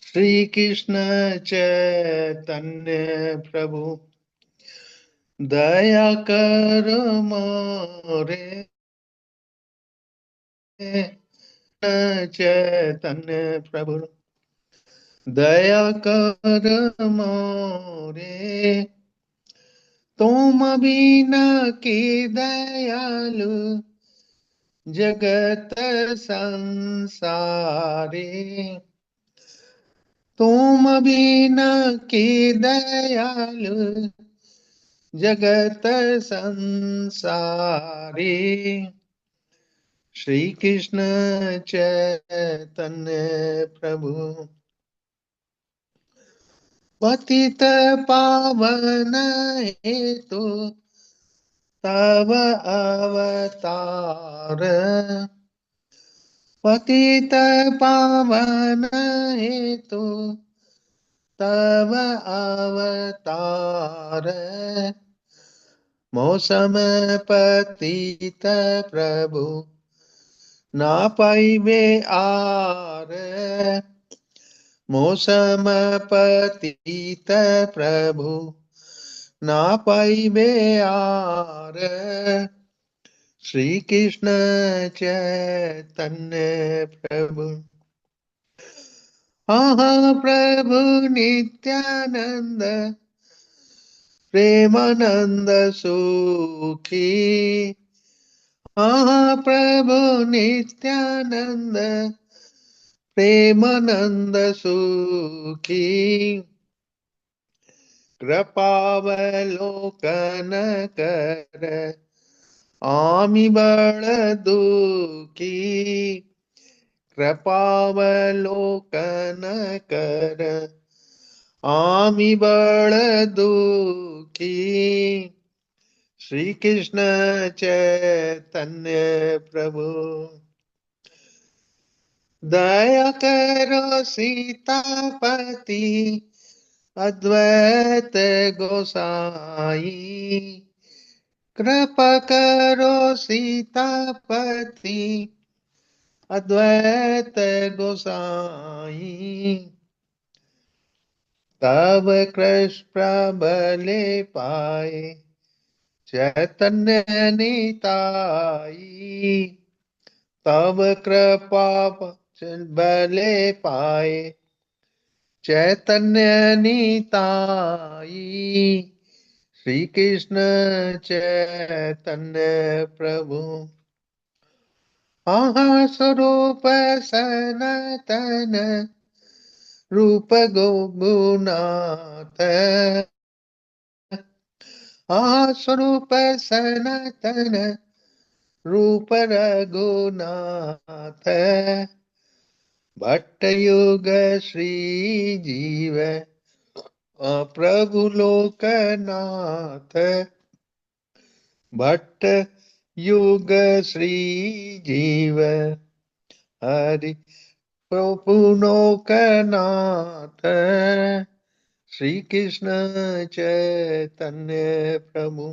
श्री कृष्ण चैतन्य प्रभु दया कर मोरे चैतन्य प्रभु दया कर मोरे तुम बिना की दयालु जगत संसारे तुम बिना की दयालु जगत संसारी श्री कृष्ण चैतन्य प्रभु पतित पावन हेतु तव अवतार पतित पावन हेतु तव अवतार मौसम पतित प्रभु ना पाइबे आर मौसम पतित प्रभु ना पाइबे आर श्री कृष्ण चैतन्य प्रभु प्रभु नित्यानंद प्रेमानंद सुखी प्रभु नित्यानंद प्रेमानंद सुखी कृपावलोकन कर आमि बड़ दुखी कृपावलोकन कर आमि बड़ दुखी श्री कृष्ण चैतन्य प्रभु दया करो सीतापति अद्वैत गोसाई कृपा करो सीतापति अद्वैत गोसाई तब कृष्ण प्रबले पाए चैतन्य निताई तब कृपा बले पाए चैतन्य निताई श्री कृष्ण चैतन्य प्रभु स्वरूप सनातन रूप गुणात स्वरूप सनातन रूप रघुनाथ भट्ट युग श्री जीव प्रभु लोकनाथ भट्ट युग श्री जीव हरि प्रभु लोकनाथ श्री कृष्ण चैतन्य प्रभु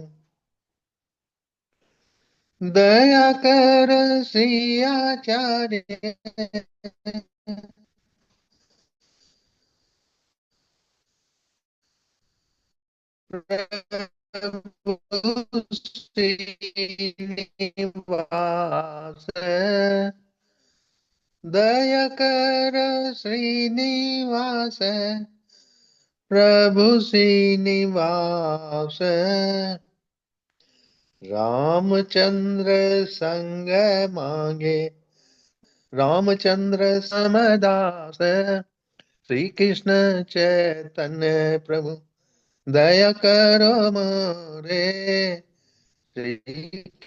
दया कर श्री आचार्य श्रीनिवास दया कर श्रीनिवास प्रभु श्रीनिवास रामचंद्र संग मांगे रामचंद्र समदास श्री कृष्ण चैतन्य प्रभु दया करो मोरे श्री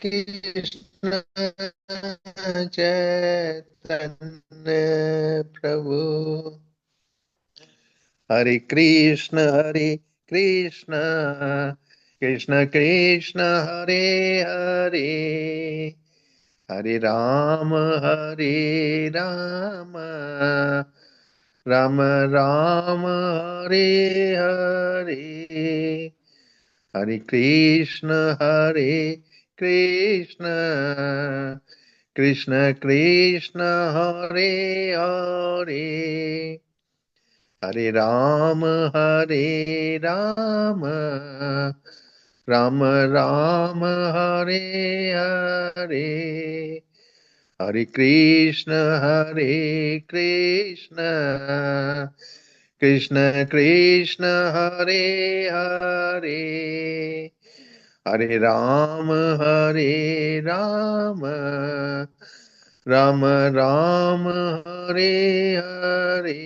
कृष्ण चैतन्य प्रभु हरे कृष्ण कृष्ण कृष्ण हरे हरे हरे राम राम राम हरे हरे हरे कृष्ण कृष्ण कृष्ण कृष्ण हरे हरे, हरे राम राम राम हरे हरे, हरे कृष्ण कृष्ण कृष्ण हरे हरे, हरे राम राम राम हरे हरे।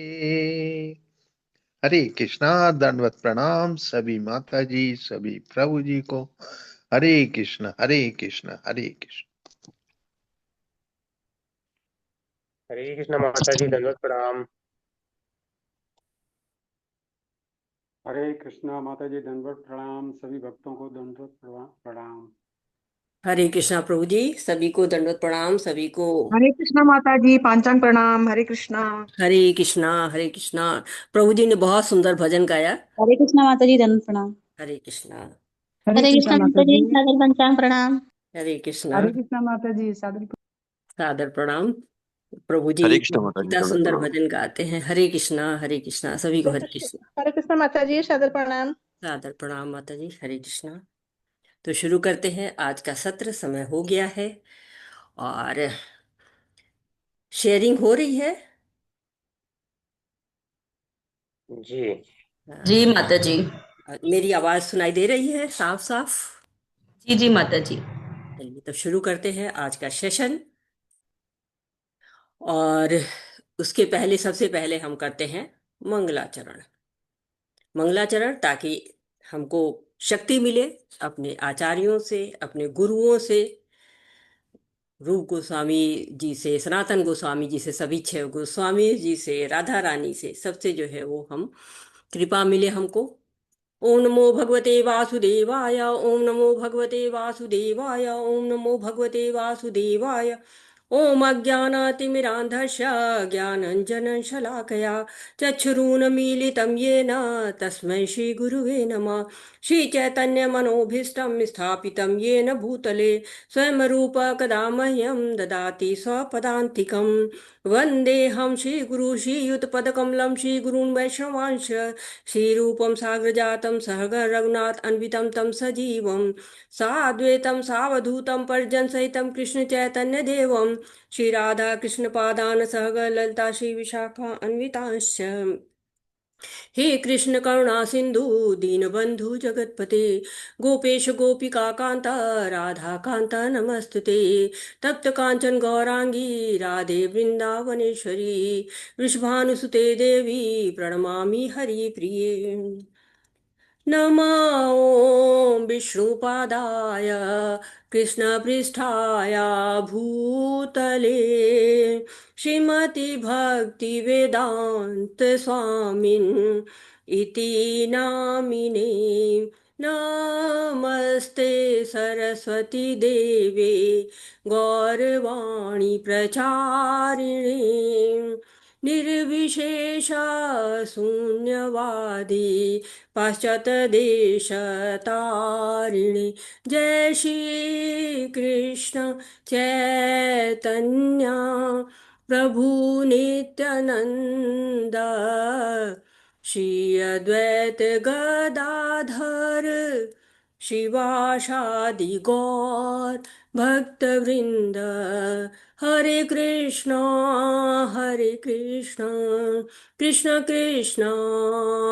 हरे कृष्णा। दंडवत प्रणाम सभी माता जी, सभी प्रभु जी को। हरे कृष्ण हरे कृष्ण हरे कृष्ण। हरे कृष्ण माता जी, दंडवत प्रणाम। हरे कृष्णा माता जी, दंडवत प्रणाम। सभी भक्तों को दंडवत प्रणाम। हरे कृष्णा प्रभु जी, सभी को दंडवत प्रणाम। सभी को हरे कृष्णा माता जी, पांचांग प्रणाम। हरे कृष्णा। हरे कृष्णा हरे कृष्णा। प्रभु जी ने बहुत सुंदर भजन गाया। हरे कृष्णा माता जी, दंड प्रणाम। हरे कृष्णा। हरे हरे कृष्णा कृष्णा माता माता जी, जी। सादर पंचांग प्रणाम। हरे कृष्णा। हरे कृष्णा माता जी, सादर। सादर प्रणाम। प्रभु जी हरे कृष्ण माता जी, कितना दंडवत सुंदर प्रणाम। भजन गाते हैं। हरे कृष्णा सभी को हरे कृष्णा। हरे कृष्ण माता जी, सादर प्रणाम। सादर प्रणाम माता जी, हरे कृष्णा। तो शुरू करते हैं। आज का सत्र समय हो गया है और शेयरिंग हो रही है। जी जी माता जी। मेरी आवाज सुनाई दे रही है साफ साफ? जी जी माता जी। चलिए तो शुरू करते हैं आज का सेशन। और उसके पहले सबसे पहले हम करते हैं मंगलाचरण। मंगलाचरण ताकि हमको शक्ति मिले अपने आचार्यों से, अपने गुरुओं से, रूप गोस्वामी जी से, सनातन गोस्वामी जी से, सभी छह गोस्वामी जी से, राधा रानी से, सबसे जो है वो हम कृपा मिले हमको। ओम नमो भगवते वासुदेवाय, ओम नमो भगवते वासुदेवाय, ओम नमो भगवते वासुदेवाय। ओम अज्ञानातिमिरान्धस्य ज्ञानञ्जनशलाकया चक्षुरुन्मीलितं येन तस्मै श्रीगुरुवे नमः। श्रीचैतन्यमनोभीष्टं स्थापितं येन भूतले स्वयं रूप कदा मह्यं ददाति स्वपदान्तिकं। वन्देऽहं श्रीगुरु श्रीयुतपदकमलं श्रीगुरून् वैष्णवांश श्रीरूपं साग्रजातं सहगण रघुनाथ अन्वितं तं सजीवं साद्वैतं सावधूतं परिजनसहितं कृष्ण चैतन्य देवं श्री राधा कृष्ण पादान सहगण ललिता श्री विशाखा अन्वितांश्च। हे कृष्ण करुणा सिंधु दीनबंधु जगतपते गोपेश गोपिका कांता राधा कांता नमस्तुते। तप्त कांचन गौरांगी राधे वृंदावनेश्वरी वृषभानुसुते देवी प्रणमामि हरिप्रिये। नमो विष्णुपादाय कृष्णपृष्ठाय भूतले श्रीमति भक्ति वेदांत स्वामिन् इति नामिने। नमस्ते सरस्वती देवे गौरवाणी प्रचारिणे निर्विशेष शून्यवादी पाश्चात्यदेशतारिणे। जय श्री कृष्ण चैतन्य प्रभु नित्यानंद श्री अद्वैत गदाधर शिवासादि गौर भक्तवृंद। हरे कृष्णा कृष्ण कृष्ण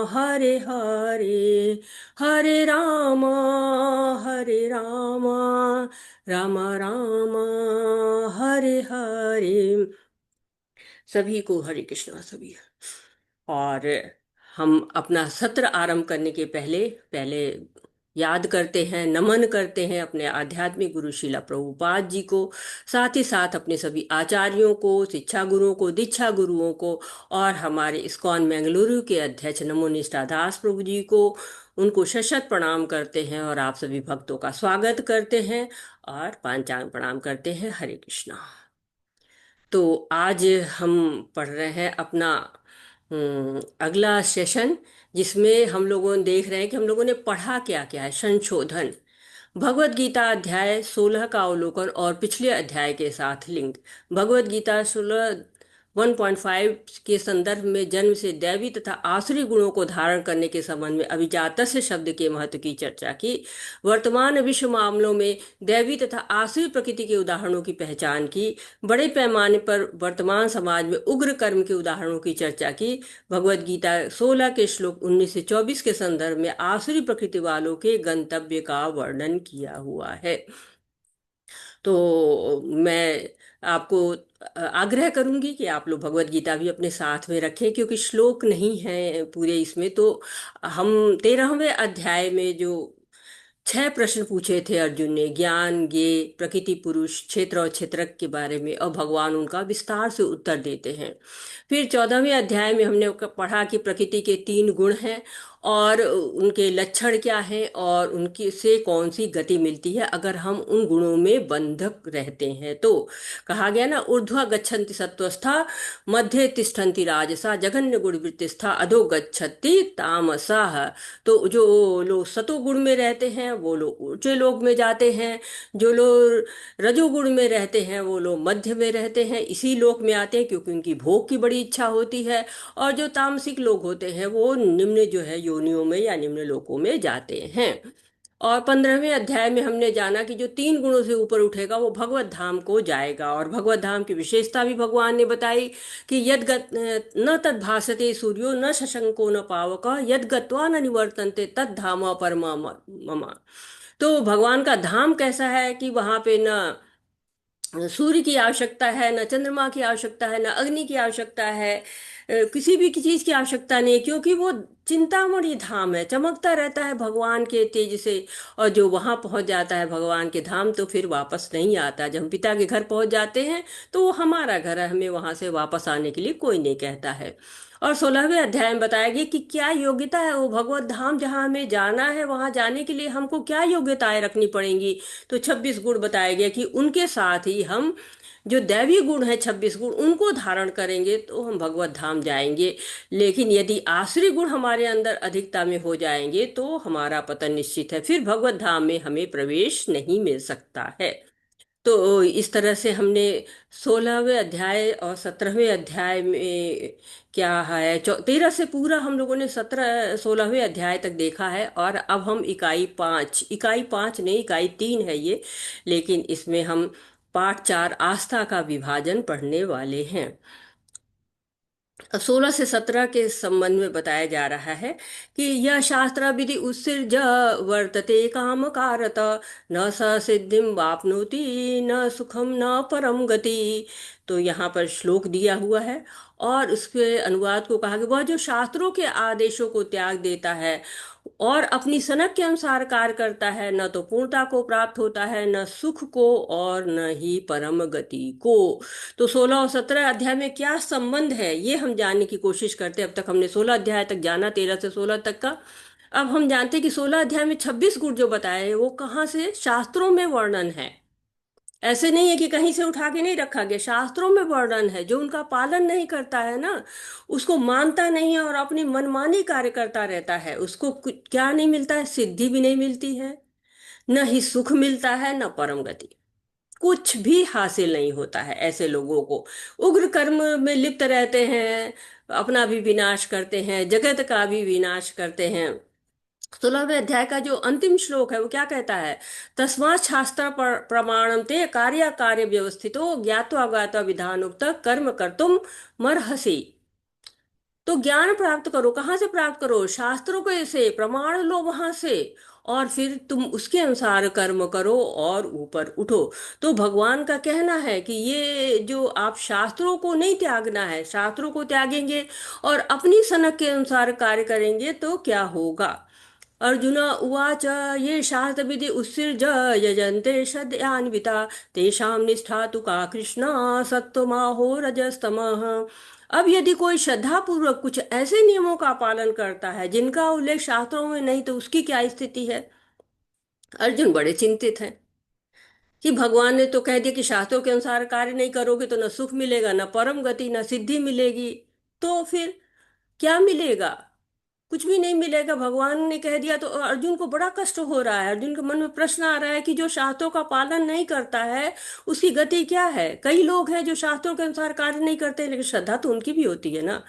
हरे हरे, हरे राम राम राम हरे हरे। सभी को हरे कृष्णा सभी। और हम अपना सत्र आरंभ करने के पहले पहले याद करते हैं, नमन करते हैं अपने आध्यात्मिक गुरु शिला प्रभुपाद जी को, साथ ही साथ अपने सभी आचार्यों को, शिक्षा गुरुओं को, दीक्षा गुरुओं को, और हमारे इस्कॉन बेंगलुरु के अध्यक्ष नमो निष्ठा दास प्रभु जी को। उनको शत प्रणाम करते हैं और आप सभी भक्तों का स्वागत करते हैं और पांचांग प्रणाम करते हैं। हरे कृष्णा। तो आज हम पढ़ रहे हैं अपना अगला सेशन, जिसमें हम लोगों ने देख रहे हैं कि हम लोगों ने पढ़ा क्या क्या है। संशोधन भगवत गीता अध्याय 16 का अवलोकन और पिछले अध्याय के साथ लिंक। भगवत गीता 1.5 के संदर्भ में जन्म से दैवी तथा आसुरी गुणों को धारण करने के संबंध में अभिजातस्य शब्द के महत्व की चर्चा की। वर्तमान विश्व मामलों में दैवी तथा आसुरी प्रकृति के उदाहरणों की पहचान की। बड़े पैमाने पर वर्तमान समाज में उग्र कर्म के उदाहरणों की चर्चा की। भगवत गीता 16 के श्लोक 19 से 24 के संदर्भ में आसुरी प्रकृति वालों के गंतव्य का वर्णन किया हुआ है। तो मैं आपको आग्रह करूंगी कि आप लोग भगवत गीता भी अपने साथ में रखें, क्योंकि श्लोक नहीं है पूरे इसमें। तो हम 13वें अध्याय में जो 6 प्रश्न पूछे थे अर्जुन ने, ज्ञान, ज्ञेय, प्रकृति, पुरुष, क्षेत्र और क्षेत्रज्ञ के बारे में, और भगवान उनका विस्तार से उत्तर देते हैं। फिर 14वें अध्याय में हमने पढ़ा कि प्रकृति के 3 गुण हैं और उनके लक्षण क्या हैं और उनकी से कौन सी गति मिलती है अगर हम उन गुणों में बंधक रहते हैं। तो कहा गया ना, ऊर्ध्वा गच्छन्ति सत्वस्था, मध्य तिष्ठन्ति राजसा, जघन्य गुण वृत्तिस्था, अधो गच्छति तामसाः। तो जो लोग सतोगुण में रहते हैं वो लोग ऊंचे लोक में जाते हैं, जो लोग रजोगुण में रहते हैं वो लोग मध्य में रहते हैं, इसी लोक में आते हैं क्योंकि उनकी भोग की बड़ी इच्छा होती है। और जो तामसिक लोग होते हैं वो निम्न जो है योनियों में या निम्न लोकों में जाते हैं। और 15वें अध्याय में हमने जाना कि जो 3 गुणों से ऊपर उठेगा वो भगवत धाम को जाएगा। और भगवत धाम की विशेषता भी भगवान ने बताई कि न तद भासते सूर्यो न शशंको न पावक यद गत्वा न निवर्तन्ते तद धाम परमा मम। तो भगवान का धाम कैसा है कि वहां पे न सूर्य की आवश्यकता है, न चंद्रमा की आवश्यकता है, न अग्नि की आवश्यकता है, किसी भी चीज की आवश्यकता नहीं, क्योंकि वो चिंतामणि धाम है, चमकता रहता है भगवान के तेज से। और जो वहां पहुंच जाता है भगवान के धाम तो फिर वापस नहीं आता। जब हम पिता के घर पहुंच जाते हैं तो वो हमारा घर है, हमें वहां से वापस आने के लिए कोई नहीं कहता है। और 16वें अध्याय में बताया गया कि क्या योग्यता है वो भगवत धाम जहां हमें जाना है, वहां जाने के लिए हमको क्या योग्यताएं रखनी पड़ेंगी। तो 26 गुण बताया गया कि उनके साथ ही हम जो दैवी गुण है 26 गुण उनको धारण करेंगे तो हम भगवत धाम जाएंगे। लेकिन यदि आसुरी गुण हमारे अंदर अधिकता में हो जाएंगे तो हमारा पतन निश्चित है, फिर भगवत धाम में हमें प्रवेश नहीं मिल सकता है। तो इस तरह से हमने 16वें अध्याय और 17वें अध्याय में क्या है 13 से पूरा हम लोगों ने 16वें अध्याय तक देखा है। और अब हम इकाई पाँच नहीं, इकाई 3 है ये, लेकिन इसमें हम पाठ 4 आस्था का विभाजन पढ़ने वाले हैं। 16 से 17 के संबंध में बताया जा रहा है कि यह शास्त्र विधि उत्सृज वर्तते काम कारत न स सिद्धिम वाप्नोति न सुखम न परम गति। तो यहाँ पर श्लोक दिया हुआ है और उसके अनुवाद को कहा कि वह जो शास्त्रों के आदेशों को त्याग देता है और अपनी सनक के अनुसार कार्य करता है, न तो पूर्णता को प्राप्त होता है, न सुख को और न ही परम गति को। तो 16 और 17 अध्याय में क्या संबंध है ये हम जानने की कोशिश करते हैं। अब तक हमने 16 अध्याय तक जाना, 13 से 16 तक का। अब हम जानते हैं कि 16 अध्याय में 26 गुण जो बताए हैं वो कहाँ से शास्त्रों में वर्णन है। ऐसे नहीं है कि कहीं से उठा के नहीं रखा गया, शास्त्रों में वर्णन है। जो उनका पालन नहीं करता है ना, उसको मानता नहीं है और अपनी मनमानी कार्य करता रहता है, उसको क्या नहीं मिलता है, सिद्धि भी नहीं मिलती है, न ही सुख मिलता है, न परम गति, कुछ भी हासिल नहीं होता है। ऐसे लोगों को उग्र कर्म में लिप्त रहते हैं, अपना भी विनाश करते हैं, जगत का भी विनाश करते हैं। 16वें अध्याय का जो अंतिम श्लोक है वो क्या कहता है, तस्मात् शास्त्र प्रमाणम ते कार्य कार्य व्यवस्थितो ज्ञात्वा ज्ञात्वा विधानोक्त कर्म कर्तुम मर्हसि। तो ज्ञान प्राप्त करो, कहाँ से प्राप्त करो, शास्त्रों के से प्रमाण लो वहां से, और फिर तुम उसके अनुसार कर्म करो और ऊपर उठो। तो भगवान का कहना है कि ये जो आप शास्त्रों को नहीं त्यागना है, शास्त्रों को त्यागेंगे और अपनी सनक के अनुसार कार्य करेंगे तो क्या होगा। अर्जुन उवाच ये शास्त्रविधि उत्सृज यजन्ते सद्यान्विता तेषां निष्ठा तु का कृष्ण सत्त्वमाहो रजस्तमः। अब यदि कोई श्रद्धा पूर्वक कुछ ऐसे नियमों का पालन करता है जिनका उल्लेख शास्त्रों में नहीं, तो उसकी क्या स्थिति है। अर्जुन बड़े चिंतित हैं कि भगवान ने तो कह दिया कि शास्त्रों के अनुसार कार्य नहीं करोगे तो न सुख मिलेगा, न परम गति, न सिद्धि मिलेगी, तो फिर क्या मिलेगा। कुछ भी नहीं मिलेगा। भगवान ने कह दिया तो अर्जुन को बड़ा कष्ट हो रहा है। अर्जुन के मन में प्रश्न आ रहा है कि जो शास्त्रों का पालन नहीं करता है उसकी गति क्या है। कई लोग हैं जो शास्त्रों के अनुसार कार्य नहीं करते, लेकिन श्रद्धा तो उनकी भी होती है ना।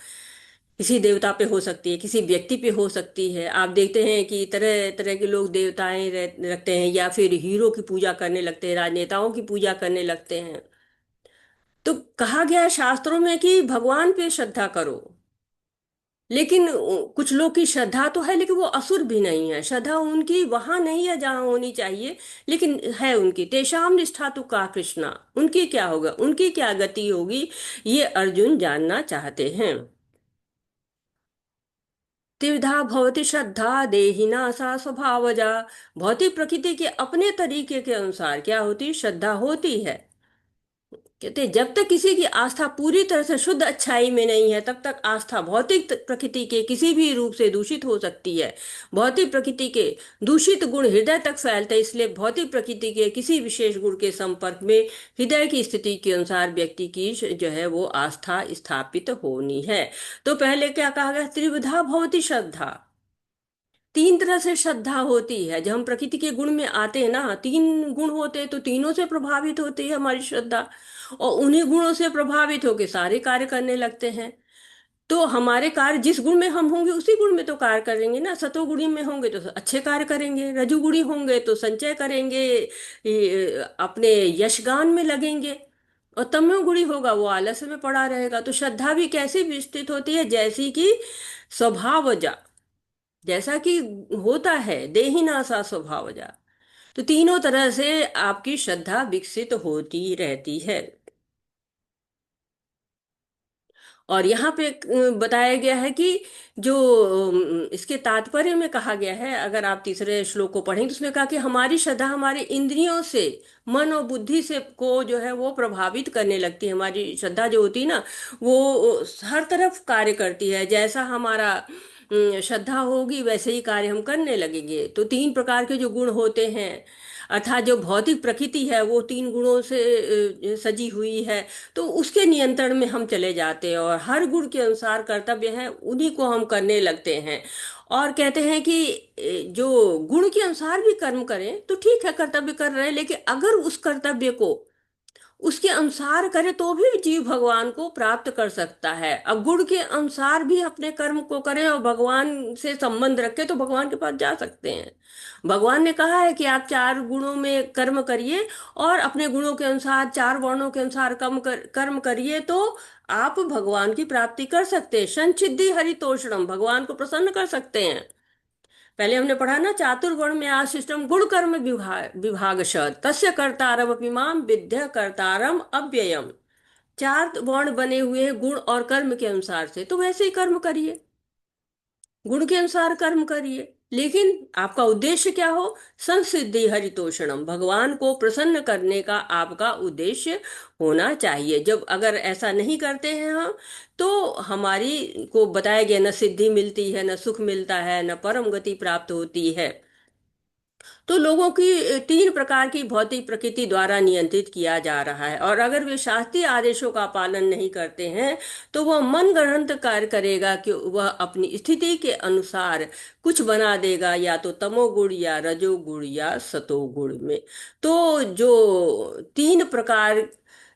किसी देवता पे हो सकती है, किसी व्यक्ति पे हो सकती है। आप देखते हैं कि तरह तरह के लोग देवताएं रखते हैं, या फिर हीरो की पूजा करने लगते हैं, राजनेताओं की पूजा करने लगते हैं। तो कहा गया है शास्त्रों में कि भगवान पे श्रद्धा करो। लेकिन कुछ लोग की श्रद्धा तो है, लेकिन वो असुर भी नहीं है। श्रद्धा उनकी वहां नहीं है जहां होनी चाहिए, लेकिन है उनकी। तेषाम निष्ठा तु का कृष्णा, उनकी क्या होगा, उनकी क्या गति होगी, ये अर्जुन जानना चाहते हैं। त्रिविधा भवति श्रद्धा देहिना सा स्वभावजा। भौतिक प्रकृति के अपने तरीके के अनुसार क्या होती, श्रद्धा होती है। कहते हैं, जब तक किसी की आस्था पूरी तरह से शुद्ध अच्छाई में नहीं है, तब तक आस्था भौतिक प्रकृति के किसी भी रूप से दूषित हो सकती है। भौतिक प्रकृति के दूषित गुण हृदय तक फैलते हैं, इसलिए भौतिक प्रकृति के किसी विशेष गुण के संपर्क में हृदय की स्थिति के अनुसार व्यक्ति की जो है वो आस्था स्थापित होनी है। तो पहले क्या कहा गया, त्रिविधा भवति श्रद्धा। तीन तरह से श्रद्धा होती है। जब हम प्रकृति के गुण में आते हैं ना, तीन गुण होते हैं, तो तीनों से प्रभावित होती है हमारी श्रद्धा, और उन्हीं गुणों से प्रभावित होकर सारे कार्य करने लगते हैं। तो हमारे कार्य जिस गुण में हम होंगे उसी गुण में तो कार्य करेंगे ना। सतोगुणी में होंगे तो अच्छे कार्य करेंगे, रजोगुणी होंगे तो संचय करेंगे, अपने यशगान में लगेंगे, और तमोगुणी होगा वो आलस्य में पड़ा रहेगा। तो श्रद्धा भी कैसी विस्तृत होती है, जैसी कि स्वभावजा, जैसा कि होता है, देहिना सा स्वभावजा। तो तीनों तरह से आपकी श्रद्धा विकसित होती रहती है। और यहाँ पे बताया गया है कि जो इसके तात्पर्य में कहा गया है, अगर आप तीसरे श्लोक को पढ़ेंगे तो उसमें कहा कि हमारी श्रद्धा हमारी इंद्रियों से, मन और बुद्धि से को जो है वो प्रभावित करने लगती है। हमारी श्रद्धा जो होती है ना, वो हर तरफ कार्य करती है। जैसा हमारा श्रद्धा होगी वैसे ही कार्य हम करने लगेंगे। तो तीन प्रकार के जो गुण होते हैं, अर्थात जो भौतिक प्रकृति है वो तीन गुणों से सजी हुई है, तो उसके नियंत्रण में हम चले जाते हैं, और हर गुण के अनुसार कर्तव्य है उन्हीं को हम करने लगते हैं। और कहते हैं कि जो गुण के अनुसार भी कर्म करें तो ठीक है, कर्तव्य कर रहे हैं, लेकिन अगर उस कर्तव्य को उसके अनुसार करे तो भी जीव भगवान को प्राप्त कर सकता है। अब गुण के अनुसार भी अपने कर्म को करें और भगवान से संबंध रखे तो भगवान के पास जा सकते हैं। भगवान ने कहा है कि आप चार गुणों में कर्म करिए और अपने गुणों के अनुसार, चार वर्णों के अनुसार कर्म करिए, तो आप भगवान की प्राप्ति कर सकते हैं। संचिद्धि हरितोषणम, भगवान को प्रसन्न कर सकते हैं। पहले हमने पढ़ा ना, चातुर्वर्ण में आशिष्टम गुण कर्म विभाग तस्य कर्तारम माम विद्या कर्तारम अव्ययम। चार वर्ण बने हुए हैं गुण और कर्म के अनुसार से, तो वैसे ही कर्म करिए, गुण के अनुसार कर्म करिए, लेकिन आपका उद्देश्य क्या हो, संसिद्धि हरितोषणम, भगवान को प्रसन्न करने का आपका उद्देश्य होना चाहिए। जब अगर ऐसा नहीं करते हैं हम, तो हमारी को बताया गया न सिद्धि मिलती है, न सुख मिलता है, न परम गति प्राप्त होती है। तो लोगों की तीन प्रकार की भौतिक प्रकृति द्वारा नियंत्रित किया जा रहा है, और अगर वे शास्त्रीय आदेशों का पालन नहीं करते हैं तो वह मन गढ़ंत कार्य करेगा कि वह अपनी स्थिति के अनुसार कुछ बना देगा, या तो तमोगुण या रजोगुण या सतोगुण में। तो जो तीन प्रकार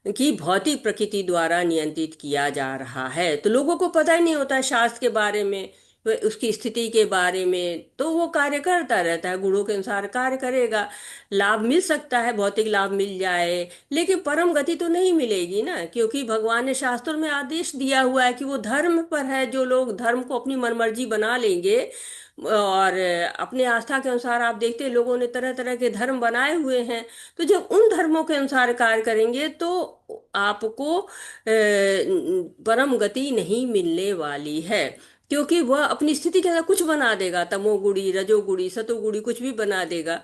की भौतिक प्रकृति द्वारा नियंत्रित किया जा रहा है, तो लोगों को पता ही नहीं होता है शास्त्र के बारे में, उसकी स्थिति के बारे में, तो वो कार्य करता रहता है, गुणों के अनुसार कार्य करेगा। लाभ मिल सकता है, भौतिक लाभ मिल जाए, लेकिन परम गति तो नहीं मिलेगी ना, क्योंकि भगवान ने शास्त्रों में आदेश दिया हुआ है कि वो धर्म पर है। जो लोग धर्म को अपनी मनमर्जी बना लेंगे, और अपने आस्था के अनुसार, आप देखते हैं लोगों ने तरह तरह के धर्म बनाए हुए हैं, तो जब उन धर्मों के अनुसार कार्य करेंगे तो आपको परम गति नहीं मिलने वाली है, क्योंकि वह अपनी स्थिति के अंदर कुछ बना देगा, तमोगुणी, रजोगुणी, सतोगुणी, कुछ भी बना देगा।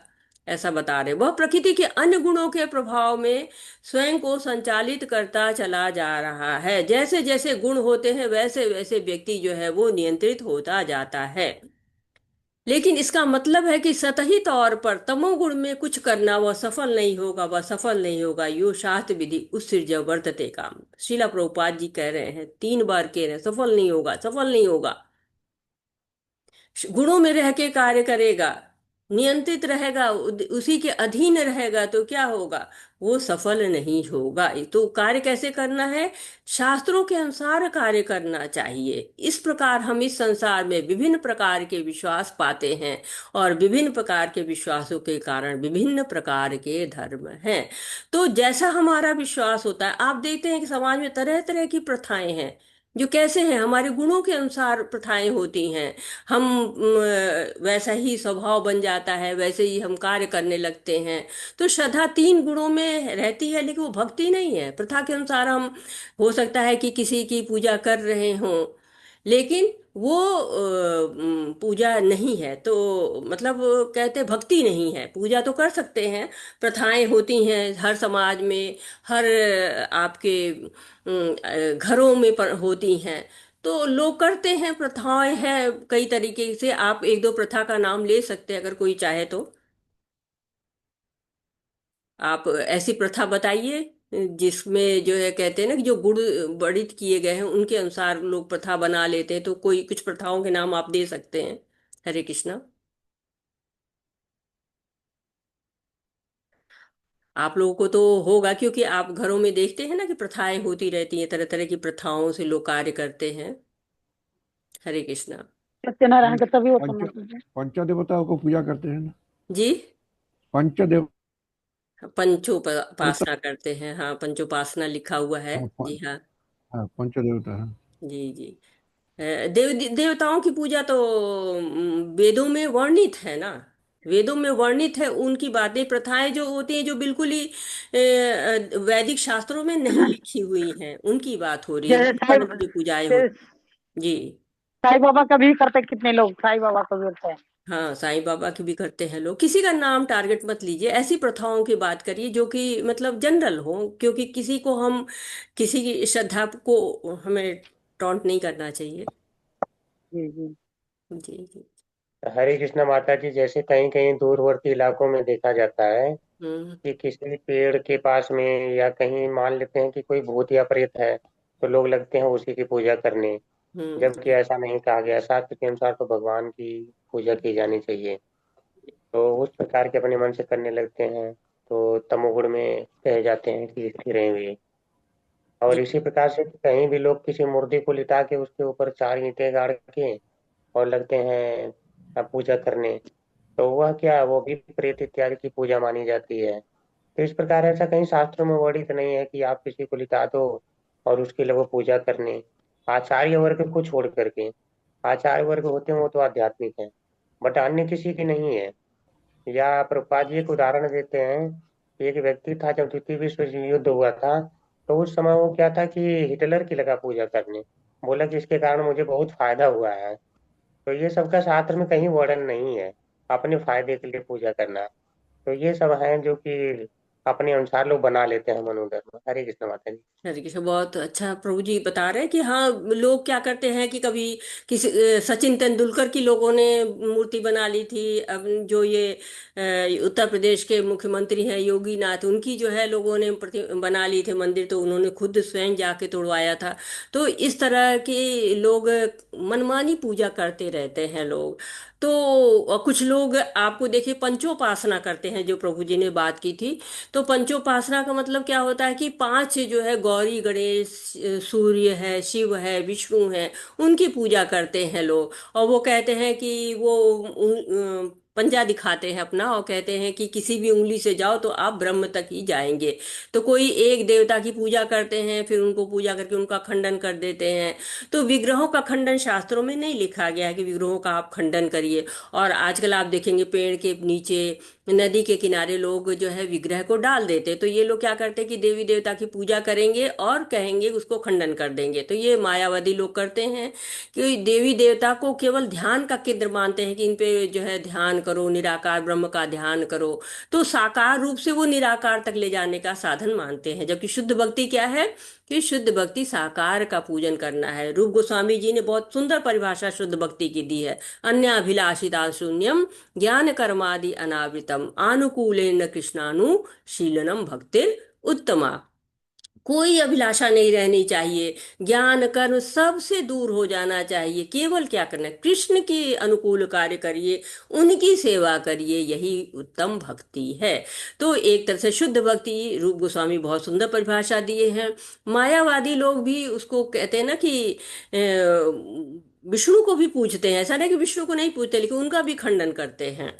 ऐसा बता रहे, वह प्रकृति के अन्य गुणों के प्रभाव में स्वयं को संचालित करता चला जा रहा है। जैसे जैसे गुण होते हैं वैसे वैसे व्यक्ति जो है वो नियंत्रित होता जाता है। लेकिन इसका मतलब है कि सतही तौर पर तमोगुण में कुछ करना वह सफल नहीं होगा, वह सफल नहीं होगा। यो शास्त्र विधि उत्सृज्य वर्तते काम, शीला प्रभुपाद जी कह रहे हैं, तीन बार कह रहे हैं, सफल नहीं होगा, सफल नहीं होगा। गुणों में रह के कार्य करेगा, नियंत्रित रहेगा, उसी के अधीन रहेगा, तो क्या होगा? वो सफल नहीं होगा। तो कार्य कैसे करना है? शास्त्रों के अनुसार कार्य करना चाहिए। इस प्रकार हम इस संसार में विभिन्न प्रकार के विश्वास पाते हैं, और विभिन्न प्रकार के विश्वासों के कारण विभिन्न प्रकार के धर्म हैं। तो जैसा हमारा विश्वास होता है, आप देखते हैं कि समाज में तरह तरह की प्रथाएं हैं, जो कैसे हैं, हमारे गुणों के अनुसार प्रथाएं होती हैं। हम वैसा ही स्वभाव बन जाता है, वैसे ही हम कार्य करने लगते हैं। तो श्रद्धा 3 गुणों में रहती है, लेकिन वो भक्ति नहीं है। प्रथा के अनुसार हम, हो सकता है कि किसी की पूजा कर रहे हों, लेकिन वो पूजा नहीं है, तो मतलब कहते भक्ति नहीं है। पूजा तो कर सकते हैं, प्रथाएं होती हैं हर समाज में, हर आपके घरों में होती हैं, तो लोग करते हैं। प्रथाएं हैं कई तरीके से, आप एक दो प्रथा का नाम ले सकते हैं अगर कोई चाहे तो। आप ऐसी प्रथा बताइए जिसमें जो है, कहते हैं ना कि जो गुण वर्णित किए गए हैं उनके अनुसार लोग प्रथा बना लेते हैं, तो कोई कुछ प्रथाओं के नाम आप दे सकते हैं। हरे कृष्णा। आप लोगों को तो होगा, क्योंकि आप घरों में देखते हैं ना कि प्रथाएं होती रहती हैं, तरह तरह की प्रथाओं से लोग कार्य करते हैं। हरे कृष्णा। सत्यनारायण का तभी होता है। पंचदेवताओं को पूजा करते हैं ना जी, पंचदेव पंचोपासना करते हैं। हाँ, पंचोपासना लिखा हुआ है। जी हाँ। हाँ, पंचदेवता है। जी जी। देवताओं की पूजा तो वेदों में वर्णित है ना। वेदों में वर्णित है, उनकी बातें प्रथाएं जो होती हैं, जो बिल्कुल ही वैदिक शास्त्रों में नहीं लिखी हुई हैं, उनकी बात हो रही है। जैसे उन साई पर जो पूजाएं जैसे होती। जी। साई बाबा का भी करते, कितने लोग साई बाबा का भी होता है। हाँ, साईं बाबा की भी करते हैं लोग। किसी का नाम टारगेट मत लीजिए, ऐसी प्रथाओं की बात करिए जो कि मतलब जनरल हो, क्योंकि किसी को हम, किसी की श्रद्धा को हमें टॉन्ट नहीं करना चाहिए। जी जी। जी जी। हरे कृष्णा माता जी, जैसे कहीं कहीं दूरवर्ती इलाकों में देखा जाता है हम्म कि किसी पेड़ के पास में या कहीं मान लेते हैं कि कोई भूत या प्रेत है, तो लोग लगते हैं उसी की पूजा करने। हम्म। जबकि ऐसा नहीं कहा गया, शास्त्र के अनुसार तो भगवान की पूजा की जानी चाहिए। तो उस प्रकार के अपने मन से करने लगते हैं, तो तमोगुण में कहे जाते हैं कि स्थिर हैं वे। और जी इसी प्रकार से कहीं भी लोग किसी मूर्ति को लिटा के उसके ऊपर 4 ईंटें गाड़ के और लगते हैं पूजा करने, तो वह क्या, वो भी प्रेत इत्यादि की पूजा मानी जाती है। तो इस प्रकार ऐसा कहीं शास्त्रों में वर्णित नहीं है कि आप किसी को लिटा दो और उसके लिए वो पूजा करने। आचार्य वर्ग को छोड़ करके, आचार्य वर्ग होते हैं वो तो आध्यात्मिक है, बट अन्य किसी की नहीं है। या प्रभुपाद जी एक उदाहरण देते हैं कि एक व्यक्ति था, जब द्वितीय विश्व युद्ध हुआ था, तो उस समय वो क्या था कि हिटलर की लगा पूजा करने, बोला कि इसके कारण मुझे बहुत फायदा हुआ है। तो ये सबका शास्त्र में कहीं वर्णन नहीं है, अपने फायदे के लिए पूजा करना। तो ये सब है जो कि अपने अनुसार लोग बना लेते हैं मनोधर्म। हरे कृष्ण माता जी। हरे कृष्ण। बहुत अच्छा प्रभु जी बता रहे हैं कि हाँ, लोग क्या करते हैं कि कभी किसी सचिन तेंदुलकर की लोगों ने मूर्ति बना ली थी। अब जो ये उत्तर प्रदेश के मुख्यमंत्री हैं योगी नाथ, उनकी जो है लोगों ने बना ली थी मंदिर, तो उन्होंने खुद स्वयं जाके तोड़वाया था। तो इस तरह के लोग मनमानी पूजा करते रहते हैं लोग। तो कुछ लोग आपको देखिए पंचोपासना करते हैं, जो प्रभु जी ने बात की थी। तो पंचोपासना का मतलब क्या होता है कि 5 जो है, गौरी गणेश, सूर्य है, शिव है, विष्णु है, उनकी पूजा करते हैं लोग। और वो कहते हैं कि वो पंजा दिखाते हैं अपना, और कहते हैं कि किसी भी उंगली से जाओ तो आप ब्रह्म तक ही जाएंगे। तो कोई एक देवता की पूजा करते हैं, फिर उनको पूजा करके उनका खंडन कर देते हैं। तो विग्रहों का खंडन शास्त्रों में नहीं लिखा गया है कि विग्रहों का आप खंडन करिए। और आजकल आप देखेंगे पेड़ के नीचे, नदी के किनारे लोग जो है विग्रह को डाल देते। तो ये लोग क्या करते हैं कि देवी देवता की पूजा करेंगे और कहेंगे उसको खंडन कर देंगे। तो ये मायावादी लोग करते हैं कि देवी देवता को केवल ध्यान का केंद्र मानते हैं, कि इन पे जो है ध्यान करो, निराकार ब्रह्म का ध्यान करो। तो साकार रूप से वो निराकार तक ले जाने का साधन मानते हैं। जबकि शुद्ध भक्ति क्या है? कि शुद्ध भक्ति साकार का पूजन करना है। रूप गोस्वामी जी ने बहुत सुंदर परिभाषा शुद्ध भक्ति की दी है। अन्य अभिलाषिता शून्यम ज्ञान कर्मादि अनावृतम आनुकूलेन कृष्णानु शीलनम भक्तिर उत्तमा। कोई अभिलाषा नहीं रहनी चाहिए। ज्ञान कर्म सबसे दूर हो जाना चाहिए। केवल क्या करना है, कृष्ण के अनुकूल कार्य करिए, उनकी सेवा करिए, यही उत्तम भक्ति है। तो एक तरह से शुद्ध भक्ति रूप गोस्वामी बहुत सुंदर परिभाषा दिए हैं। मायावादी लोग भी उसको कहते हैं ना कि विष्णु को भी पूजते हैं, ऐसा नहीं कि विष्णु को नहीं पूजते, लेकिन उनका भी खंडन करते हैं।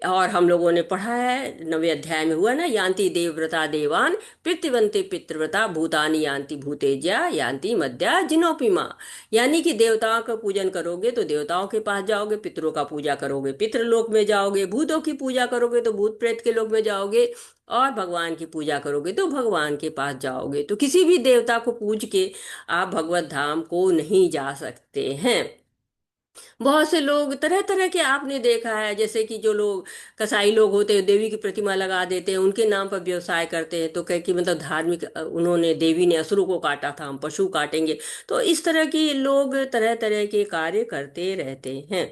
और हम लोगों ने पढ़ा है 9वें अध्याय में हुआ ना, यान्ति देवव्रता देवान पितृवंते पितृव्रता भूतानि यान्ति भूतेज्या यान्ति मद्या जिनोपि माँ। यानी कि देवताओं का पूजन करोगे तो देवताओं के पास जाओगे, पितरों का पूजा करोगे पितृलोक में जाओगे, भूतों की पूजा करोगे तो भूत प्रेत के लोक में जाओगे, और भगवान की पूजा करोगे तो भगवान के पास जाओगे। तो किसी भी देवता को पूज के आप भगवत धाम को नहीं जा सकते हैं। बहुत से लोग तरह तरह के आपने देखा है, जैसे कि जो लोग कसाई लोग होते हैं देवी की प्रतिमा लगा देते हैं, उनके नाम पर व्यवसाय करते हैं, तो कह कि मतलब धार्मिक उन्होंने देवी ने असुरों को काटा था, हम पशु काटेंगे। तो इस तरह की लोग तरह तरह के कार्य करते रहते हैं।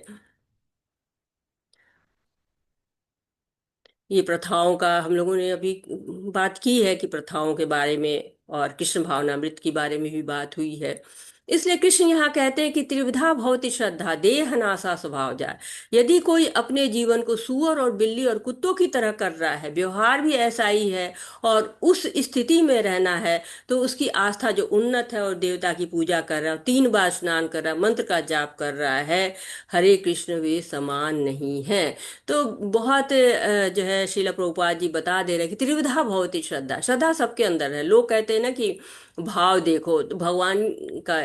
ये प्रथाओं का हम लोगों ने अभी बात की है कि प्रथाओं के बारे में और कृष्ण भावनामृत के बारे में भी बात हुई है। इसलिए कृष्ण यहाँ कहते हैं कि त्रिविधा भवति श्रद्धा देह नासा स्वभाव जाए। यदि कोई अपने जीवन को सुअर और बिल्ली और कुत्तों की तरह कर रहा है, व्यवहार भी ऐसा ही है, और उस स्थिति में रहना है, तो उसकी आस्था जो उन्नत है और देवता की पूजा कर रहा है, 3 बार स्नान कर रहा है, मंत्र का जाप कर रहा है, हरे कृष्ण वे समान नहीं है। तो बहुत जो है श्रील प्रभुपाद जी बता दे रहे हैं कि त्रिविधा भवति श्रद्धा। श्रद्धा सबके अंदर है। लोग कहते हैं ना कि भाव देखो, तो भगवान का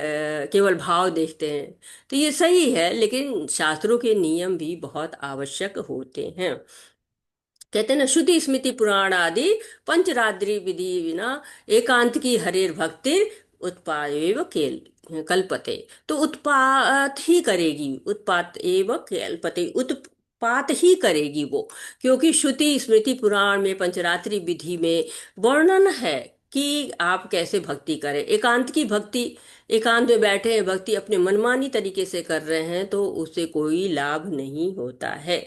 केवल भाव देखते हैं, तो ये सही है, लेकिन शास्त्रों के नियम भी बहुत आवश्यक होते हैं। कहते हैं ना, श्रुति स्मृति पुराण आदि पंचरात्रि विधि विना एकांत की हरेर भक्तिर उत्पाद एव केल कल्पते। तो उत्पात ही करेगी, उत्पात एव कल्पते, उत्पात ही करेगी वो। क्योंकि श्रुति स्मृति पुराण में पंचरात्रि विधि में वर्णन है कि आप कैसे भक्ति करें। एकांत की भक्ति, एकांत में बैठे हैं, भक्ति अपने मनमानी तरीके से कर रहे हैं, तो उससे कोई लाभ नहीं होता है।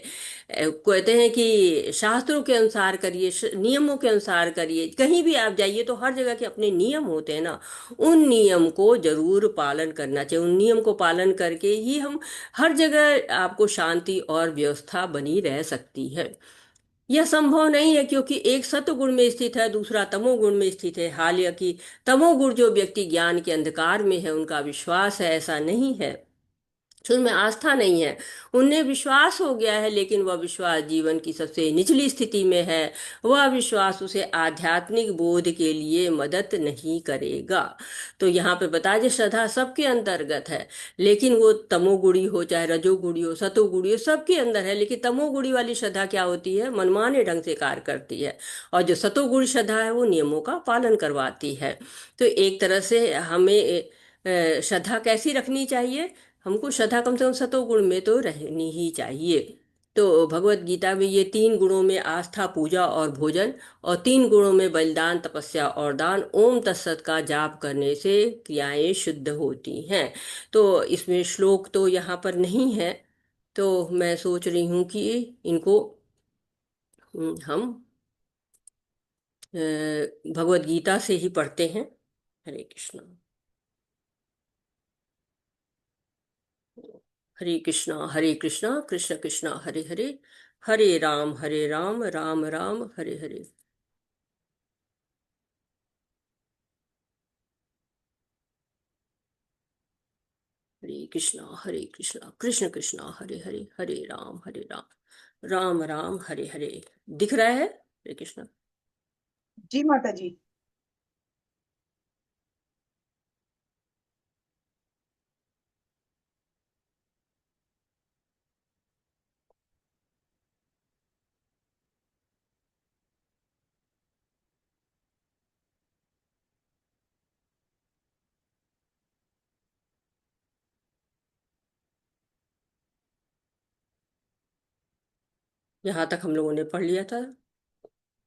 कहते हैं कि शास्त्रों के अनुसार करिए, नियमों के अनुसार करिए। कहीं भी आप जाइए तो हर जगह के अपने नियम होते हैं ना, उन नियम को जरूर पालन करना चाहिए। उन नियम को पालन करके ही हम हर जगह आपको शांति और व्यवस्था बनी रह सकती है। यह संभव नहीं है, क्योंकि एक सत्वगुण में स्थित है, दूसरा तमोगुण में स्थित है। हालांकि तमोगुण जो व्यक्ति ज्ञान के अंधकार में है, उनका विश्वास है, ऐसा नहीं है, उनमें आस्था नहीं है। उन्हें विश्वास हो गया है, लेकिन वह विश्वास जीवन की सबसे निचली स्थिति में है। वह विश्वास उसे आध्यात्मिक बोध के लिए मदद नहीं करेगा। तो यहाँ पे बता दें, श्रद्धा सबके अंतर्गत है, लेकिन वो तमोगुणी हो चाहे रजोगुणी हो सतोगुणी हो, सबके अंदर है। लेकिन तमोगुणी वाली श्रद्धा क्या होती है, मनमाने ढंग से कार्य करती है, और जो सतोगुणी श्रद्धा है वो नियमों का पालन करवाती है। तो एक तरह से हमें श्रद्धा कैसी रखनी चाहिए, हमको श्रद्धा कम से कम सतोगुण में तो रहनी ही चाहिए। तो भगवत गीता में ये 3 गुणों में आस्था, पूजा और भोजन, और 3 गुणों में बलिदान, तपस्या और दान, ओम तत्सत का जाप करने से क्रियाएं शुद्ध होती हैं। तो इसमें श्लोक तो यहाँ पर नहीं है, तो मैं सोच रही हूँ कि इनको हम भगवत गीता से ही पढ़ते हैं। हरे कृष्ण। हरे कृष्णा कृष्ण कृष्ण हरे हरे, हरे राम राम राम हरे हरे। हरे कृष्णा कृष्ण कृष्ण हरे हरे, हरे राम राम राम हरे हरे। दिख रहा है? हरे कृष्णा। जी माता जी। यहाँ तक हम लोगों ने पढ़ लिया था।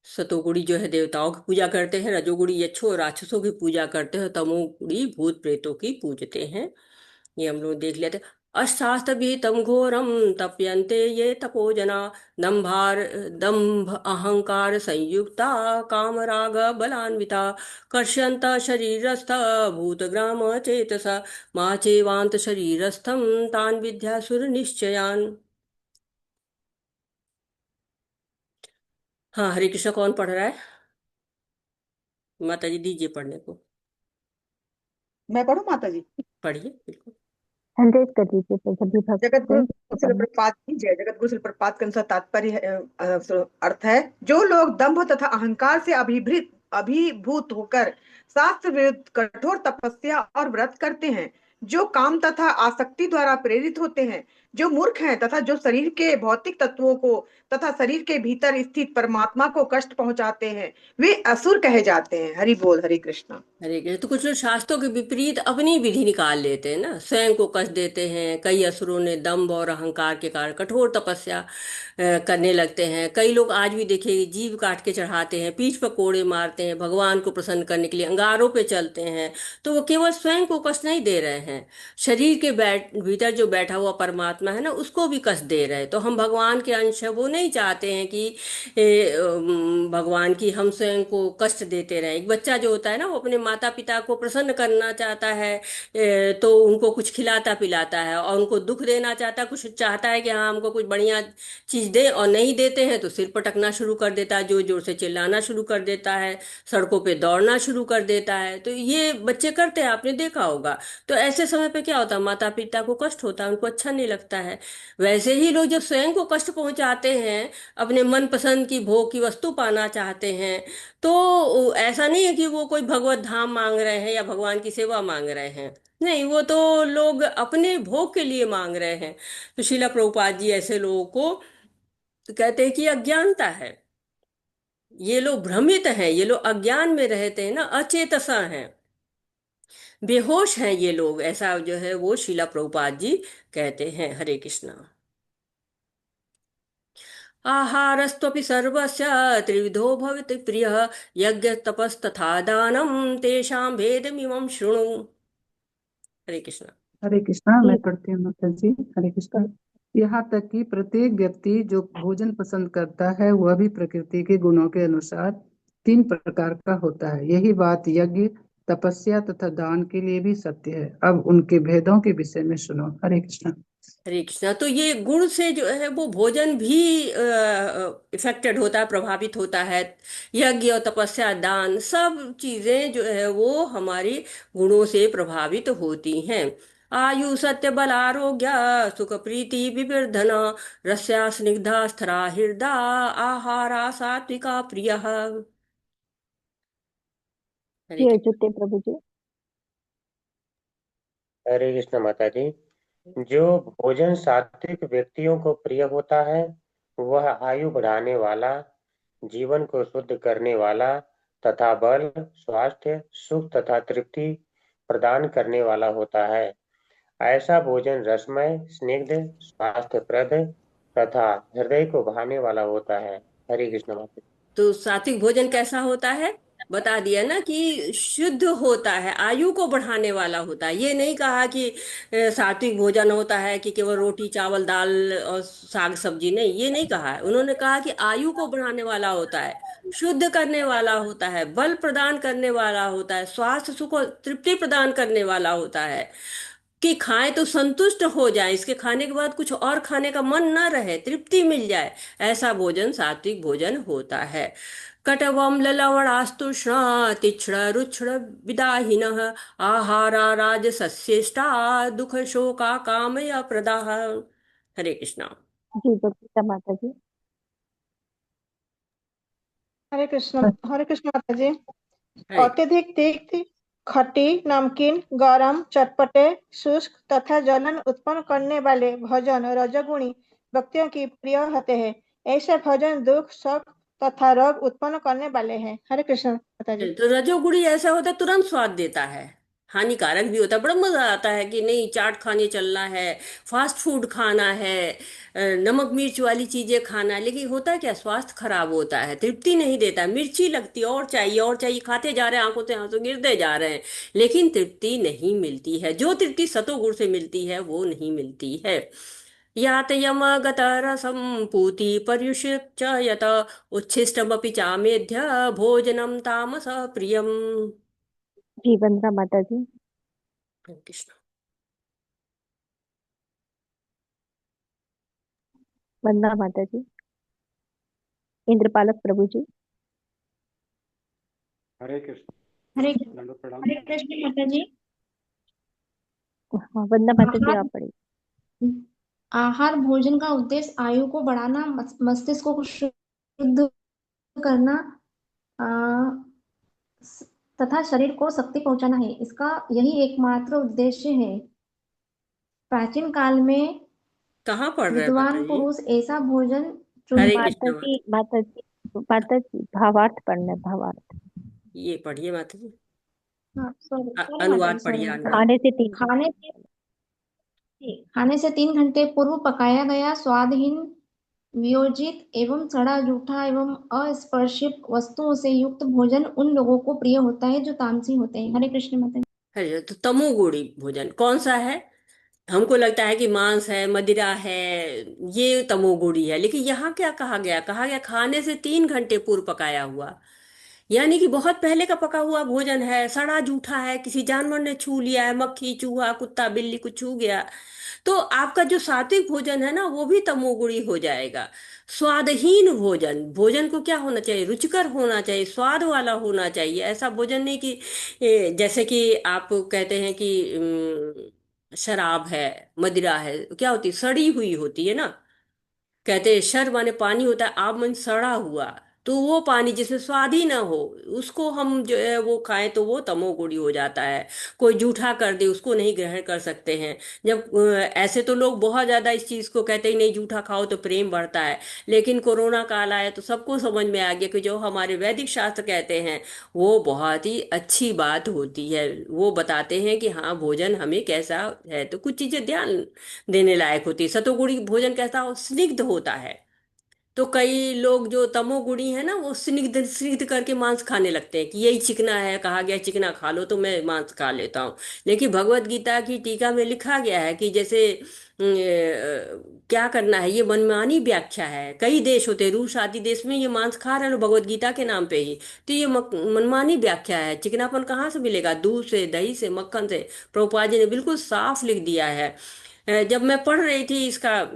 सतोगुणी जो है देवताओं की पूजा करते हैं, रजोगुणी यक्षों और राक्षसों की पूजा करते हैं, तमोगुणी भूत प्रेतों की पूजते हैं। ये हम लोग देख लेते। अशास्त्रविहितं घोरं तप्यन्ते ये तपोजना दम्भार दम्भ अहंकार संयुक्ता कामराग बलान्विता कर्षयन्त शरीरस्थ भूतग्राम चेतसा मा चैवान्त शरीरस्थं तान् विद्यासुर निश्चयान्। हाँ, हरे कृष्ण। कौन पढ़ रहा है? माता जी दीजिए पढ़ने को। मैं पढ़ूं माता जी? पढ़िए बिल्कुल। हंड्रेड कर दीजिए तो सभी जगत गुरु भक्त शिल प्रपात की जय। जगत गुरु शिल प्रपात का अनुसार तात्पर्य अर्थ है, जो लोग दंभ तथा अहंकार से अभिभूत होकर शास्त्र विरुद्ध कठोर तपस्या और व्रत करते हैं, जो काम तथा आसक्ति द्वारा प्रेरित होते हैं, जो मूर्ख हैं तथा जो शरीर के भौतिक तत्वों को तथा शरीर के भीतर स्थित परमात्मा को कष्ट पहुंचाते हैं, वे असुर कहे जाते हैं। हरि बोल, हरि कृष्णा। हरे कृष्ण। तो कुछ लोग शास्त्रों के विपरीत अपनी विधि निकाल लेते हैं ना, स्वयं को कष्ट देते हैं। कई असुरों ने दंभ और अहंकार के कारण कठोर तपस्या करने लगते हैं। कई लोग आज भी देखिए जीव काट के चढ़ाते हैं, पीठ पर कोड़े मारते हैं, भगवान को प्रसन्न करने के लिए अंगारों पे चलते हैं। तो वो केवल स्वयं को कष्ट नहीं दे रहे हैं, शरीर के भीतर जो बैठा हुआ परमात्मा है ना, उसको भी कष्ट दे रहे हैं। तो हम भगवान के अंश हैं, वो नहीं चाहते हैं कि भगवान की हम स्वयं को कष्ट देते रहें। एक बच्चा जो होता है ना, वो अपने माता पिता को प्रसन्न करना चाहता है, तो उनको कुछ खिलाता पिलाता है, और उनको दुख देना चाहता है, कुछ चाहता है कि हाँ हमको कुछ बढ़िया चीज दे, और नहीं देते हैं तो सिर पटकना शुरू कर देता है, जोर जोर से चिल्लाना शुरू कर देता है, सड़कों पे दौड़ना शुरू कर देता है। तो ये बच्चे करते हैं, आपने देखा होगा। तो ऐसे समय पे क्या होता है, माता पिता को कष्ट होता है, उनको अच्छा नहीं लगता है। वैसे ही लोग जब स्वयं को कष्ट पहुंचाते हैं, अपने मनपसंद की भोग की वस्तु पाना चाहते हैं, तो ऐसा नहीं है कि वो कोई भगवत धाम मांग रहे हैं या भगवान की सेवा मांग रहे हैं। नहीं, वो तो लोग अपने भोग के लिए मांग रहे हैं। तो शिला प्रभुपाद जी ऐसे लोगों को कहते हैं कि अज्ञानता है, ये लोग भ्रमित हैं, ये लोग अज्ञान में रहते हैं ना, अचेतसा हैं, बेहोश हैं ये लोग। ऐसा जो है वो शिला प्रभुपाद जी कहते हैं। हरे कृष्णा। आहारस्त्वपि सर्वस्य त्रिविधो भवति प्रियः यज्ञ तपस्तथा दानं तेषां भेदमिमं शृणु। हरे कृष्णा। हरे कृष्णा। मैं पढ़ती हूँ माता जी। हरे कृष्णा। यहाँ तक कि प्रत्येक व्यक्ति जो भोजन पसंद करता है वह भी प्रकृति के गुणों के अनुसार 3 प्रकार का होता है। यही बात यज्ञ, तपस्या तथा दान के लिए भी सत्य है। अब उनके भेदों के विषय में सुनो। हरे कृष्णा। हरे कृष्णा। तो ये गुण से जो है वो भोजन भी इफेक्टेड होता है, प्रभावित होता है। यज्ञ और तपस्या दान सब चीजें जो है वो हमारी गुणों से प्रभावित होती हैं। आयु सत्य बल आरोग्य सुख प्रीति विवर्धना रस्या स्निग्धा स्थिरा हृदा आहारा सात्विका प्रिय। हरे जी कृष्ण। अच्युत प्रभु जी। हरे कृष्ण माता जी। जो भोजन सात्विक व्यक्तियों को प्रिय होता है, वह आयु बढ़ाने वाला, जीवन को शुद्ध करने वाला तथा बल, स्वास्थ्य, सुख तथा तृप्ति प्रदान करने वाला होता है। ऐसा भोजन रसमय, स्निग्ध, स्वास्थ्यप्रद तथा हृदय को भाने वाला होता है। हरे कृष्ण माता। तो सात्विक भोजन कैसा होता है? बता दिया ना कि शुद्ध होता है, आयु को बढ़ाने वाला होता है। ये नहीं कहा कि सात्विक भोजन होता है कि केवल रोटी चावल दाल और साग सब्जी, नहीं, ये नहीं कहा है। उन्होंने कहा कि आयु को बढ़ाने वाला होता है, शुद्ध करने वाला होता है, बल प्रदान करने वाला होता है, स्वास्थ्य सुख और तृप्ति प्रदान करने वाला होता है, कि खाएं तो संतुष्ट हो जाए, इसके खाने के बाद कुछ और खाने का मन ना रहे, तृप्ति मिल जाए। ऐसा भोजन सात्विक भोजन होता है। कटवम ललवणास्तुष्णा तीक्ष्ण रुक्ष विदाहिनः आहारा राजसस्येष्टा दुख शोका कामय प्रदाः। हरे कृष्णा। जी बच्चा माता जी। हरे कृष्ण। हरे कृष्ण माता जी। हरे अत्यधिक तीखी, खट्टी, नमकीन, गरम, चटपटे, शुष्क तथा जलन उत्पन्न करने वाले भोजन रजोगुणी व्यक्तियों की प्रिय होते हैं। ऐसे भोजन दुख, शोक तथा रोग उत्पन्न करने वाले हैं। हरे कृष्ण माता जी। तो रजोगुणी ऐसा होता है तुरंत स्वाद देता है, हानिकारक भी होता है। बड़ा मजा आता है कि नहीं चाट खाने चलना है, फास्ट फूड खाना है, नमक मिर्च वाली चीजें खाना है, लेकिन होता क्या, स्वास्थ्य खराब होता है, तृप्ति नहीं देता, मिर्ची लगती है, और चाहिए, खाते जा रहे हैं, आंखों से आंसू गिरते जा रहे हैं, लेकिन तृप्ति नहीं मिलती है। जो तृप्ति सतोगुण से मिलती है वो नहीं मिलती है। यात यमगतरसं पूति पर्युषित च यत उच्छिष्टमपि चामेध्य भोजनं तामस प्रियम। जी वंदना माता जी। कृष्ण। वंदना माता जी। इंद्रपालक प्रभु जी। हरे कृष्ण। हरे दंडवत प्रणाम। हरे कृष्ण माता जी। हाँ वंदना माता जी आहार आप पढ़िए। आहार भोजन का उद्देश्य आयु को बढ़ाना, मस्तिष्क को शुद्ध करना, आ, तथा शरीर को शक्ति पहुंचाना है। इसका यही एकमात्र उद्देश्य है। प्राचीन काल में कहाँ पढ़ रहे हैं माता विद्वान जी? पुरुष ऐसा भोजन हरे माता कृष्ण जी माता। माता जी माता जी भावार्थ पढ़ना है, भावार्थ। ये पढ़िए माता जी। हाँ सॉरी सॉरी माता जी, अनुवाद सॉरी पढ़िए, माता जी। अनुवाद। खाने से 3 घंटे खाने से खाने से 3 घंटे पूर्व पकाया गया स्वादहीन, वियोजित एवं सड़ा, जूठा एवं अस्पर्शित वस्तुओं से युक्त भोजन उन लोगों को प्रिय होता है जो तामसी होते हैं। हरे कृष्ण माता जी। हरे, तो तमोगुणी भोजन कौन सा है? हमको लगता है कि मांस है, मदिरा है, ये तमोगुणी है, लेकिन यहाँ क्या कहा गया? कहा गया खाने से 3 घंटे पूर्व पकाया हुआ, यानी कि बहुत पहले का पका हुआ भोजन है, सड़ा जूठा है, किसी जानवर ने छू लिया है, मक्खी चूहा कुत्ता बिल्ली कुछ छू गया, तो आपका जो सात्विक भोजन है ना वो भी तमोगुणी हो जाएगा। स्वादहीन भोजन, भोजन को क्या होना चाहिए? रुचिकर होना चाहिए, स्वाद वाला होना चाहिए। ऐसा भोजन नहीं कि जैसे कि आप कहते हैं कि शराब है, मदिरा है, क्या होती है? सड़ी हुई होती है ना। कहते हैं शर माने पानी होता है, आब मन सड़ा हुआ, तो वो पानी जिसमें स्वाद ही ना हो, उसको हम जो है वो खाएं तो वो तमोगुणी हो जाता है। कोई जूठा कर दे उसको नहीं ग्रहण कर सकते हैं। जब ऐसे तो लोग बहुत ज्यादा इस चीज को कहते ही नहीं, जूठा खाओ तो प्रेम बढ़ता है, लेकिन कोरोना काल आया तो सबको समझ में आ गया कि जो हमारे वैदिक शास्त्र कहते हैं वो बहुत ही अच्छी बात होती है। वो बताते हैं कि हाँ भोजन हमें कैसा है, तो कुछ चीजें ध्यान देने लायक होती है। सतोगुणी भोजन कैसा हो? स्निग्ध होता है। तो कई लोग जो तमोगुणी है ना वो स्निग्ध स्निग्ध करके मांस खाने लगते हैं कि यही चिकना है, कहा गया चिकना खा लो तो मैं मांस खा लेता हूँ। लेकिन भगवत गीता की टीका में लिखा गया है कि जैसे क्या करना है, ये मनमानी व्याख्या है। कई देश होते हैं, रूस आदि देश में ये मांस खा रहे हैं लोग भगवत गीता के नाम पे ही, तो ये मनमानी व्याख्या है। चिकनापन कहाँ से मिलेगा? दूध से, दही से, मक्खन से। प्रभुपाद जी ने बिल्कुल साफ लिख दिया है। जब मैं पढ़ रही थी इसका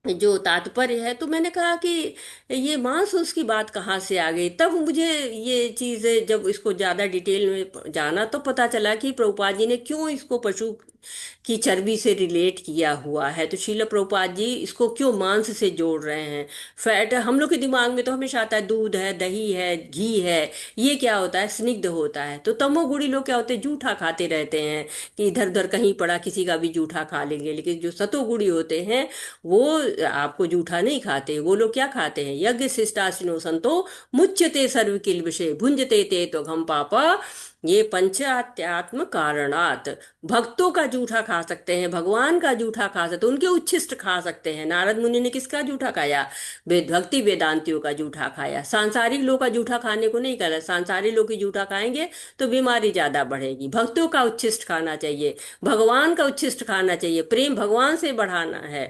जो तात्पर्य है, तो मैंने कहा कि ये मांस उसकी बात कहाँ से आ गई। तब मुझे ये चीज़ जब इसको ज़्यादा डिटेल में जाना तो पता चला कि प्रभुपाद जी ने क्यों इसको पशु की चर्बी से रिलेट किया हुआ है। तो श्रील प्रभुपाद जी इसको क्यों मांस से जोड़ रहे हैं? फैट हम लोग के दिमाग में तो हमेशा आता है दूध है, दही है, घी है, ये क्या होता है? स्निग्ध होता है। तो तमोगुणी लोग क्या होते हैं? जूठा खाते रहते हैं कि इधर उधर कहीं पड़ा किसी का भी जूठा खा लेंगे। लेकिन जो सतोगुणी होते हैं वो आपको जूठा नहीं खाते। वो लोग क्या खाते हैं? यज्ञ शिष्टाशिनो संतो मुच्यते सर्व किल विषय भुंजते ते तो घम पापा ये पंचात्यात्म कारणात। भक्तों का जूठा खा सकते हैं, भगवान का जूठा खा सकते हैं, उनके उच्छिष्ट खा सकते हैं। नारद मुनि ने किसका जूठा खाया? भक्ति वेदांतियों का जूठा खाया। सांसारिक लोग का जूठा खाने को नहीं कहा। सांसारिक लोग की जूठा खाएंगे तो बीमारी ज्यादा बढ़ेगी। भक्तों का उच्छिष्ट खाना चाहिए, भगवान का उच्छिष्ट खाना चाहिए, प्रेम भगवान से बढ़ाना है।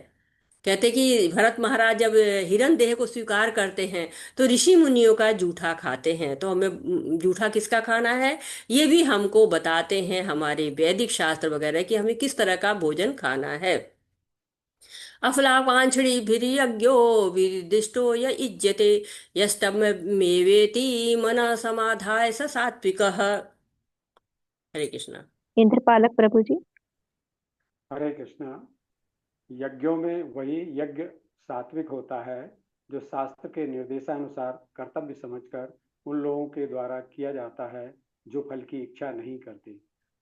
कहते कि भरत महाराज जब हिरण देह को स्वीकार करते हैं तो ऋषि मुनियों का जूठा खाते हैं। तो हमें जूठा किसका खाना है ये भी हमको बताते हैं हमारे वैदिक शास्त्र वगैरह कि हमें किस तरह का भोजन खाना है। अफलावांछड़ीभिर्यज्ञो विदिष्टो य इज्यते यस्तमेवेति मन समाधाय स सात्विकः। हरे कृष्णा। इंद्रपालक प्रभु जी। हरे कृष्णा। यज्ञों में वही यज्ञ सात्विक होता है जो शास्त्र के निर्देशानुसार कर्तव्य समझकर उन लोगों के द्वारा किया जाता है जो फल की इच्छा नहीं करते।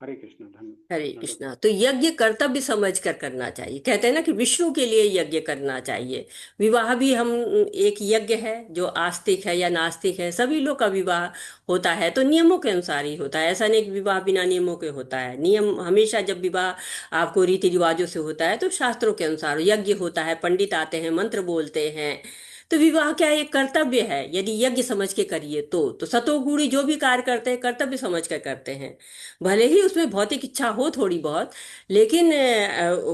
हरे कृष्ण। हरे कृष्णा। तो यज्ञ कर्तव्य समझ कर करना चाहिए। कहते हैं ना कि विष्णु के लिए यज्ञ करना चाहिए। विवाह भी हम एक यज्ञ है, जो आस्तिक है या नास्तिक है, सभी लोग का विवाह होता है तो नियमों के अनुसार ही होता है। ऐसा नहीं कि विवाह बिना नियमों के होता है। नियम हमेशा, जब विवाह आपको रीति रिवाजों से होता है तो शास्त्रों के अनुसार यज्ञ होता है, पंडित आते हैं, मंत्र बोलते हैं। तो विवाह क्या है, एक कर्तव्य है। यदि यज्ञ समझ के करिए तो सतोगुणी जो भी कार्य करते हैं कर्तव्य समझ कर करते हैं। भले ही उसमें भौतिक इच्छा हो थोड़ी बहुत, लेकिन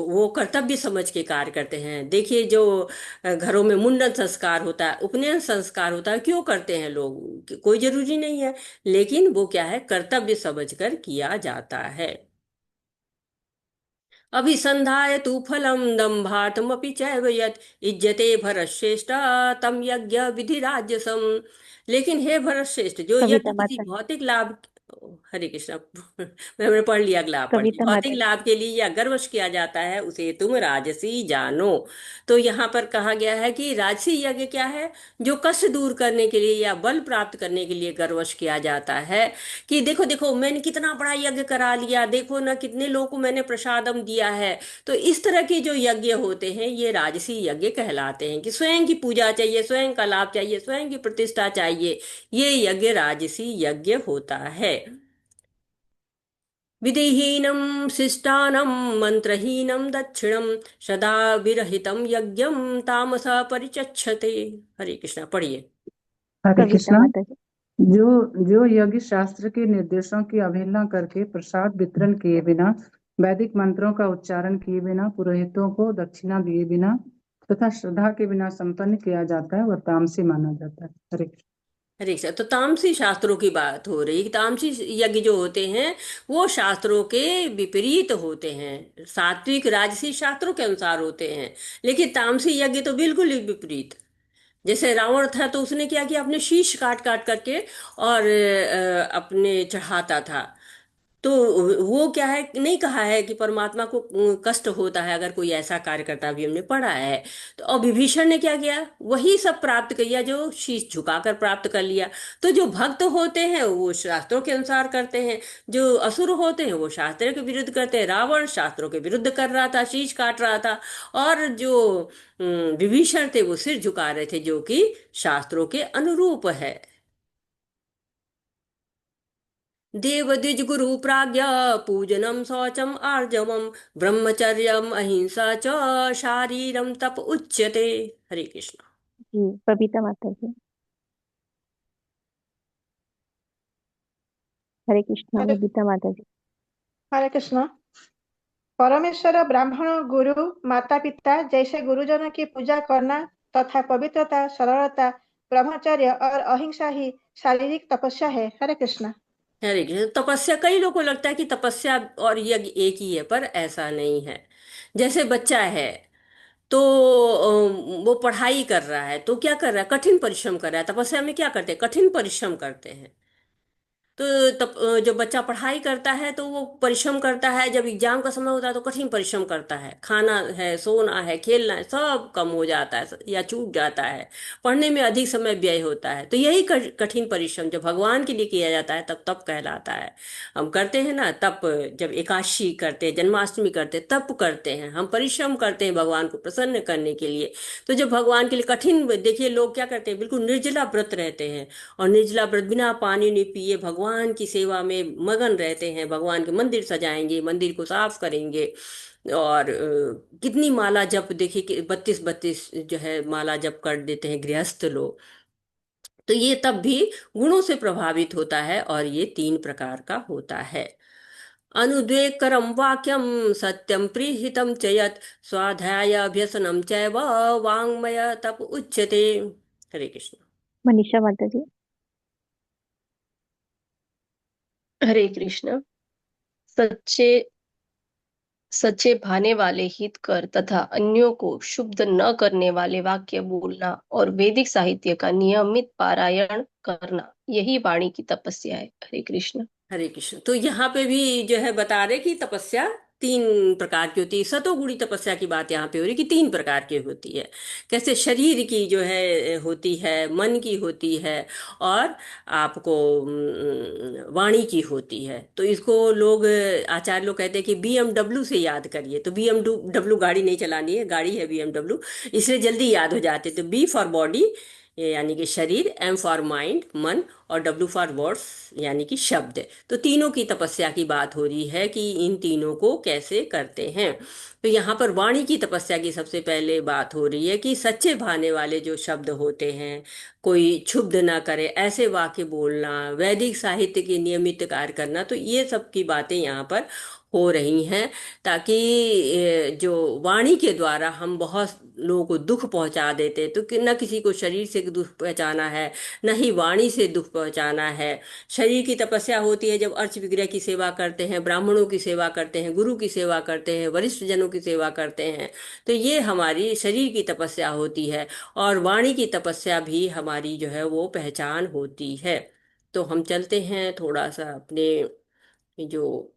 वो कर्तव्य समझ के कार्य करते हैं। देखिए, जो घरों में मुंडन संस्कार होता है, उपनयन संस्कार होता है, क्यों करते हैं लोग? कोई जरूरी नहीं है, लेकिन वो क्या है, कर्तव्य समझ कर किया जाता है। अभिसंधाय तु फलम दम्भार्थमपि चैव यत् इज्जते भरतश्रेष्ठ तम यज्ञ विधि राज्यसम। लेकिन हे भरतश्रेष्ठ, जो कविता यज्ञ किसी माता भौतिक लाभ, हरे कृष्णा, मैंने पढ़ लिया, अगला आप पढ़िए। कविता भौतिक माता जी। लाभ के लिए या गर्वश किया जाता है, उसे तुम राजसी जानो। तो यहाँ पर कहा गया है कि राजसी यज्ञ क्या है, जो कष्ट दूर करने के लिए या बल प्राप्त करने के लिए गर्वश किया जाता है। कि देखो देखो, मैंने कितना बड़ा यज्ञ करा लिया, देखो ना कितने लोगों को मैंने प्रसादम दिया है। तो इस तरह के जो यज्ञ होते हैं ये राजसी यज्ञ कहलाते हैं, कि स्वयं की पूजा चाहिए, स्वयं का लाभ चाहिए, स्वयं की प्रतिष्ठा चाहिए। ये यज्ञ राजसी यज्ञ होता है। विधिहीनं शिष्टानं मंत्रहीनं दक्षिणं सदा विरहितं यज्ञं तामस परिचक्षते। हरे कृष्णा, पढ़िए। हरे कविता कृष्णा। माता जी। जो जो यज्ञ शास्त्र के निर्देशों की अवहेलना करके प्रसाद वितरण किए बिना, वैदिक मंत्रों का उच्चारण किए बिना, पुरोहितों को दक्षिणा दिए बिना तथा श्रद्धा के बिना संपन्न किया जाता है वह तामसी माना जाता है। हरे कृष्ण। हरे कृष्ण। तो तामसी शास्त्रों की बात हो रही। तामसी यज्ञ जो होते हैं वो शास्त्रों के विपरीत होते हैं। सात्विक राजसी शास्त्रों के अनुसार होते हैं, लेकिन तामसी यज्ञ तो बिल्कुल ही विपरीत। जैसे रावण था तो उसने क्या किया, अपने शीश काट काट करके और अपने चढ़ाता था। तो वो क्या है, नहीं कहा है कि परमात्मा को कष्ट होता है अगर कोई ऐसा कार्य करता, भी हमने पढ़ा है। तो और विभीषण ने क्या किया, वही सब प्राप्त किया जो शीश झुकाकर प्राप्त कर लिया। तो जो भक्त होते हैं वो शास्त्रों के अनुसार करते हैं, जो असुर होते हैं वो शास्त्रों के विरुद्ध करते हैं। रावण शास्त्रों के विरुद्ध कर रहा था, शीश काट रहा था। और जो विभीषण थे वो सिर झुका रहे थे, जो कि शास्त्रों के अनुरूप है। देवद्विज गुरु प्राज्ञ पूजनम शौचम आर्जवम ब्रह्मचर्यम अहिंसा च शारीरम तप उच्यते। हरे कृष्ण। जी, कविता माता जी। हरे कृष्णा, हरे बबीता माता जी। हरे कृष्ण। परमेश्वर, ब्राह्मण, गुरु, माता पिता जैसे गुरुजनों की पूजा करना तथा पवित्रता, सरलता, ब्रह्मचर्य और अहिंसा ही शारीरिक तपस्या है। हरे कृष्ण। हरे कृष्ण। तपस्या, कई लोगों को लगता है कि तपस्या और यज्ञ एक ही है, पर ऐसा नहीं है। जैसे बच्चा है तो वो पढ़ाई कर रहा है तो क्या कर रहा है, कठिन परिश्रम कर रहा है। तपस्या में क्या करते हैं, कठिन परिश्रम करते हैं। तो तब जब बच्चा पढ़ाई करता है तो वो परिश्रम करता है, जब एग्जाम का समय होता है तो कठिन परिश्रम करता है। खाना है, सोना है, खेलना है, सब कम हो जाता है या छूट जाता है। पढ़ने में अधिक समय व्यय होता है। तो यही कठिन परिश्रम जब भगवान के लिए किया जाता है तब तप कहलाता है। हम करते हैं ना तप, जब एकादशी करते हैं, जन्माष्टमी करते हैं, तप करते हैं, हम परिश्रम करते हैं भगवान को प्रसन्न करने के लिए। तो जब भगवान के लिए कठिन, देखिए लोग क्या करते हैं, बिल्कुल निर्जला व्रत रहते हैं, और निर्जला व्रत बिना पानी नहीं पिए भगवान की सेवा में मगन रहते हैं। भगवान के मंदिर सजाएंगे, मंदिर को साफ करेंगे, और कितनी माला जप, देखिए कि 32 जो है माला जप कर देते हैं गृहस्थ लोग। तो ये तब भी गुणों से प्रभावित होता है, और ये 3 प्रकार का होता है। अनुद्वेगकरं वाक्यम सत्यम प्रीहितम च यत् स्वाध्याय अभ्यसनम चैव वाङ्मय तप उच्यते। हरे कृष्ण। मनीषा माता जी। हरे कृष्ण। सच्चे सच्चे भाने वाले हित कर तथा अन्यों को शुद्ध न करने वाले वाक्य बोलना और वैदिक साहित्य का नियमित पारायण करना, यही वाणी की तपस्या है। हरे कृष्ण। हरे कृष्ण। तो यहाँ पे भी जो है बता रहे कि तपस्या तीन प्रकार की होती है। सतोगुणी तपस्या की बात यहाँ पे हो रही कि तीन प्रकार की होती है। कैसे शरीर की जो है होती है, मन की होती है, और आपको वाणी की होती है। तो इसको लोग आचार्य लोग कहते हैं कि BMW से याद करिए। तो BMW गाड़ी नहीं चलानी है, गाड़ी है BMW, इसलिए जल्दी याद हो जाते। तो B फॉर बॉडी यानी कि शरीर, M फॉर माइंड मन, और W फॉर वर्ड्स यानी कि शब्द। तो तीनों की तपस्या की बात हो रही है कि इन तीनों को कैसे करते हैं। तो यहाँ पर वाणी की तपस्या की सबसे पहले बात हो रही है कि सच्चे भाने वाले जो शब्द होते हैं, कोई क्षुब्ध ना करे ऐसे वाक्य बोलना, वैदिक साहित्य की नियमित कार्य करना, तो ये सब की बातें यहाँ पर हो रही हैं। ताकि जो वाणी के द्वारा हम बहुत लोगों को दुख पहुंचा देते, तो न किसी को शरीर से दुख पहुंचाना है, न ही वाणी से दुख पहुंचाना है। शरीर की तपस्या होती है जब अर्च विग्रह की सेवा करते हैं, ब्राह्मणों की सेवा करते हैं, गुरु की सेवा करते हैं, वरिष्ठ जनों की सेवा करते हैं। तो ये हमारी शरीर की तपस्या होती है। और वाणी की तपस्या भी हमारी जो है वो पहचान होती है। तो हम चलते हैं थोड़ा सा अपने जो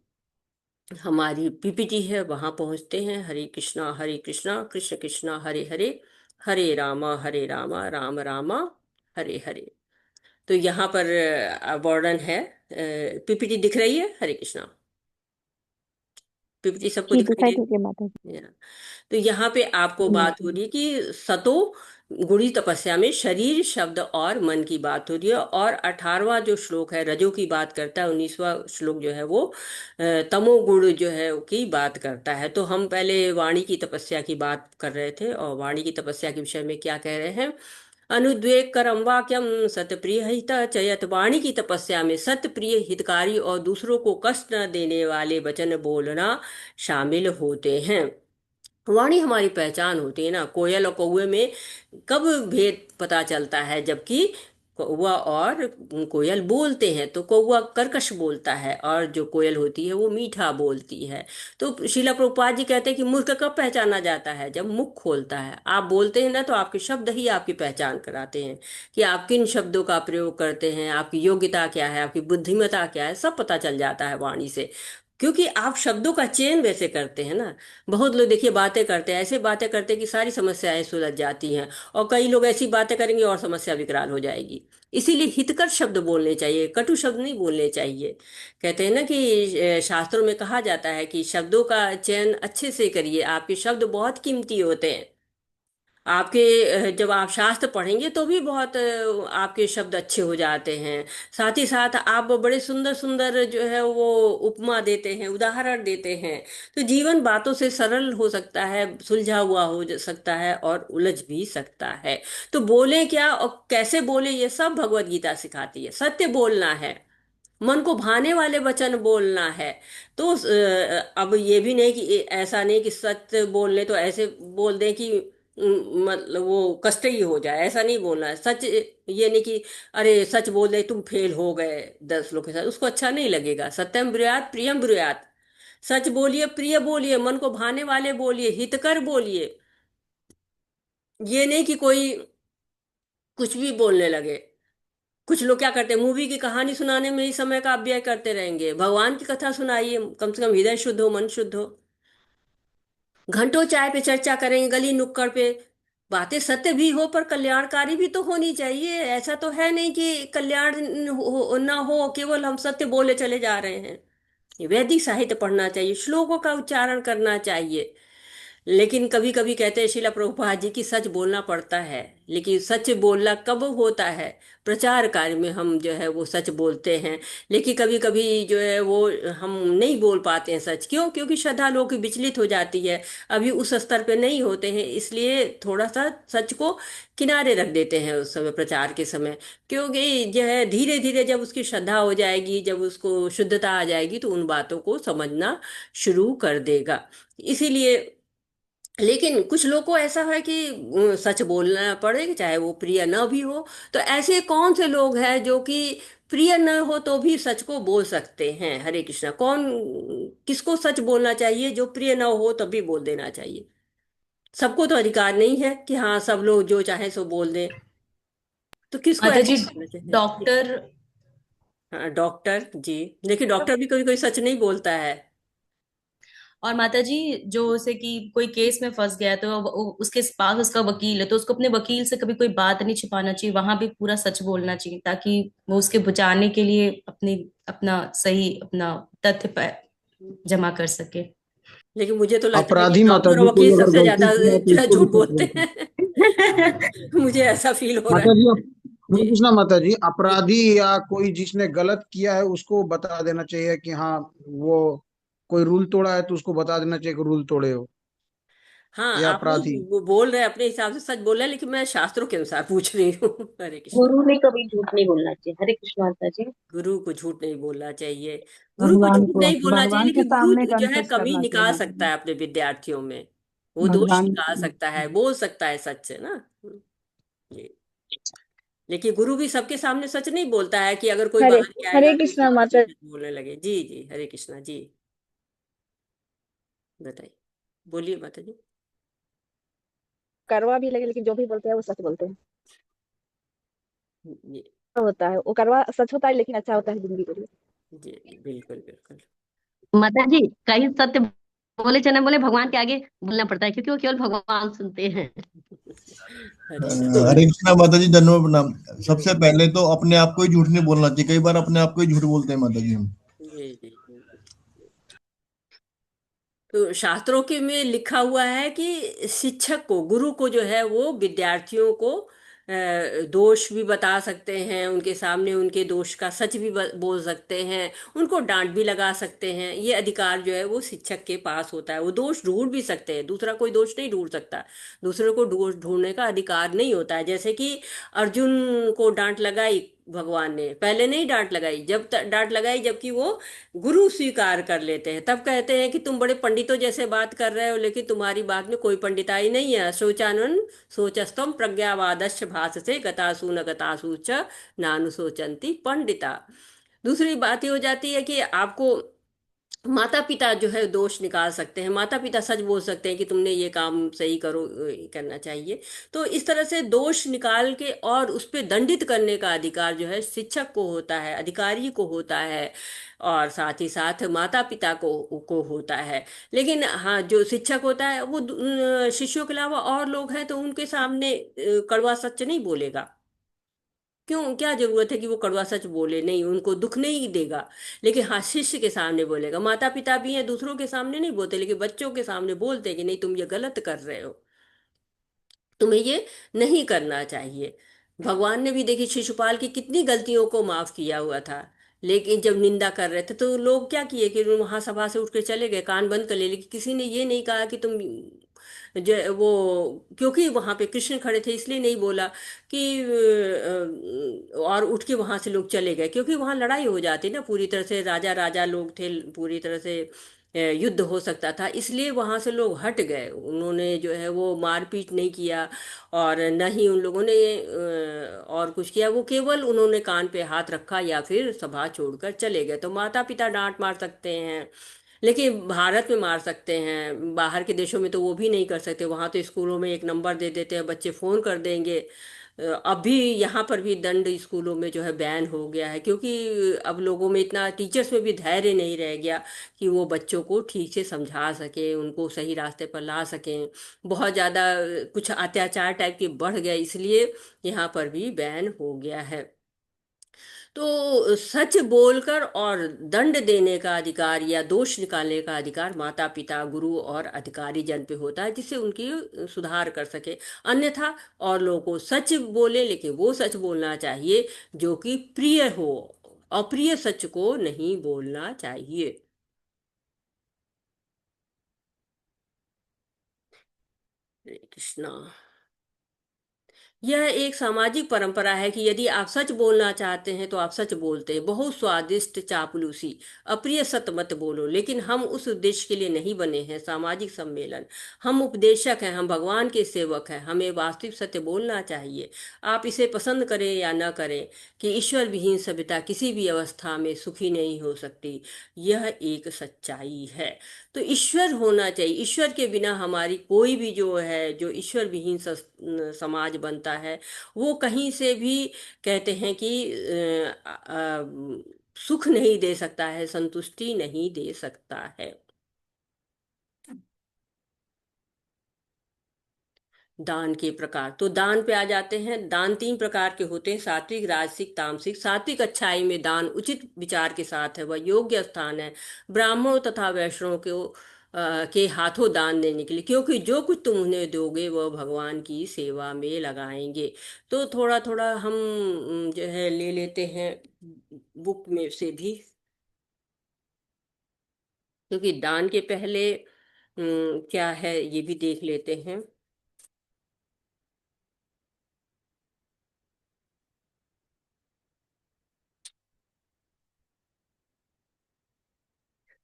हमारी PPT है वहां पहुंचते हैं। हरे कृष्णा कृष्ण कृष्णा हरे हरे, हरे रामा राम रामा हरे हरे। तो यहाँ पर वर्णन है। PPT दिख रही है? हरे कृष्णा, PPT सबको जी दिखाई दिखाई दे? दीजिए माता जी। या। तो यहाँ पे आपको जी बात माता हो जी। रही है कि सतो गुणी तपस्या में शरीर शब्द और मन की बात हो रही है। और 18वां जो श्लोक है रजो की बात करता है, 19वां श्लोक जो है वो तमोगुण जो है की बात करता है। तो हम पहले वाणी की तपस्या की बात कर रहे थे, और वाणी की तपस्या के विषय में क्या कह रहे हैं। अनुद्वेग करम वाक्यम सतप्रिय हित चयत। वाणी की तपस्या में सतप्रिय, हितकारी और दूसरों को कष्ट न देने वाले वचन बोलना शामिल होते हैं। वाणी हमारी पहचान होती है ना। कोयल और कौवे में कब भेद पता चलता है? जबकि कौवा और कोयल बोलते हैं, तो कौवा कर्कश बोलता है और जो कोयल होती है वो मीठा बोलती है। तो शिला प्रभुपाद जी कहते हैं कि मूर्ख कब पहचाना जाता है? जब मुख खोलता है। आप बोलते हैं ना, तो आपके शब्द ही आपकी पहचान कराते हैं कि आप किन शब्दों का प्रयोग करते हैं, आपकी योग्यता क्या है, आपकी बुद्धिमत्ता क्या है, सब पता चल जाता है वाणी से। क्योंकि आप शब्दों का चयन वैसे करते हैं ना। बहुत लोग देखिए बातें करते हैं, ऐसे बातें करते हैं कि सारी समस्याएं सुलझ जाती हैं, और कई लोग ऐसी बातें करेंगे और समस्या विकराल हो जाएगी। इसीलिए हितकर शब्द बोलने चाहिए, कटु शब्द नहीं बोलने चाहिए। कहते हैं ना कि शास्त्रों में कहा जाता है कि शब्दों का चयन अच्छे से करिए, आपके शब्द बहुत कीमती होते हैं। आपके जब आप शास्त्र पढ़ेंगे तो भी बहुत आपके शब्द अच्छे हो जाते हैं। साथ ही साथ आप बड़े सुंदर सुंदर जो है वो उपमा देते हैं, उदाहरण देते हैं। तो जीवन बातों से सरल हो सकता है, सुलझा हुआ हो सकता है, और उलझ भी सकता है। तो बोले क्या और कैसे बोले, ये सब भगवत गीता सिखाती है। सत्य बोलना है, मन को भाने वाले वचन बोलना है। तो अब ये भी नहीं कि ऐसा नहीं कि सत्य बोलने तो ऐसे बोल दें कि मतलब वो कष्ट ही हो जाए, ऐसा नहीं बोलना है। सच ये नहीं कि अरे सच बोल दे तुम फेल हो गए 10 लोग के साथ, उसको अच्छा नहीं लगेगा। सत्यम ब्रूयात प्रियम ब्रूयात। सच बोलिए, प्रिय बोलिए, मन को भाने वाले बोलिए, हितकर बोलिए। ये नहीं कि कोई कुछ भी बोलने लगे। कुछ लोग क्या करते हैं, मूवी की कहानी सुनाने में ही समय का अपव्यय करते रहेंगे। भगवान की कथा सुनाइए, कम से कम हृदय शुद्ध हो, मन शुद्ध हो। घंटों चाय पे चर्चा करेंगे गली नुक्कड़ पे। बातें सत्य भी हो पर कल्याणकारी भी तो होनी चाहिए। ऐसा तो है नहीं कि कल्याण ना हो, केवल हम सत्य बोले चले जा रहे हैं। वैदिक साहित्य पढ़ना चाहिए, श्लोकों का उच्चारण करना चाहिए। लेकिन कभी कभी कहते हैं शिला प्रभुपाद जी की सच बोलना पड़ता है। लेकिन सच बोलना कब होता है? प्रचार कार्य में हम जो है वो सच बोलते हैं। लेकिन कभी कभी जो है वो हम नहीं बोल पाते हैं सच। क्यों? क्योंकि श्रद्धा लोगों की विचलित हो जाती है, अभी उस स्तर पे नहीं होते हैं, इसलिए थोड़ा सा सच को किनारे रख देते हैं उस समय, प्रचार के समय। क्योंकि जो है धीरे धीरे जब उसकी श्रद्धा हो जाएगी, जब उसको शुद्धता आ जाएगी, तो उन बातों को समझना शुरू कर देगा। इसीलिए लेकिन कुछ लोग को ऐसा है कि सच बोलना पड़ेगा चाहे वो प्रिय न भी हो। तो ऐसे कौन से लोग हैं जो कि प्रिय न हो तो भी सच को बोल सकते हैं? हरे कृष्णा। कौन, किसको सच बोलना चाहिए? जो प्रिय न हो तब भी बोल देना चाहिए। सबको तो अधिकार नहीं है कि हाँ सब लोग जो चाहे सो बोल दें। तो किसको माता ऐसा जी, करना चाहिए? डॉक्टर हाँ डॉक्टर जी। देखिए डॉक्टर भी कभी कोई सच नहीं बोलता है। और माता जी, जो से कि कोई केस में फंस गया है तो उसके पास उसका वकील है, तो उसको अपने वकील से कभी कोई बात नहीं छिपाना चाहिए, वहां भी पूरा सच बोलना चाहिए, ताकि वो उसके बचाने के लिए अपना सही अपना तथ्य जमा कर सके। लेकिन मुझे तो लगता है कि अपराधी माता डॉक्टर और जी कोई वकील अगर सबसे गलती ज्यादा किया है तो जो है उसको भी झूठ सच बोलते बोलते हैं। मुझे ऐसा फील हो रहा माता जी। है। हरे जी कृष्णा माता जी, जी। अपराधी या कोई जिसने गलत किया है उसको बता देना चाहिए कि हाँ वो कोई रूल तोड़ा है तो उसको बता देना चाहिए कि रूल तोड़े हो। हाँ, या आप लोग अपराधी। वो बोल रहे हैं अपने हिसाब से सच बोल रहे हैं, लेकिन मैं शास्त्रों के अनुसार पूछ रही हूँ। हरे कृष्णा। गुरु ने कभी झूठ नहीं बोलना चाहिए। हरे कृष्ण माता जी। गुरु को झूठ नहीं बोलना चाहिए। गुरु को भगवान झूठ को नहीं बोलना चाहिए, भगवान के लेकिन गुरु सामने जो है कन्फेस कमी करना चाहिए निकाल माता सकता जी। है अपने विद्यार्थियों में। वो दोष भगवान निकाल सकता है, बोल सकता है सच से ना। जी। लेकिन गुरु भी सबके सामने सच नहीं बोलता है कि अगर कोई हरे बाहर ही हरे आएगा तो उसके कृष्णा पास माता। सच बोलने लगे। जी जी, हरे कृष्णा जी। बताइए, बोलिए माता जी। करवा भी लगे लेकिन जो भी बोलते हैं वो सच बोलते हैं। जी होता है वो करवा सच होता है, लेकिन अच्छा होता है जिंदगी के लिए। जी जी, बिल्कुल बिल्कुल। माता जी, कहीं सत्य बोले चाहे न बोले, भगवान के आगे बोलना पड़ता है, क्योंकि वो केवल भगवान सुनते हैं। हरि बोल। हरे कृष्णा माता जी, धन्यवाद, प्रणाम। सबसे पहले तो अपने आप को ही झूठ नहीं बोलना चाहिए, कई बार अपने आप को ही झूठ बोलते हैं माता जी हम। जी जी जी। तो शास्त्रों के में लिखा हुआ है कि शिक्षक को, गुरु को जो है वो विद्यार्थियों को दोष भी बता सकते हैं, उनके सामने उनके दोष का सच भी बोल सकते हैं, उनको डांट भी लगा सकते हैं। ये अधिकार जो है वो शिक्षक के पास होता है। वो दोष ढूंढ भी सकते हैं, दूसरा कोई दोष नहीं ढूंढ सकता। दूसरे को दोष ढूंढने का अधिकार नहीं होता है। जैसे कि अर्जुन को डांट लगाई भगवान ने, पहले नहीं डांट लगाई, जब डांट लगाई जबकि वो गुरु स्वीकार कर लेते हैं, तब कहते हैं कि तुम बड़े पंडितों जैसे बात कर रहे हो, लेकिन तुम्हारी बात में कोई पंडिताई नहीं है। शोचानन सोचस्तम प्रज्ञावादश्च भाससे गतासु न गतासु च नानु सोचंती पंडिता। दूसरी बात ये हो जाती है कि आपको माता पिता जो है दोष निकाल सकते हैं, माता पिता सच बोल सकते हैं कि तुमने ये काम सही करो, करना चाहिए। तो इस तरह से दोष निकाल के और उस पे दंडित करने का अधिकार जो है शिक्षक को होता है, अधिकारी को होता है, और साथ ही साथ माता पिता को होता है। लेकिन हाँ, जो शिक्षक होता है वो शिष्यों के अलावा और लोग हैं तो उनके सामने कड़वा सच नहीं बोलेगा। क्यों, क्या जरूरत है कि वो कड़वा सच बोले? नहीं, उनको दुख नहीं देगा। लेकिन हाँ, शिष्य के सामने बोलेगा। माता पिता भी हैं, दूसरों के सामने नहीं बोलते, लेकिन बच्चों के सामने बोलते हैं कि नहीं, तुम ये गलत कर रहे हो, तुम्हें ये नहीं करना चाहिए। भगवान ने भी देखी शिशुपाल की कितनी गलतियों को माफ किया हुआ था, लेकिन जब निंदा कर रहे थे तो लोग क्या किए कि वहां सभा से उठ के चले गए, कान बंद कर लिए, लेकिन किसी ने ये नहीं कहा कि तुम जो वो, क्योंकि वहां पे कृष्ण खड़े थे इसलिए नहीं बोला कि और उठ के वहां से लोग चले गए, क्योंकि वहां लड़ाई हो जाती ना, पूरी तरह से राजा राजा लोग थे, पूरी तरह से युद्ध हो सकता था, इसलिए वहां से लोग हट गए। उन्होंने जो है वो मारपीट नहीं किया, और न ही उन लोगों ने और कुछ किया। वो केवल उन्होंने कान पे हाथ रखा या फिर सभा छोड़कर चले गए। तो माता पिता डांट मार सकते हैं, लेकिन भारत में मार सकते हैं, बाहर के देशों में तो वो भी नहीं कर सकते। वहां तो स्कूलों में एक नंबर दे देते हैं, बच्चे फोन कर देंगे। अभी यहाँ पर भी दंड स्कूलों में जो है बैन हो गया है, क्योंकि अब लोगों में इतना, टीचर्स में भी धैर्य नहीं रह गया कि वो बच्चों को ठीक से समझा सके, उनको सही रास्ते पर ला सकें। बहुत ज़्यादा कुछ अत्याचार टाइप के बढ़ गया, इसलिए यहाँ पर भी बैन हो गया है। तो सच बोलकर और दंड देने का अधिकार या दोष निकालने का अधिकार माता पिता, गुरु और अधिकारी जन पे होता है, जिससे उनकी सुधार कर सके। अन्यथा और लोगों को सच बोले, लेकिन वो सच बोलना चाहिए जो कि प्रिय हो, अप्रिय सच को नहीं बोलना चाहिए। हरे कृष्णा। यह एक सामाजिक परंपरा है कि यदि आप सच बोलना चाहते हैं तो आप सच बोलते हैं। बहुत स्वादिष्ट चापलूसी, अप्रिय सत्य मत बोलो। लेकिन हम उस उद्देश्य के लिए नहीं बने हैं सामाजिक सम्मेलन। हम उपदेशक हैं, हम भगवान के सेवक हैं, हमें वास्तविक सत्य बोलना चाहिए। आप इसे पसंद करें या न करें, कि ईश्वर विहीन सभ्यता किसी भी अवस्था में सुखी नहीं हो सकती, यह एक सच्चाई है। तो ईश्वर होना चाहिए, ईश्वर के बिना हमारी कोई भी जो है, जो ईश्वर विहीन समाज बनता है, वो कहीं से भी कहते हैं कि सुख नहीं दे सकता है, संतुष्टि नहीं दे सकता है। दान के प्रकार, तो दान पे आ जाते हैं। दान 3 प्रकार के होते हैं, सात्विक, राजसिक, तामसिक। सात्विक अच्छाई में दान उचित विचार के साथ है, वह योग्य स्थान है ब्राह्मणों तथा वैष्णवों के हाथों दान देने के लिए, क्योंकि जो कुछ तुम उन्हें दोगे वह भगवान की सेवा में लगाएंगे। तो थोड़ा थोड़ा हम जो है ले लेते हैं बुक में से भी, क्योंकि दान के पहले क्या है ये भी देख लेते हैं।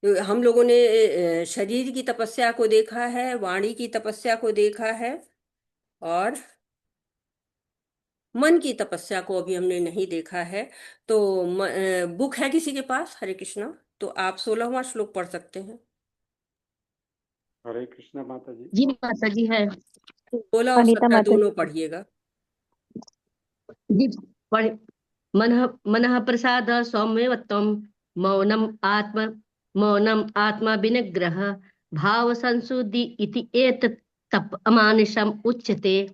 तो हम लोगों ने शरीर की तपस्या को देखा है, वाणी की तपस्या को देखा है, और मन की तपस्या को अभी हमने नहीं देखा है। तो बुक है किसी के पास? हरे कृष्णा, तो आप 16वां श्लोक पढ़ सकते हैं। हरे कृष्णा माता जी। जी माता जी है। 16 और अनीता 17 माता दोनों जी। पढ़िएगा। जी पढ़ मनः मनः प्रसाद सौम्यवत्वम मौनम आत्म मौनम आत्मा विनिग्रह भाव संशुद्धि इति एतत् तप अमानुषम उच्यते।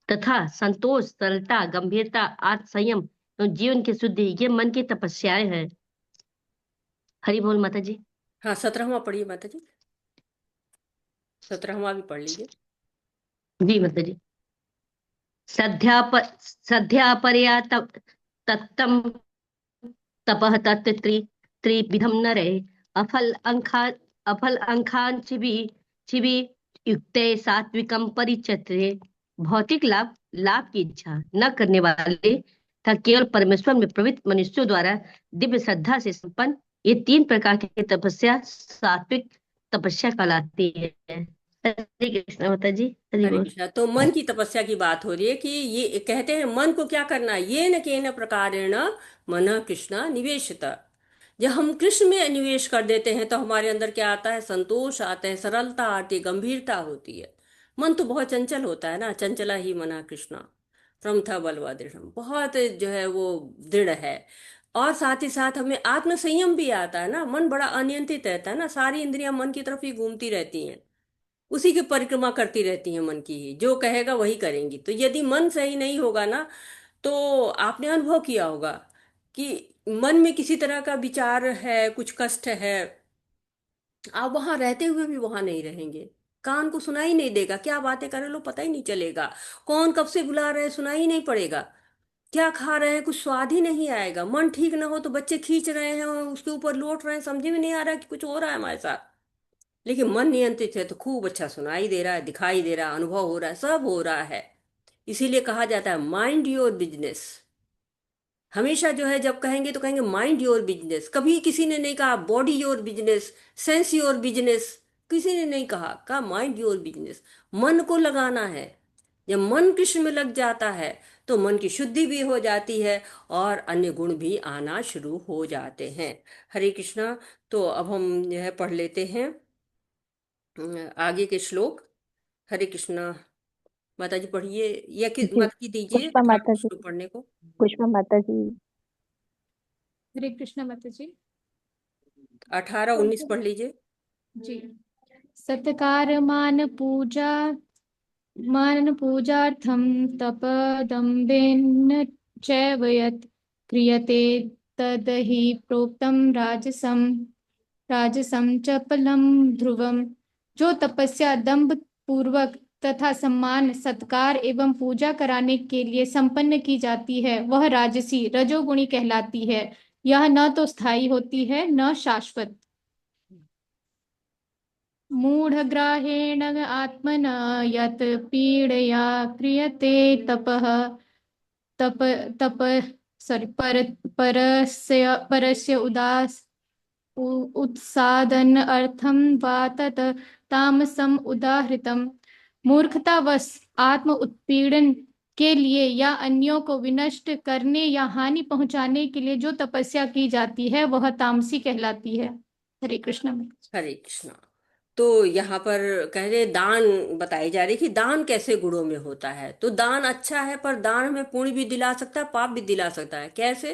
तथा संतोष, सरलता, गंभीरता, आत्म संयम एवं जीवन की शुद्धि ये मन की तपस्याएं हैं। हरि बोल माता जी। हाँ, 17वां पढ़िए माता जी, 17वां भी पढ़ लीजिए। जी माता जी। श्रद्धा तत्तम तपः तत् त्रिविधम नरे अफल अंखान चिबी युक्ते सात्विकम परिचर्ये। भौतिक लाभ की इच्छा न करने वाले तथा केवल परमेश्वर में प्रवृत्त मनुष्यों द्वारा दिव्य श्रद्धा से संपन्न ये 3 प्रकार की तपस्या सात्विक तपस्या कहलाती है। हरे कृष्ण माता जी। हरि हरे बोल। कृष्णा। तो मन की तपस्या की बात हो रही है कि ये कहते हैं मन को क्या करना है, ये न केन प्रकारेण मन कृष्ण निवेशित। जब हम कृष्ण में निवेश कर देते हैं तो हमारे अंदर क्या आता है? संतोष आता है, सरलता आती है, गंभीरता होती है। मन तो बहुत चंचल होता है ना, चंचला ही मना कृष्णा प्रमथा बलवा दृढ़, बहुत जो है वो दृढ़ है। और साथ ही साथ हमें आत्म संयम भी आता है ना, मन बड़ा अनियंत्रित रहता है ना, सारी इंद्रियां मन की तरफ ही घूमती रहती हैं, उसी की परिक्रमा करती रहती हैं, मन की ही जो कहेगा वही करेंगी। तो यदि मन सही नहीं होगा ना, तो आपने अनुभव किया होगा कि मन में किसी तरह का विचार है, कुछ कष्ट है, आप वहां रहते हुए भी वहां नहीं रहेंगे, कान को सुनाई नहीं देगा, क्या बातें कर रहे लो पता ही नहीं चलेगा, कौन कब से बुला रहे हैं सुनाई नहीं पड़ेगा, क्या खा रहे हैं कुछ स्वाद ही नहीं आएगा, मन ठीक ना हो तो बच्चे खींच रहे हैं और उसके ऊपर लौट रहे हैं, समझ में नहीं आ रहा कि कुछ हो रहा है हमारे साथ। लेकिन मन नियंत्रित है तो खूब अच्छा सुनाई दे रहा है, दिखाई दे रहा है, अनुभव हो रहा है, सब हो रहा है। इसीलिए कहा जाता है माइंड योर बिजनेस। हमेशा जो है जब कहेंगे तो कहेंगे माइंड योर बिजनेस, कभी किसी ने नहीं कहा body your business, sense your business, किसी ने नहीं कहा माइंड योर बिजनेस। मन को लगाना है। जब मन कृष्ण में लग जाता है तो मन की शुद्धि भी हो जाती है और अन्य गुण भी आना शुरू हो जाते हैं। हरे कृष्णा। तो अब हम जो है पढ़ लेते हैं आगे के श्लोक। हरे कृष्णा। माता जी पढ़िए, या जी मत की दीजिए पुष्पा 18 माता जी। श्लोक पढ़ने को। पुष्पा माता जी। हरे कृष्णा माता जी। 18 19 पढ़ लीजिए। जी। सत्कार मान पूजार्थम तपदम्बेन चैव यत् क्रियते तदहि प्रोक्तम राजसम चपलम ध्रुवम। जो तपस्या दंभ पूर्वक तथा सम्मान, सत्कार एवं पूजा कराने के लिए संपन्न की जाती है वह राजसी रजोगुणी कहलाती है। यह न तो स्थायी होती है न शाश्वत। मूढ़ग्राहेण आत्मना यत् पीडया क्रियते तपः तप तप सॉरी परस्य उत्सादन अर्थम वा तत् तामसम उदाहृतम। मूर्खतावश आत्म उत्पीड़न के लिए या अन्यों को विनष्ट करने या हानि पहुंचाने के लिए जो तपस्या की जाती है वह तामसी कहलाती है। हरे कृष्ण। हरे कृष्णा। तो यहाँ पर कह रहे दान बताई जा रही कि दान कैसे गुणों में होता है। तो दान अच्छा है, पर दान हमें पुण्य भी दिला सकता है, पाप भी दिला सकता है। कैसे?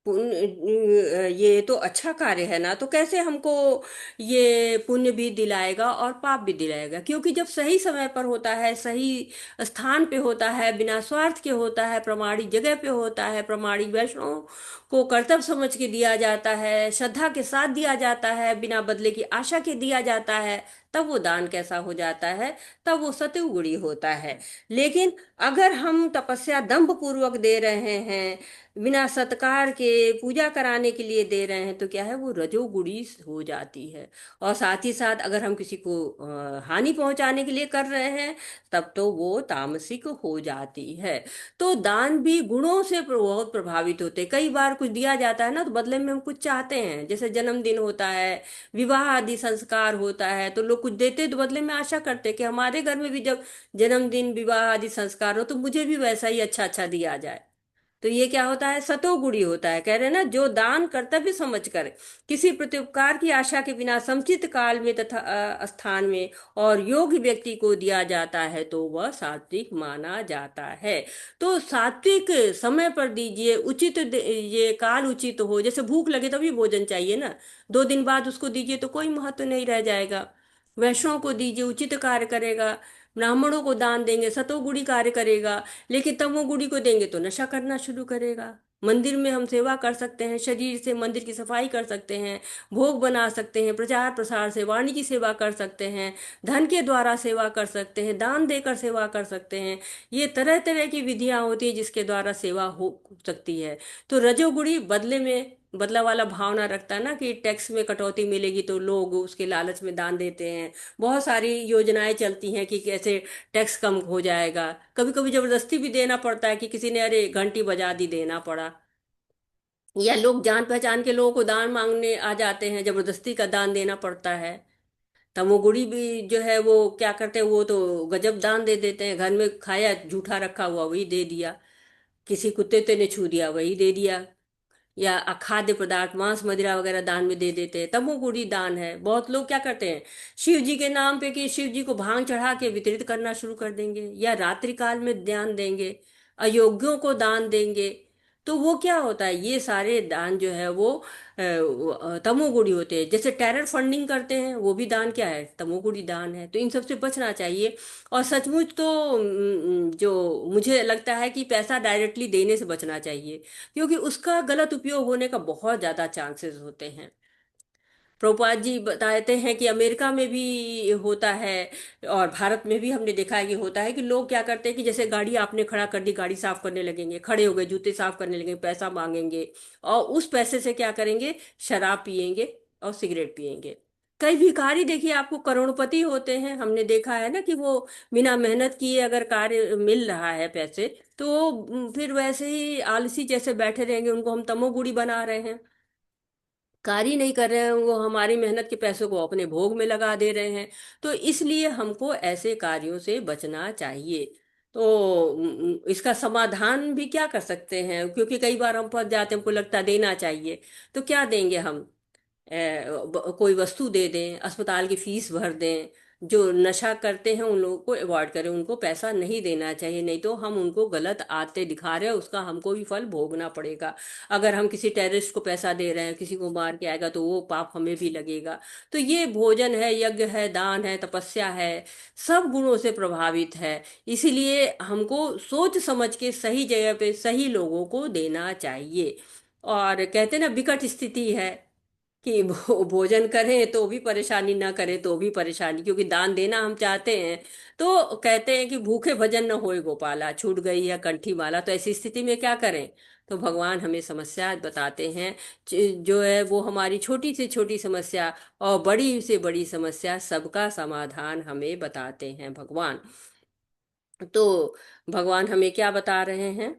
पुण्य, ये तो अच्छा कार्य है ना, तो कैसे हमको ये पुण्य भी दिलाएगा और पाप भी दिलाएगा? क्योंकि जब सही समय पर होता है, सही स्थान पे होता है, बिना स्वार्थ के होता है, प्रमाणिक जगह पे होता है, प्रमाणिक वैष्णव को कर्तव्य समझ के दिया जाता है, श्रद्धा के साथ दिया जाता है, बिना बदले की आशा के दिया जाता है, तब वो दान कैसा हो जाता है? तब वो सतयुगुणी होता है। लेकिन अगर हम तपस्या दंभ पूर्वक दे रहे हैं, बिना सत्कार के पूजा कराने के लिए दे रहे हैं, तो क्या है, वो रजोगुणी हो जाती है। और साथ ही साथ अगर हम किसी को हानि पहुंचाने के लिए कर रहे हैं, तब तो वो तामसिक हो जाती है। तो दान भी गुणों से बहुत प्रभावित होते हैं। कई बार कुछ दिया जाता है ना, तो बदले में हम कुछ चाहते हैं, जैसे जन्मदिन होता है, विवाह आदि संस्कार होता है, तो लोग कुछ देते हैं, तो बदले में आशा करते हैं कि हमारे घर में भी जब जन्मदिन विवाह आदि संस्कार हो तो मुझे भी वैसा ही अच्छा अच्छा दिया जाए। तो ये क्या होता है? सतोगुणी होता है। कह रहे हैं ना, जो दान कर्तव्य समझ कर किसी प्रत्युपकार की आशा के बिना समुचित काल में तथा स्थान में और योग्य व्यक्ति को दिया जाता है, तो वह सात्विक माना जाता है। तो सात्विक समय पर दीजिए, उचित ये काल उचित हो। जैसे भूख लगे तभी भोजन चाहिए ना, 2 दिन बाद उसको दीजिए तो कोई महत्व नहीं रह जाएगा। वैष्णव को दीजिए, उचित कार्य करेगा। ब्राह्मणों को दान देंगे, सतोगुणी कार्य करेगा। लेकिन तमोगुणी को देंगे तो नशा करना शुरू करेगा। मंदिर में हम सेवा कर सकते हैं, शरीर से मंदिर की सफाई कर सकते हैं, भोग बना सकते हैं, प्रचार प्रसार से वाणी की सेवा कर सकते हैं, धन के द्वारा सेवा कर सकते हैं, दान देकर सेवा कर सकते हैं। ये तरह तरह की विधियां होती है जिसके द्वारा सेवा हो सकती है। तो रजोगुणी बदले में बदला वाला भावना रखता है ना, कि टैक्स में कटौती मिलेगी तो लोग उसके लालच में दान देते हैं। बहुत सारी योजनाएं चलती हैं कि कैसे टैक्स कम हो जाएगा। कभी कभी जबरदस्ती भी देना पड़ता है, कि किसी ने अरे घंटी बजा दी, देना पड़ा। या लोग जान पहचान के लोगों को दान मांगने आ जाते हैं, जबरदस्ती का दान देना पड़ता है। तमोगुणी भी जो है वो क्या करते हैं, वो तो गजब दान दे देते हैं। घर में खाया जूठा रखा हुआ वही दे दिया, किसी कुत्ते ते ने छू दिया वही दे दिया, या अखाद्य पदार्थ मांस मदिरा वगैरह दान में दे देते हैं। तमोगुणी दान है। बहुत लोग क्या करते हैं, शिव जी के नाम पे कि शिव जी को भांग चढ़ा के वितरित करना शुरू कर देंगे, या रात्रि काल में दान देंगे, अयोग्यों को दान देंगे। तो वो क्या होता है, ये सारे दान जो है वो तमोगुणी होते हैं। जैसे टेरर फंडिंग करते हैं, वो भी दान क्या है, तमोगुणी दान है। तो इन सब से बचना चाहिए। और सचमुच तो जो मुझे लगता है कि पैसा डायरेक्टली देने से बचना चाहिए, क्योंकि उसका गलत उपयोग होने का बहुत ज्यादा चांसेस होते हैं। प्रभुपाद जी बताते हैं कि अमेरिका में भी होता है, और भारत में भी हमने देखा है कि होता है, कि लोग क्या करते हैं कि जैसे गाड़ी आपने खड़ा कर दी, गाड़ी साफ करने लगेंगे, खड़े हो गए, जूते साफ करने लगेंगे, पैसा मांगेंगे, और उस पैसे से क्या करेंगे, शराब पिएंगे और सिगरेट पिएंगे। कई भिखारी देखिए आपको करोड़पति होते हैं, हमने देखा है ना, कि वो बिना मेहनत किए अगर कार्य मिल रहा है पैसे, तो फिर वैसे ही आलसी जैसे बैठे रहेंगे, उनको हम तमोगुणी बना रहे हैं। कार्य नहीं कर रहे हैं, वो हमारी मेहनत के पैसों को अपने भोग में लगा दे रहे हैं। तो इसलिए हमको ऐसे कार्यों से बचना चाहिए। तो इसका समाधान भी क्या कर सकते हैं, क्योंकि कई बार हम फंस जाते हैं, हमको लगता है देना चाहिए, तो क्या देंगे हम? कोई वस्तु दे दें, अस्पताल की फीस भर दें। जो नशा करते हैं उन लोगों को अवॉइड करें, उनको पैसा नहीं देना चाहिए, नहीं तो हम उनको गलत आदतें दिखा रहे हैं, उसका हमको भी फल भोगना पड़ेगा। अगर हम किसी टेररिस्ट को पैसा दे रहे हैं, किसी को मार के आएगा, तो वो पाप हमें भी लगेगा। तो ये भोजन है, यज्ञ है, दान है, तपस्या है, सब गुणों से प्रभावित है। इसीलिए हमको सोच समझ के सही जगह पे सही लोगों को देना चाहिए। और कहते हैं ना, विकट स्थिति है कि भोजन करें तो भी परेशानी, ना करें तो भी परेशानी, क्योंकि दान देना हम चाहते हैं। तो कहते हैं कि भूखे भजन न होए गोपाला, छूट गई या कंठी माला। तो ऐसी स्थिति में क्या करें? तो भगवान हमें समस्या बताते हैं, जो है वो हमारी छोटी से छोटी समस्या और बड़ी से बड़ी समस्या, सबका समाधान हमें बताते हैं भगवान। तो भगवान हमें क्या बता रहे हैं?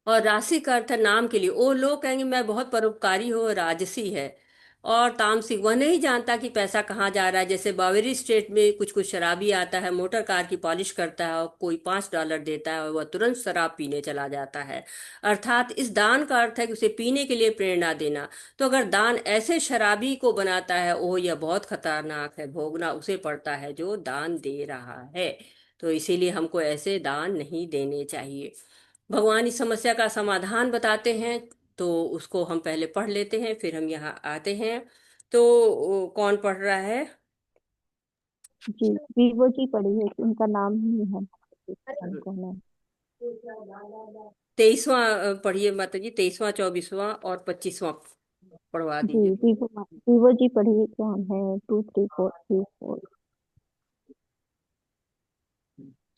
और राशि का अर्थ है नाम के लिए। वो लोग कहेंगे मैं बहुत परोपकारी हूँ, राजसी है। और तामसिक, वह नहीं जानता कि पैसा कहाँ जा रहा है। जैसे बावेरी स्टेट में कुछ कुछ शराबी आता है, मोटर कार की पॉलिश करता है, और कोई $5 देता है और वह तुरंत शराब पीने चला जाता है। अर्थात इस दान का अर्थ है कि उसे पीने के लिए प्रेरणा देना। तो अगर दान ऐसे शराबी को बनाता है, ओह यह बहुत खतरनाक है, भोगना उसे पड़ता है जो दान दे रहा है। तो इसीलिए हमको ऐसे दान नहीं देने चाहिए। भगवान इस समस्या का समाधान बताते हैं, तो उसको हम पहले पढ़ लेते हैं, फिर हम यहाँ आते हैं। तो कौन पढ़ रहा है? जी वीवो जी पढ़ी है, उनका नाम ही है, कौन है? 23वां पढ़िए माता जी, 23वां, 24वां और 25वां पढ़वा जी दीजिए। वीवो जी पढ़िए, कौन है? 23434।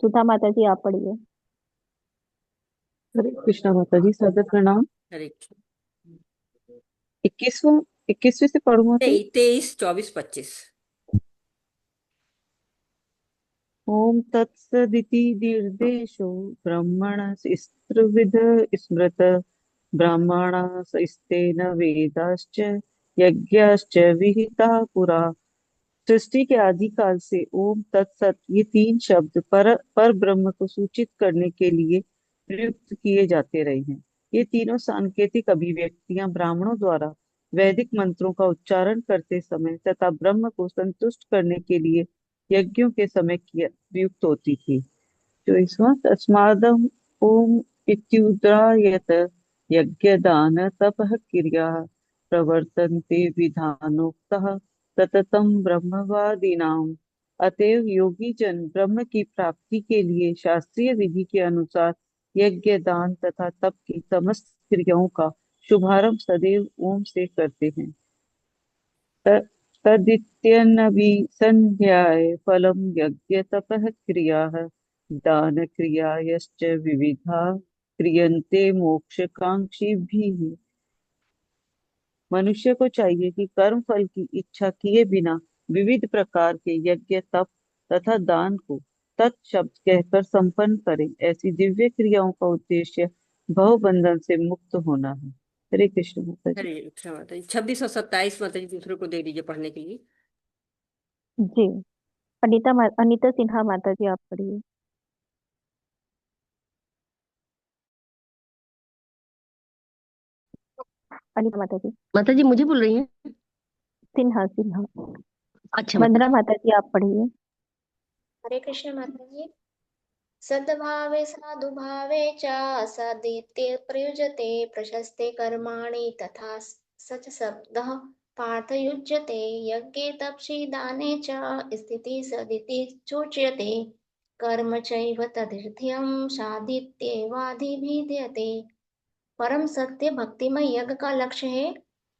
सुधा माता जी आप पढ़िए। हरे कृष्णा माता जी, सादर प्रणाम। हरे 21वें से पढ़ूंगा तो 23, 24, 25। ओम तत्सदिति निर्देशो ब्रह्मणस्त्रिविध स्मृत ब्राह्मणास्तेन वेदाश्च यज्ञाश्च विहिता पुरा। सृष्टि के आदि काल से ओम तत्सत ये तीन शब्द पर ब्रह्म को सूचित करने के लिए प्रयुक्त किए जाते रहे हैं। ये तीनों सांकेतिक अभिव्यक्तियां ब्राह्मणों द्वारा वैदिक मंत्रों का उच्चारण करते समय तथा ब्रह्म को संतुष्ट करने के लिए यज्ञों के समय प्रयुक्त होती थी। 24वां तस्मादम ओम इत्युद्रायत यज्ञदान तपः क्रिया प्रवर्तन्ते विधानोक्तः सततम ब्रह्मवादिनाम। अतएव योगी जन ब्रह्म की प्राप्ति के लिए शास्त्रीय विधि के अनुसार यज्ञ दान तथा तप की समस्त क्रियाओं का शुभारंभ सदैव ओम से करते हैं। तदित्यनभिसन्ध्याय फलं यज्ञ तपः क्रियाः दान क्रियायश्च विविधा क्रियन्ते मोक्षकांक्षिभिः। मनुष्य को चाहिए कि कर्म फल की इच्छा किए बिना विविध प्रकार के यज्ञ तप तथा दान को तत् शब्द कहकर संपन्न करे। ऐसी दिव्य क्रियाओं का उद्देश्य भव बंधन से मुक्त होना है। हरे कृष्ण माता जी। हरे कृष्ण माता जी। 26 और 27 माता जी दूसरे को दे दीजिए पढ़ने के लिए। जी अनीता सिन्हा माता जी आप पढ़िए। अनीता माता जी मुझे बोल रही हैं? सिन्हा सिन्हा। अच्छा माता वंदना माता जी आप पढ़िए। हरे कृष्ण माता जी। सद्भावे साधुभावे च सदित्य प्रयुज्यते प्रशस्ते कर्माणि तथा सच शब्दः पार्थयुज्यते यज्ञे तपसि दाने च स्थिति सदिति चोच्यते कर्म चैव तदर्थ्यं सादित्येवाधिविद्यते। परम सत्य भक्तिमय यज्ञ का लक्ष्य है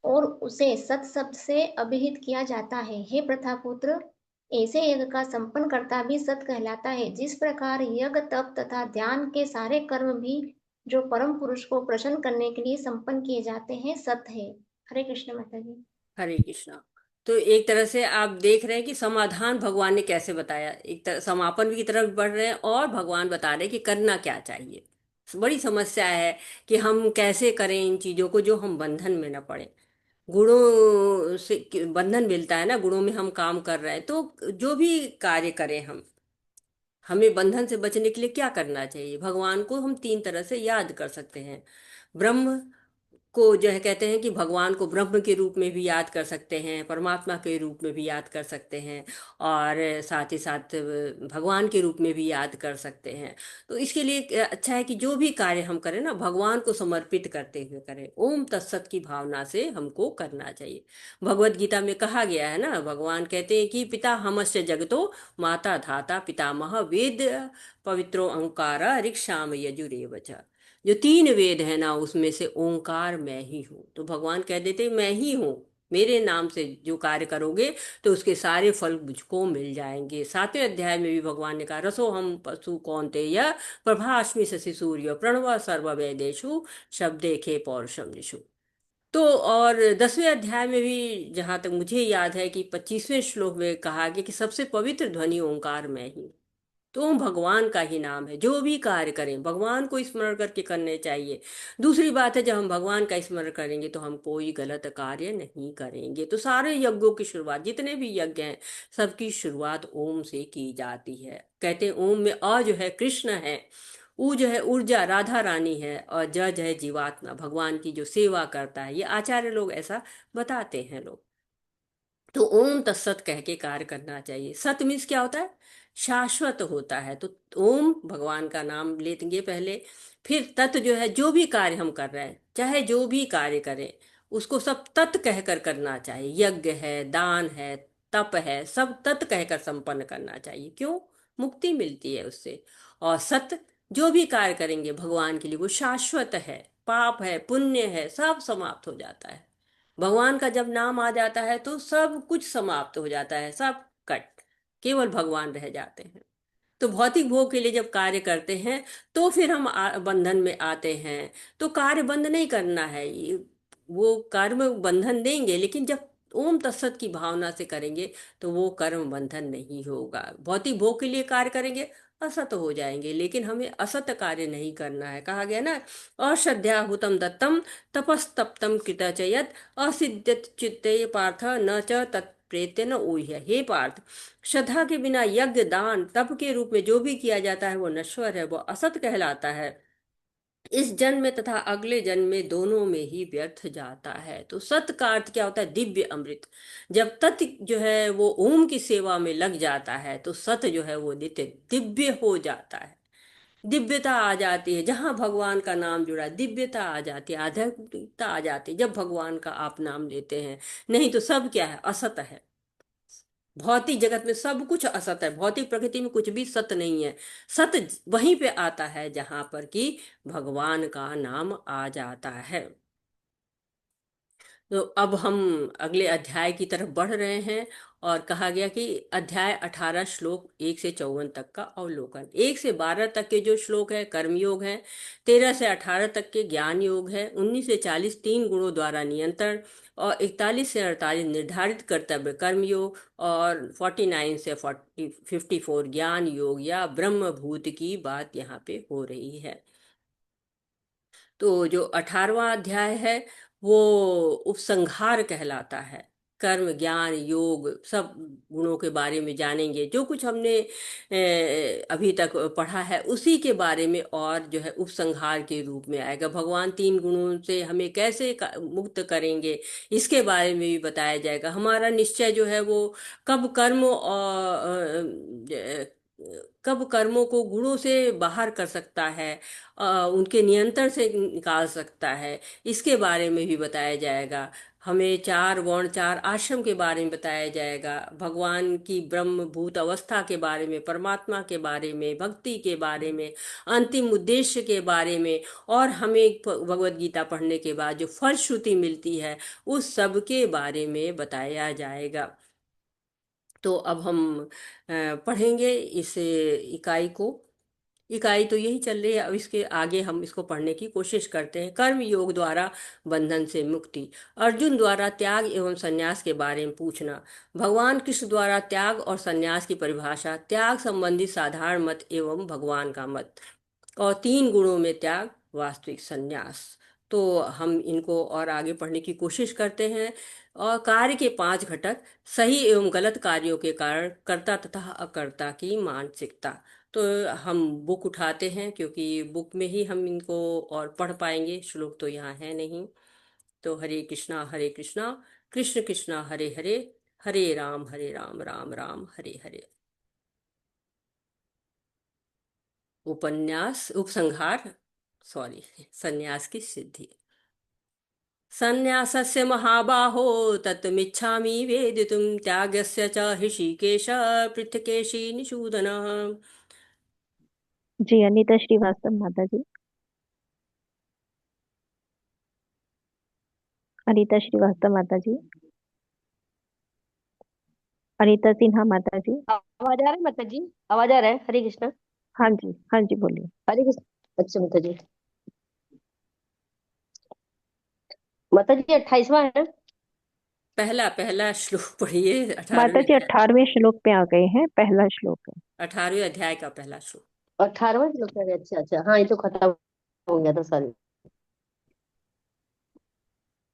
और उसे सत शब्द से अभिहित किया जाता है। हे प्रथापुत्र, ऐसे यज्ञ का संपन्न करता भी सत कहलाता है। जिस प्रकार यज्ञ तप तथा ध्यान के सारे कर्म भी जो परम पुरुष को प्रसन्न करने के लिए संपन्न किए जाते हैं सत है। हरे कृष्ण माता जी। हरे कृष्णा। तो एक तरह से आप देख रहे हैं कि समाधान भगवान ने कैसे बताया, एक तरह समापन की तरफ बढ़ रहे हैं और भगवान बता रहे हैं कि करना क्या चाहिए। बड़ी समस्या है कि हम कैसे करें इन चीजों को जो हम बंधन में न पड़े। गुणों से बंधन मिलता है ना, गुणों में हम काम कर रहे हैं, तो जो भी कार्य करें हमें बंधन से बचने के लिए क्या करना चाहिए। भगवान को हम तीन तरह से याद कर सकते हैं। ब्रह्म को जो है कहते हैं कि भगवान को ब्रह्म के रूप में भी याद कर सकते हैं, परमात्मा के रूप में भी याद कर सकते हैं, और साथ ही साथ भगवान के रूप में भी याद कर सकते हैं। तो इसके लिए अच्छा है कि जो भी कार्य हम करें ना भगवान को समर्पित करते हुए करें, ओम तत्सत की भावना से हमको करना चाहिए। भगवत गीता में कहा गया है ना, भगवान कहते हैं कि पिता हमस्य जगतो माता धाता पितामह वेद पवित्रो अंकार ऋक्षाम यजुरेव च। जो तीन वेद है ना उसमें से ओंकार मैं ही हूँ। तो भगवान कह देते मैं ही हूँ, मेरे नाम से जो कार्य करोगे तो उसके सारे फल मुझको मिल जाएंगे। 7वें अध्याय में भी भगवान ने कहा रसो हम पशु कौन्तेय प्रभास्मि शशि सूर्य प्रणव सर्व वेदेषु शब्दे खे पौरुषम निषु। तो और 10वें अध्याय में भी जहाँ तक मुझे याद है कि 25वें श्लोक में कहा गया कि सबसे पवित्र ध्वनि ओंकार मैं ही। तो ओम भगवान का ही नाम है। जो भी कार्य करें भगवान को स्मरण करके करने चाहिए। दूसरी बात है जब हम भगवान का स्मरण करेंगे तो हम कोई गलत कार्य नहीं करेंगे। तो सारे यज्ञों की शुरुआत, जितने भी यज्ञ हैं सबकी शुरुआत ओम से की जाती है। कहते हैं ओम में अ जो है कृष्ण है, ऊ जो है ऊर्जा राधा रानी है, और ज जो है जीवात्मा भगवान की जो सेवा करता है। ये आचार्य लोग ऐसा बताते हैं लोग। तो ओम तत्सत कह के कार्य करना चाहिए। सत मीन्स क्या होता है शाश्वत होता है। तो ओम भगवान का नाम लेंगे पहले, फिर तत् जो है, जो भी कार्य हम कर रहे हैं, चाहे जो भी कार्य करें, उसको सब तत् कहकर करना चाहिए। यज्ञ है, दान है, तप है, सब तत् कहकर संपन्न करना चाहिए। क्यों? मुक्ति मिलती है उससे। और सत, जो भी कार्य करेंगे भगवान के लिए वो शाश्वत है। पाप है, पुण्य है, सब समाप्त हो जाता है। भगवान का जब नाम आ जाता है तो सब कुछ समाप्त हो जाता है, सब कट, केवल भगवान रह जाते हैं। तो भौतिक भोग के लिए जब कार्य करते हैं तो फिर हम बंधन में आते हैं। तो कार्य बंद नहीं करना है, वो कर्म बंधन देंगे, लेकिन जब ओम तत्सत की भावना से करेंगे तो वो कर्म बंधन नहीं होगा। भौतिक भोग के लिए कार्य करेंगे असत हो जाएंगे, लेकिन हमें असत कार्य नहीं करना है। कहा गया ना, अश्रद्धया हुतम दत्तम तपस्तप्तम कृत च यत् असिद्ध्यत चित्ते पार्थ न च तत्प्रेत्य न ऊह्य। हे पार्थ, श्रद्धा के बिना यज्ञ, दान, तप के रूप में जो भी किया जाता है वो नश्वर है, वो असत कहलाता है। इस जन्म में तथा अगले जन्म में दोनों में ही व्यर्थ जाता है। तो सत का अर्थ क्या होता है? दिव्य अमृत। जब तत् जो है वो ओम की सेवा में लग जाता है तो सत जो है वो नित्य दिव्य हो जाता है। दिव्यता आ जाती है, जहां भगवान का नाम जुड़ा दिव्यता आ जाती है, आध्यात्मिकता आ जाती है जब भगवान का आप नाम लेते हैं। नहीं तो सब क्या है? असत है। भौतिक जगत में सब कुछ असत है, भौतिक प्रकृति में कुछ भी सत नहीं है। सत वहीं पे आता है जहां पर कि भगवान का नाम आ जाता है। तो अब हम अगले अध्याय की तरफ बढ़ रहे हैं और कहा गया कि अध्याय 18 श्लोक 1 से 54 तक का अवलोकन। 1 से 12 तक के जो श्लोक है कर्मयोग है, 13 से 18 तक के ज्ञान योग है, 19 से 40 तीन गुणों द्वारा नियंत्रण, और 41 से 48 निर्धारित कर्तव्य कर्मयोग, और 49 से 54 ज्ञान योग या ब्रह्म भूत की बात यहाँ पे हो रही है। तो जो 18वां अध्याय है वो उपसंहार कहलाता है। कर्म, ज्ञान, योग सब गुणों के बारे में जानेंगे। जो कुछ हमने अभी तक पढ़ा है उसी के बारे में और जो है उपसंहार के रूप में आएगा। भगवान तीन गुणों से हमें कैसे मुक्त करेंगे इसके बारे में भी बताया जाएगा। हमारा निश्चय जो है वो कब कर्म और कब कर्मों को गुणों से बाहर कर सकता है, उनके नियंत्रण से निकाल सकता है, इसके बारे में भी बताया जाएगा। हमें चार वर्ण, चार आश्रम के बारे में बताया जाएगा। भगवान की ब्रह्म भूत अवस्था के बारे में, परमात्मा के बारे में, भक्ति के बारे में, अंतिम उद्देश्य के बारे में, और हमें भगवद गीता पढ़ने के बाद जो फलश्रुति मिलती है उस सब के बारे में बताया जाएगा। तो अब हम पढ़ेंगे इस इकाई को। इकाई तो यही चल रही है, अब इसके आगे हम इसको पढ़ने की कोशिश करते हैं। कर्म योग द्वारा बंधन से मुक्ति। अर्जुन द्वारा त्याग एवं संन्यास के बारे में पूछना। भगवान कृष्ण द्वारा त्याग और संन्यास की परिभाषा, त्याग संबंधी साधारण मत एवं भगवान का मत, और तीन गुणों में त्याग, वास्तविक संन्यास। तो हम इनको और आगे पढ़ने की कोशिश करते हैं। और कार्य के 5 घटक, सही एवं गलत कार्यों के कारण कर्ता तथा अकर्ता की मानसिकता। तो हम बुक उठाते हैं क्योंकि बुक में ही हम इनको और पढ़ पाएंगे, श्लोक तो यहाँ है नहीं। तो हरे कृष्णा कृष्ण कृष्णा हरे हरे, हरे राम राम राम हरे हरे। उपसंहार संन्यास की सिद्धि। संन्यासस्य महाबाहो तत्मिच्छामि वेदितुं, त्यागस्य च ऋषिकेश पृथकेशी निषूदन। जी अनीता श्रीवास्तव माता जी। अनीता श्रीवास्तव माता जी। अनीता सिन्हा माता जी। आवाज आ रहा है माता जी? आवाज आ रहा है? हरे कृष्णा। हाँ जी बोलिए। हरे कृष्ण। अच्छा माता जी। माता जी 28वां है। पहला श्लोक पढ़िए। माता जी 18वें श्लोक पे आ गए हैं, पहला श्लोक है 18वें अध्याय का पहला श्लोक। 18वां श्लोक है। अच्छा हाँ, ये तो खत्म हो गया था, सॉरी।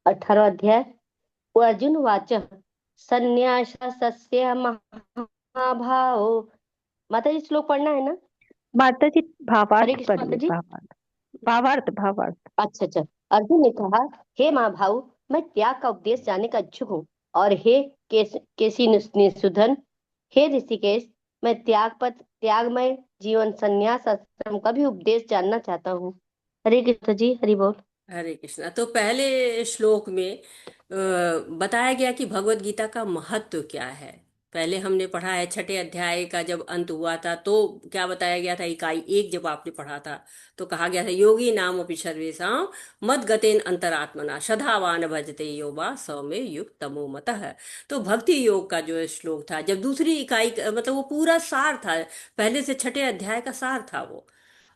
18वां अध्याय। अर्जुन वाच संन्यासस्य महाभाव। माता जी श्लोक पढ़ना है ना? माता जी भावार्थ हरे कृष्ण माता पढ़िए, जी। भावार्थ। अच्छा। अर्जुन ने कहा, हे महाभाव, मैं त्याग का उपदेश जानने का इच्छुक हूँ। और हे केसी निषूदन, हे ऋषिकेश, मैं त्यागमय जीवन संन्यास आश्रम का भी उपदेश जानना चाहता हूँ। हरे कृष्ण जी, हरि बोल। हरे कृष्णा। तो पहले श्लोक में बताया गया कि भगवत गीता का महत्व क्या है। पहले हमने पढ़ा है छठे अध्याय का जब अंत हुआ था तो क्या बताया गया था, इकाई एक जब आपने पढ़ा था तो कहा गया था योगी नाम अपि सर्वेषां मद गतेन अंतरात्मना श्रद्धावान भजते यो वा स मे युक्त तमो मतः। तो भक्ति योग का जो श्लोक था, जब दूसरी इकाई मतलब वो पूरा सार था, पहले से छठे अध्याय का सार था वो।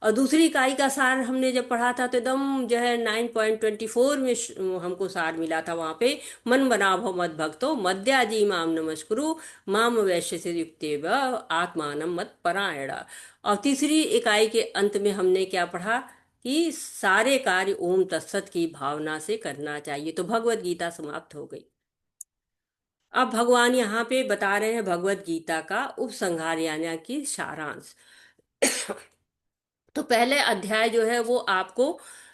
और दूसरी इकाई का सार हमने जब पढ़ा था तो एकदम जो है 9.24 में हमको सार मिला था वहां पे, मन बना भो मद भक्तो मद्याजी माम नमस्कुरु माम वैश्य से युक्तेव आत्मानम मत परायण। और तीसरी इकाई के अंत में हमने क्या पढ़ा कि सारे कार्य ओम तत्सत की भावना से करना चाहिए। तो भगवत गीता समाप्त हो गई। अब भगवान यहाँ पे बता रहे हैं भगवत गीता का उपसंहार यानी कि सारांश। तो पहले अध्याय जो है वो आपको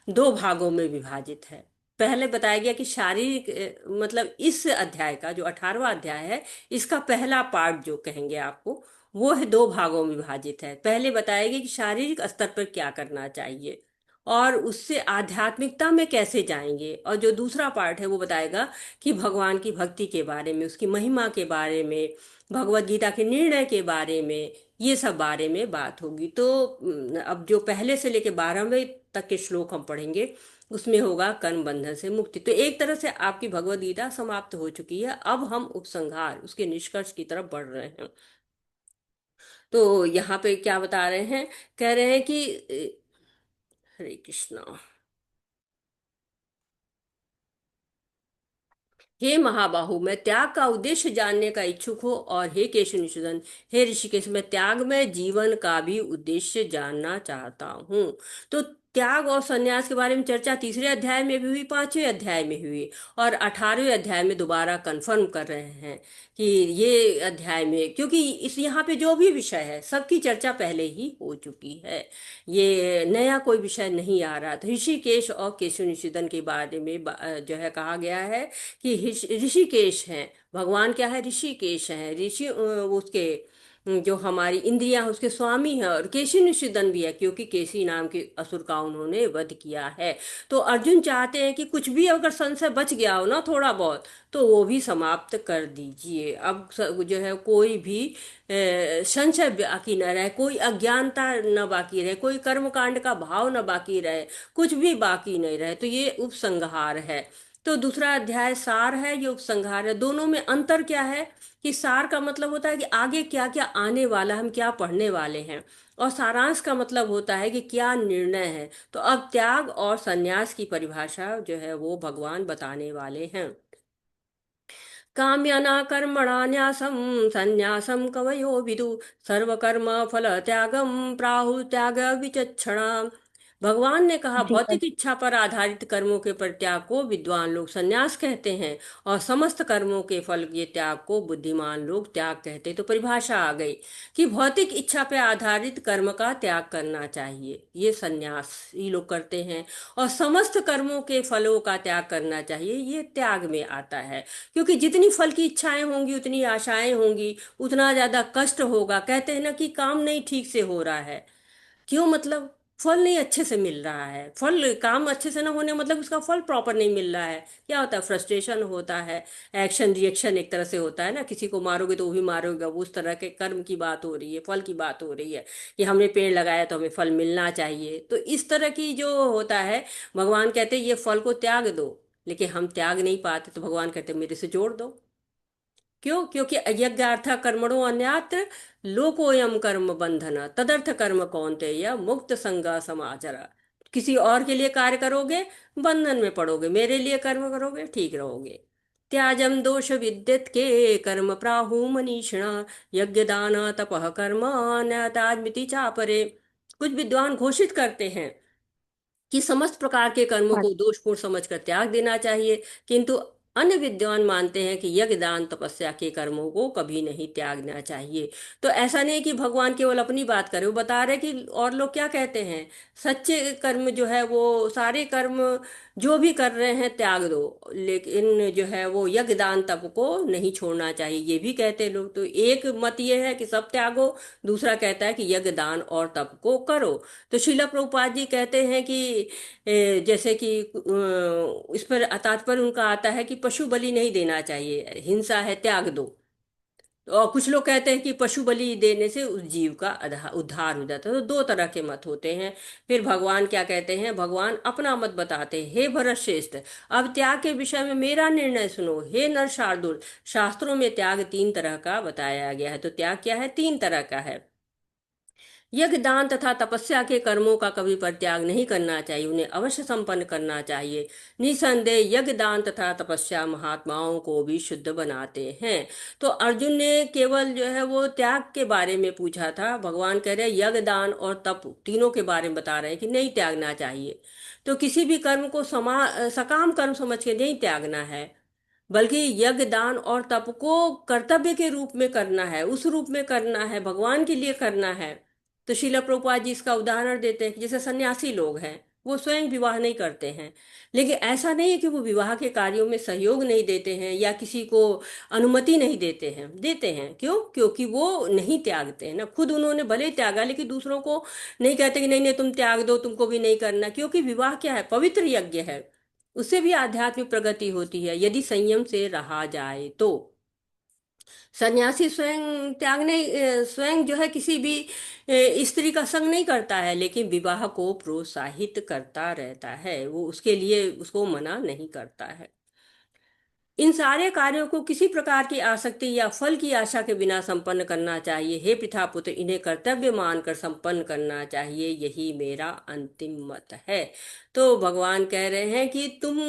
दो भागों में विभाजित है। पहले बताया गया कि शारीरिक मतलब इस अध्याय का जो 18वां अध्याय है, इसका पहला पार्ट जो कहेंगे आपको वो है दो भागों में विभाजित है। पहले बताया गया कि शारीरिक स्तर पर क्या करना चाहिए और उससे आध्यात्मिकता में कैसे जाएंगे, और जो दूसरा पार्ट है वो बताएगा कि भगवान की भक्ति के बारे में, उसकी महिमा के बारे में, भगवत गीता के निर्णय के बारे में, ये सब बारे में बात होगी। तो अब जो पहले से लेके 12वें तक के श्लोक हम पढ़ेंगे उसमें होगा कर्म बंधन से मुक्ति। तो एक तरह से आपकी भगवत गीता समाप्त हो चुकी है। अब हम उपसंहार उसके निष्कर्ष की तरफ बढ़ रहे हैं। तो यहाँ पे क्या बता रहे हैं, कह रहे हैं कि हरे कृष्णा, हे महाबाहु, मैं त्याग का उद्देश्य जानने का इच्छुक हूँ। और हे केशवनिषूदन, हे ऋषिकेश, मैं त्याग में जीवन का भी उद्देश्य जानना चाहता हूँ। तो त्याग और संन्यास के बारे में चर्चा तीसरे अध्याय में भी हुई, 5वें अध्याय में हुई, और 18वें अध्याय में दोबारा कंफर्म कर रहे हैं कि ये अध्याय में, क्योंकि इस यहाँ पे जो भी विषय है सबकी चर्चा पहले ही हो चुकी है, ये नया कोई विषय नहीं आ रहा। तो ऋषिकेश और केशवनिषूदन के बारे में जो है कहा गया है कि ऋषिकेश हैं, भगवान क्या है, ऋषिकेश हैं, ऋषि उसके जो हमारी इंद्रियां उसके स्वामी हैं, और केशी निषिदन भी है क्योंकि केसी नाम के असुर का उन्होंने वध किया है। तो अर्जुन चाहते हैं कि कुछ भी अगर संशय बच गया हो ना थोड़ा बहुत, तो वो भी समाप्त कर दीजिए। अब जो है कोई भी संशय बाकी न रहे, कोई अज्ञानता न बाकी रहे, कोई कर्मकांड का भाव न बाकी रहे, कुछ भी बाकी नहीं रहे। तो ये उपसंहार है। तो दूसरा अध्याय सार है, ये उपसंहार है। दोनों में अंतर क्या है कि सार का मतलब होता है कि आगे क्या क्या आने वाला, हम क्या पढ़ने वाले हैं, और सारांश का मतलब होता है कि क्या निर्णय है। तो अब त्याग और संन्यास की परिभाषा जो है वो भगवान बताने वाले हैं। काम्यना कर्मणा न्यासम संन्यासम कवयो विदु सर्वकर्म फल त्यागम प्राहु त्याग विचक्षणा। भगवान ने कहा जी भौतिक इच्छा पर आधारित कर्मों के परित्याग को विद्वान लोग संन्यास कहते हैं, और समस्त कर्मों के फल के त्याग को बुद्धिमान लोग त्याग कहते हैं। तो परिभाषा आ गई कि भौतिक इच्छा पर आधारित कर्म का त्याग करना चाहिए, ये संन्यास ही लोग करते हैं, और समस्त कर्मों के फलों का त्याग करना चाहिए, ये त्याग में आता है। क्योंकि जितनी फल की इच्छाएं होंगी उतनी आशाएं होंगी, उतना ज्यादा कष्ट होगा। कहते हैं ना कि काम नहीं ठीक से हो रहा है, क्यों, मतलब फल नहीं अच्छे से मिल रहा है, फल काम अच्छे से ना होने मतलब उसका फल प्रॉपर नहीं मिल रहा है, क्या होता है, फ्रस्ट्रेशन होता है, एक्शन रिएक्शन एक तरह से होता है ना, किसी को मारोगे तो वो भी मारोगे, वो उस तरह के कर्म की बात हो रही है, फल की बात हो रही है कि हमने पेड़ लगाया तो हमें फल मिलना चाहिए। तो इस तरह की जो होता है, भगवान कहते हैं ये फल को त्याग दो, लेकिन हम त्याग नहीं पाते, तो भगवान कहते हैं मेरे से जोड़ दो। क्यों? क्योंकि यज्ञार्थ कर्मणो अन्यत्र लोकोयम कर्म बंधन तदर्थ कर्म कौन्तेय मुक्त संग समाचर। किसी और के लिए कार्य करोगे बंधन में पड़ोगे, मेरे लिए कर्म करोगे ठीक रहोगे। त्याजम दोष विद्युत के कर्म प्राहु मनीषिणा यज्ञ दान तपः कर्म न चापरे। कुछ विद्वान घोषित करते हैं कि समस्त प्रकार के कर्मों को दोषपूर्ण समझकर त्याग देना चाहिए, किंतु अन्य विद्वान मानते हैं कि यज्ञ दान तपस्या के कर्मों को कभी नहीं त्यागना चाहिए। तो ऐसा नहीं कि भगवान केवल अपनी बात करे, वो बता रहे कि और लोग क्या कहते हैं, सच्चे कर्म जो है वो सारे कर्म जो भी कर रहे हैं त्याग दो, लेकिन जो है वो यज्ञ दान तप को नहीं छोड़ना चाहिए, ये भी कहते हैं लोग। तो एक मत ये है कि सब त्यागो, दूसरा कहता है कि यज्ञ दान और तप को करो। तो श्रील प्रभुपाद जी कहते हैं कि जैसे कि इस पर तात्पर्य उनका आता है कि पशु बलि नहीं देना चाहिए, हिंसा है, त्याग दो। और कुछ लोग कहते हैं कि पशु बलि देने से उस जीव का उद्धार हो जाता है। तो दो तरह के मत होते हैं। फिर भगवान क्या कहते हैं, भगवान अपना मत बताते हैं, हे भरत श्रेष्ठ, अब त्याग के विषय में मेरा निर्णय सुनो। हे नर शार्दुल, शास्त्रों में त्याग 3 तरह का बताया गया है। तो त्याग क्या है, 3 तरह का है। यज्ञ दान तथा तपस्या के कर्मों का कभी परित्याग नहीं करना चाहिए, उन्हें अवश्य संपन्न करना चाहिए। निसंदेह यज्ञ दान तथा तपस्या महात्माओं को भी शुद्ध बनाते हैं। तो अर्जुन ने केवल जो है वो त्याग के बारे में पूछा था, भगवान कह रहे हैं यज्ञ दान और तप तीनों के बारे में बता रहे हैं कि नहीं त्यागना चाहिए। तो किसी भी कर्म को सकाम कर्म समझ के नहीं त्यागना है, बल्कि यज्ञ दान और तप को कर्तव्य के रूप में करना है, उस रूप में करना है, भगवान के लिए करना है। तो श्रील प्रभुपाद जी इसका उदाहरण देते हैं कि जैसे सन्यासी लोग हैं, वो स्वयं विवाह नहीं करते हैं, लेकिन ऐसा नहीं है कि वो विवाह के कार्यों में सहयोग नहीं देते हैं या किसी को अनुमति नहीं देते हैं, देते हैं। क्यों? क्योंकि वो नहीं त्यागते हैं ना। खुद उन्होंने भले त्यागा, लेकिन दूसरों को नहीं कहते कि नहीं नहीं तुम त्याग दो, तुमको भी नहीं करना। क्योंकि विवाह क्या है, पवित्र यज्ञ है, उससे भी आध्यात्मिक प्रगति होती है यदि संयम से रहा जाए तो। सन्यासी स्वयं स्वयं जो है किसी भी स्त्री का संग नहीं करता है, लेकिन विवाह को प्रोत्साहित करता रहता है, वो उसके लिए उसको मना नहीं करता है। इन सारे कार्यों को किसी प्रकार की आसक्ति या फल की आशा के बिना संपन्न करना चाहिए। हे पितापुत्र, इन्हें कर्तव्य मानकर संपन्न करना चाहिए, यही मेरा अंतिम मत है। तो भगवान कह रहे हैं कि तुम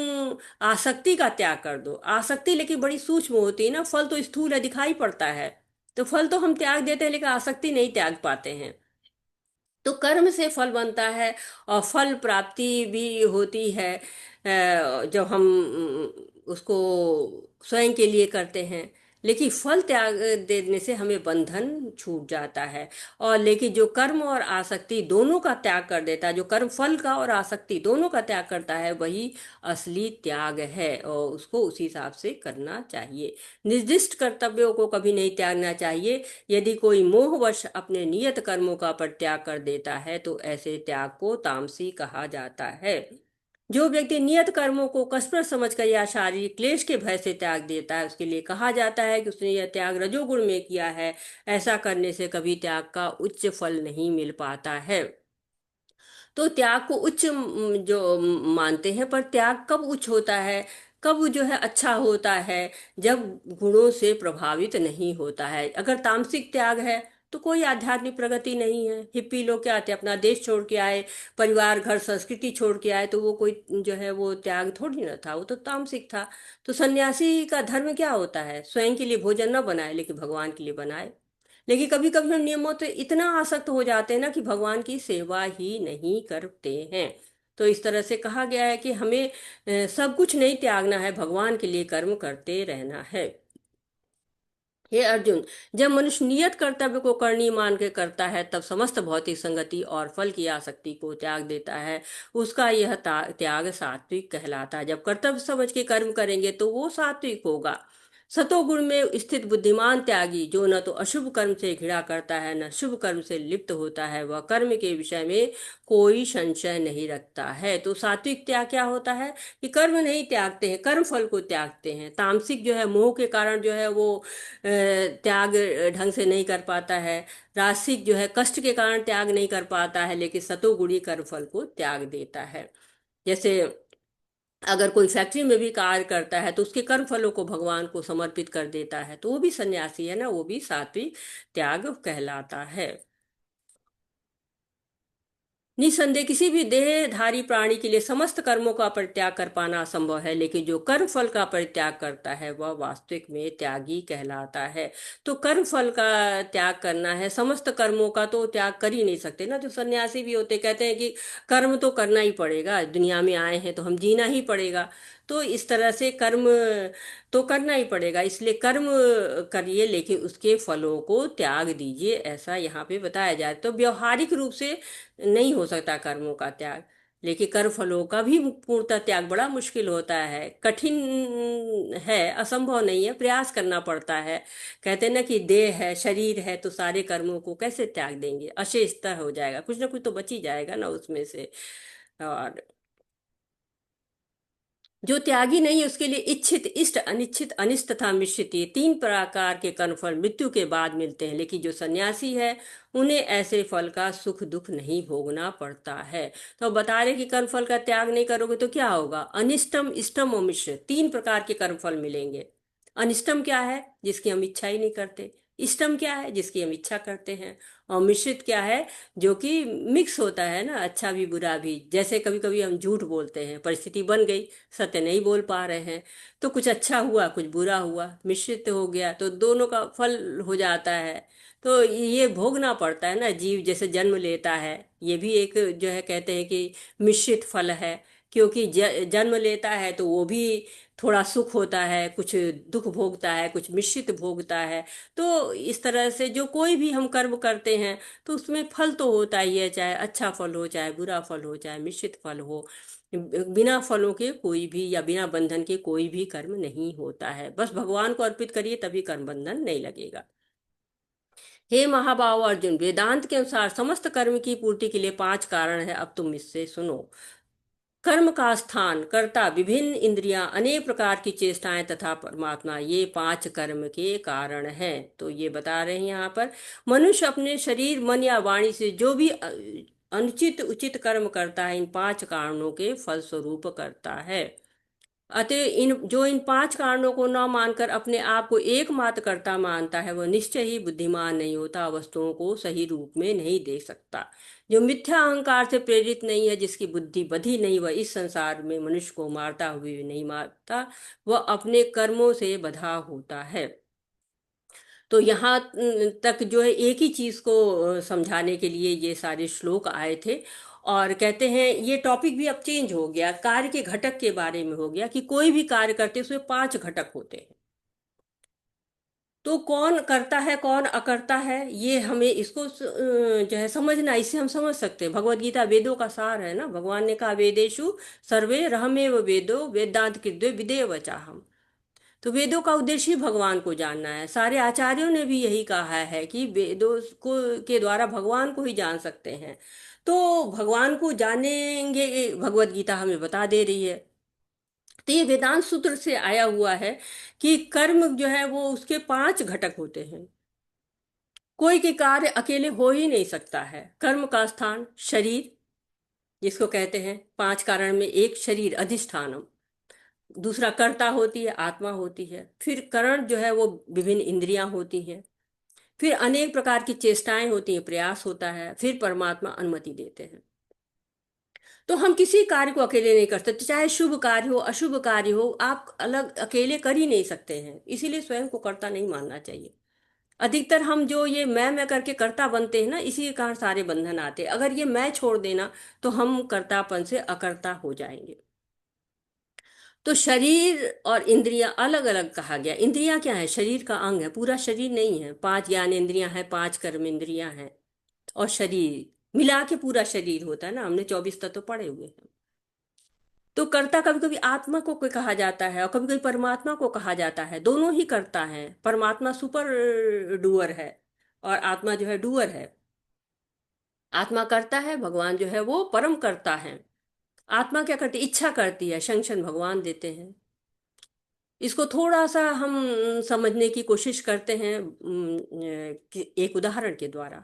आसक्ति का त्याग कर दो। आसक्ति लेकिन बड़ी सूक्ष्म होती है ना, फल तो स्थूल है, दिखाई पड़ता है। तो फल तो हम त्याग देते हैं, लेकिन आसक्ति नहीं त्याग पाते हैं। तो कर्म से फल बनता है और फल प्राप्ति भी होती है जब हम उसको स्वयं के लिए करते हैं। लेकिन फल त्याग देने से हमें बंधन छूट जाता है। और लेकिन जो कर्म और आसक्ति दोनों का त्याग कर देता है, जो कर्म फल का और आसक्ति दोनों का त्याग करता है, वही असली त्याग है और उसको उसी हिसाब से करना चाहिए। निर्दिष्ट कर्तव्यों को कभी नहीं त्यागना चाहिए। यदि कोई मोहवश अपने नियत कर्मों का परित्याग कर देता है तो ऐसे त्याग को तामसी कहा जाता है। जो व्यक्ति नियत कर्मों को कष्टप्रद समझकर या शारीरिक क्लेश के भय से त्याग देता है, उसके लिए कहा जाता है कि उसने यह त्याग रजोगुण में किया है। ऐसा करने से कभी त्याग का उच्च फल नहीं मिल पाता है। तो त्याग को उच्च जो मानते हैं, पर त्याग कब उच्च होता है, कब जो है अच्छा होता है, जब गुणों से प्रभावित नहीं होता है। अगर तामसिक त्याग है तो कोई आध्यात्मिक प्रगति नहीं है। हिप्पी लोग क्या आते, अपना देश छोड़ के आए, परिवार घर संस्कृति छोड़ के आए, तो वो कोई जो है वो त्याग थोड़ी ना था, वो तो तामसिक था। तो सन्यासी का धर्म क्या होता है, स्वयं के लिए भोजन न बनाए लेकिन भगवान के लिए बनाए। लेकिन कभी कभी हम नियमों से इतना आसक्त हो जाते हैं ना कि भगवान की सेवा ही नहीं करते हैं। तो इस तरह से कहा गया है कि हमें सब कुछ नहीं त्यागना है, भगवान के लिए कर्म करते रहना है। हे अर्जुन, जब मनुष्य नियत कर्तव्य को करनी मान के करता है, तब समस्त भौतिक संगति और फल की आसक्ति को त्याग देता है। उसका यह त्याग सात्विक कहलाता है। जब कर्तव्य समझ के कर्म करेंगे तो वो सात्विक होगा। सतोगुण में स्थित बुद्धिमान त्यागी, जो न तो अशुभ कर्म से घृणा करता है न शुभ कर्म से लिप्त होता है, वह कर्म के विषय में कोई संशय नहीं रखता है। तो सात्विक त्याग क्या होता है कि कर्म नहीं त्यागते हैं, कर्म फल को त्यागते हैं। तामसिक जो है मोह के कारण जो है वो त्याग ढंग से नहीं कर पाता है। राजसिक जो है कष्ट के कारण त्याग नहीं कर पाता है, लेकिन सतोगुणी कर्म फल को त्याग देता है। जैसे अगर कोई फैक्ट्री में भी कार्य करता है तो उसके कर्म फलों को भगवान को समर्पित कर देता है, तो वो भी सन्यासी है ना, वो भी सात्विक त्याग कहलाता है। निसंदेह किसी भी देहधारी प्राणी के लिए समस्त कर्मों का परित्याग कर पाना असंभव है, लेकिन जो कर्म फल का परित्याग करता है वह वास्तविक में त्यागी कहलाता है। तो कर्म फल का त्याग करना है, समस्त कर्मों का तो त्याग कर ही नहीं सकते ना। जो सन्यासी भी होते कहते हैं कि कर्म तो करना ही पड़ेगा, दुनिया में आए हैं तो हम जीना ही पड़ेगा। तो इस तरह से कर्म तो करना ही पड़ेगा, इसलिए कर्म करिए लेकिन उसके फलों को त्याग दीजिए, ऐसा यहाँ पे बताया जाए। तो व्यवहारिक रूप से नहीं हो सकता कर्मों का त्याग, लेकिन कर्म फलों का भी पूर्णतः त्याग बड़ा मुश्किल होता है, कठिन है, असंभव नहीं है, प्रयास करना पड़ता है। कहते हैं ना कि देह है, शरीर है, तो सारे कर्मों को कैसे त्याग देंगे, अशेषतः हो जाएगा, कुछ ना कुछ तो बच ही जाएगा ना उसमें से। और जो त्यागी नहीं है उसके लिए इच्छित, इष्ट, अनिच्छित, अनिष्ट तथा मिश्रित, ये तीन प्रकार के कर्मफल मृत्यु के बाद मिलते हैं। लेकिन जो सन्यासी है उन्हें ऐसे फल का सुख दुख नहीं भोगना पड़ता है। तो बता रहे कि कर्मफल का त्याग नहीं करोगे तो क्या होगा, अनिष्टम, इष्टम और मिश्र, तीन प्रकार के कर्मफल मिलेंगे। अनिष्टम क्या है, जिसकी हम इच्छा ही नहीं करते। इष्टम क्या है, जिसकी हम इच्छा करते हैं। और मिश्रित क्या है, जो कि मिक्स होता है ना, अच्छा भी बुरा भी। जैसे कभी कभी हम झूठ बोलते हैं, परिस्थिति बन गई, सत्य नहीं बोल पा रहे हैं, तो कुछ अच्छा हुआ कुछ बुरा हुआ, मिश्रित हो गया, तो दोनों का फल हो जाता है। तो ये भोगना पड़ता है ना, जीव जैसे जन्म लेता है, ये भी एक जो है कहते हैं कि मिश्रित फल है। क्योंकि जन्म लेता है तो वो भी थोड़ा सुख होता है, कुछ दुख भोगता है, कुछ मिश्रित भोगता है। तो इस तरह से जो कोई भी हम कर्म करते हैं तो उसमें फल तो होता ही है, चाहे अच्छा फल हो, चाहे बुरा फल हो, चाहे मिश्रित फल हो। बिना फलों के कोई भी या बिना बंधन के कोई भी कर्म नहीं होता है। बस भगवान को अर्पित करिए, तभी कर्म बंधन नहीं लगेगा। हे महाबाहो अर्जुन, वेदांत के अनुसार समस्त कर्म की पूर्ति के लिए 5 कारण है, अब तुम इससे सुनो। कर्म का स्थान, कर्ता, विभिन्न इंद्रियां, अनेक प्रकार की चेष्टाएं तथा परमात्मा, ये 5 कर्म के कारण हैं। तो ये बता रहे हैं यहाँ पर, मनुष्य अपने शरीर, मन या वाणी से जो भी अनुचित उचित कर्म करता है, इन 5 कारणों के फलस्वरूप करता है। अतः इन 5 कारणों को न मानकर अपने आप को एकमात्र कर्ता मानता है, वह निश्चय ही बुद्धिमान नहीं होता, वस्तुओं को सही रूप में नहीं देख सकता। जो मिथ्या अहंकार से प्रेरित नहीं है, जिसकी बुद्धि बधी नहीं, वह इस संसार में मनुष्य को मारता हुए नहीं मारता, वह अपने कर्मों से बधा होता है। तो यहाँ तक जो है एक ही चीज को समझाने के लिए ये सारे श्लोक आए थे। और कहते हैं ये टॉपिक भी अब चेंज हो गया, कार्य के घटक के बारे में हो गया, कि कोई भी कार्य करते उसमें 5 घटक होते हैं। तो कौन करता है कौन अकर्ता है, ये हमें इसको जो है समझना, इससे हम समझ सकते हैं। भगवत गीता वेदों का सार है ना, भगवान ने कहा वेदेषु सर्वे रहमेव वेदो वेदांत कृद्वे विदेव वचाहम। तो वेदों का उद्देश्य ही भगवान को जानना है। सारे आचार्यों ने भी यही कहा है कि वेदों को के द्वारा भगवान को ही जान सकते हैं। तो भगवान को जानेंगे, भगवत गीता हमें बता दे रही है। तो ये वेदांत सूत्र से आया हुआ है कि कर्म जो है वो उसके 5 घटक होते हैं। कोई के कार्य अकेले हो ही नहीं सकता है। कर्म का स्थान शरीर, जिसको कहते हैं 5 कारण में एक शरीर अधिष्ठानम। दूसरा कर्ता होती है, आत्मा होती है। फिर करण जो है वो विभिन्न इंद्रियां होती हैं। फिर अनेक प्रकार की चेष्टाएं होती हैं, प्रयास होता है। फिर परमात्मा अनुमति देते हैं। तो हम किसी कार्य को अकेले नहीं कर सकते, चाहे शुभ कार्य हो अशुभ कार्य हो, आप अलग अकेले कर ही नहीं सकते हैं। इसीलिए स्वयं को कर्ता नहीं मानना चाहिए। अधिकतर हम जो ये मैं करके कर्ता बनते हैं ना, इसी के कारण सारे बंधन आते हैं। अगर ये मैं छोड़ देना तो हम कर्तापन से अकर्ता हो जाएंगे। तो शरीर और इंद्रियां अलग अलग कहा गया। इंद्रियां क्या है, शरीर का अंग है, पूरा शरीर नहीं है। 5 ज्ञान इंद्रियां हैं, 5 कर्म इंद्रियां हैं, और शरीर मिला के पूरा शरीर होता है ना। हमने 24 तत्व पढ़े हुए हैं। तो कर्ता कभी कभी आत्मा को कोई कहा जाता है और कभी कभी परमात्मा को कहा जाता है। दोनों ही करता है। परमात्मा सुपर डूअर है और आत्मा जो है डूअर है। आत्मा करता है, भगवान जो है वो परम करता है। आत्मा क्या करती है, इच्छा करती है, संशन भगवान देते हैं। इसको थोड़ा सा हम समझने की कोशिश करते हैं एक उदाहरण के द्वारा,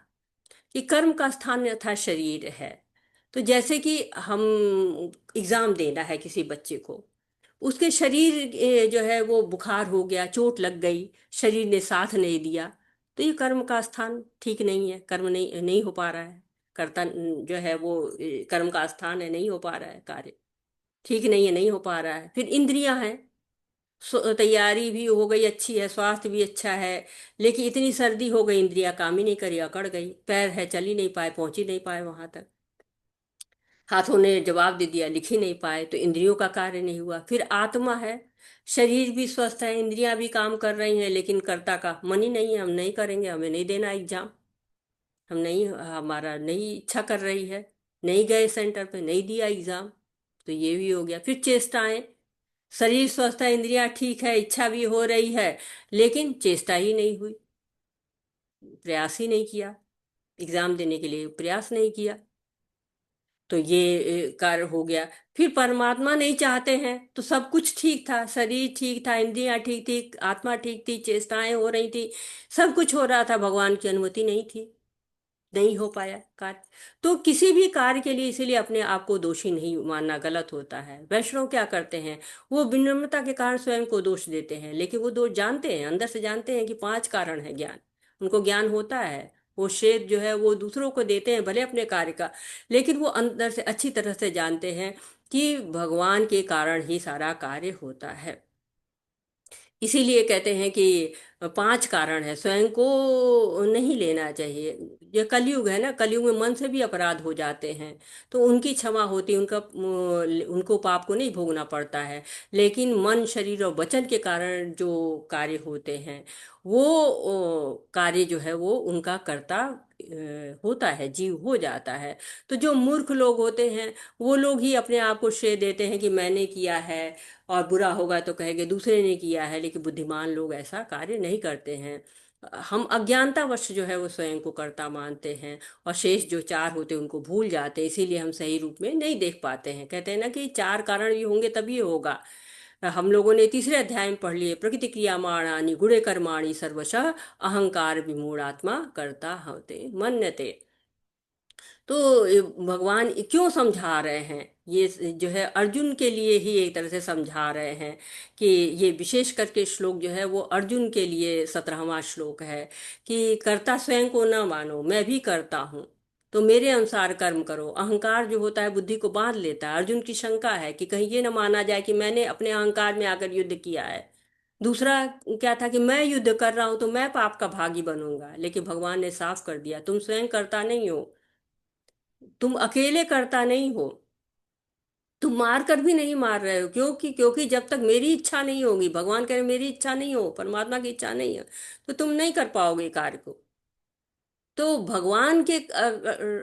कि कर्म का स्थान था शरीर है। तो जैसे कि हम एग्जाम देना है किसी बच्चे को, उसके शरीर जो है वो बुखार हो गया, चोट लग गई, शरीर ने साथ नहीं दिया, तो ये कर्म का स्थान ठीक नहीं है, कर्म नहीं हो पा रहा है। कर्ता जो है वो कर्म का स्थान है, नहीं हो पा रहा है, कार्य ठीक नहीं है, नहीं हो पा रहा है। फिर इंद्रियां हैं, तैयारी भी हो गई अच्छी है, स्वास्थ्य भी अच्छा है, लेकिन इतनी सर्दी हो गई, इंद्रियां काम ही नहीं करी, अकड़ गई। पैर है, चल ही नहीं पाए, पहुंच ही नहीं पाए वहां तक। हाथों ने जवाब दे दिया, लिख ही नहीं पाए, तो इंद्रियों का कार्य नहीं हुआ। फिर आत्मा है, शरीर भी स्वस्थ है, इंद्रियां भी काम कर रही हैं, लेकिन कर्ता का मन ही नहीं है, हम नहीं करेंगे, हमें नहीं देना एग्जाम, हम नहीं, हमारा नहीं इच्छा कर रही है। नहीं गए सेंटर पे, नहीं दिया एग्जाम, तो ये भी हो गया। फिर चेष्टाएं, शरीर स्वस्थ है, इंद्रियां ठीक है, इच्छा भी हो रही है, लेकिन चेष्टा ही नहीं हुई, प्रयास ही नहीं किया, एग्जाम देने के लिए प्रयास नहीं किया, तो ये कार्य हो गया। फिर परमात्मा नहीं चाहते हैं तो सब कुछ ठीक था, शरीर ठीक था, इंद्रियां ठीक थी, आत्मा ठीक थी, चेष्टाएं हो रही थी, सब कुछ हो रहा था, भगवान की अनुमति नहीं थी, नहीं हो पाया कार्य। तो किसी भी कार्य के लिए इसीलिए अपने आप को दोषी नहीं मानना गलत होता है। वैष्णव क्या करते हैं, वो विनम्रता के कारण स्वयं को दोष देते हैं, लेकिन वो दोष जानते हैं, अंदर से जानते हैं कि 5 कारण है ज्ञान, उनको ज्ञान होता है। वो श्रेय जो है वो दूसरों को देते हैं भले अपने कार्य का, लेकिन वो अंदर से अच्छी तरह से जानते हैं कि भगवान के कारण ही सारा कार्य होता है। इसीलिए कहते हैं कि 5 कारण है, स्वयं को नहीं लेना चाहिए। ये कलयुग है ना, कलयुग में मन से भी अपराध हो जाते हैं, तो उनकी क्षमा होती है, उनको पाप को नहीं भोगना पड़ता है। लेकिन मन, शरीर और वचन के कारण जो कार्य होते हैं, वो कार्य जो है वो उनका कर्ता होता है, जीव हो जाता है। तो जो मूर्ख लोग होते हैं, वो लोग ही अपने आप को श्रेय देते हैं कि मैंने किया है, और बुरा होगा तो कहेंगे दूसरे ने किया है, लेकिन बुद्धिमान लोग ऐसा कार्य नहीं करते हैं। हम अज्ञानतावश जो है वो स्वयं को कर्ता मानते हैं, और शेष जो 4 होते हैं उनको भूल जाते हैं, इसीलिए हम सही रूप में नहीं देख पाते हैं। कहते हैं ना कि 4 कारण भी होंगे तभी होगा। हम लोगों ने तीसरे अध्याय में पढ़ लिए, प्रकृति क्रियामाणानि गुणे कर्माणि सर्वशः अहंकार विमूढ़ात्मा कर्ता होते मन्यते। तो भगवान क्यों समझा रहे हैं, ये जो है अर्जुन के लिए ही एक तरह से समझा रहे हैं कि ये विशेष करके श्लोक जो है वो अर्जुन के लिए 17वां श्लोक है कि कर्ता स्वयं को न मानो, मैं भी करता हूँ, तो मेरे अनुसार कर्म करो। अहंकार जो होता है बुद्धि को बांध लेता है। अर्जुन की शंका है कि कहीं ये न माना जाए कि मैंने अपने अहंकार में आकर युद्ध किया है। दूसरा क्या था कि मैं युद्ध कर रहा हूं तो मैं पाप का भागी बनूंगा, लेकिन भगवान ने साफ कर दिया तुम स्वयं करता नहीं हो, तुम अकेले करता नहीं हो, तुम मार कर भी नहीं मार रहे हो। क्योंकि जब तक मेरी इच्छा नहीं होगी, भगवान कह रहे मेरी इच्छा नहीं हो, परमात्मा की इच्छा नहीं है, तो तुम नहीं कर पाओगे कार्य को। तो भगवान के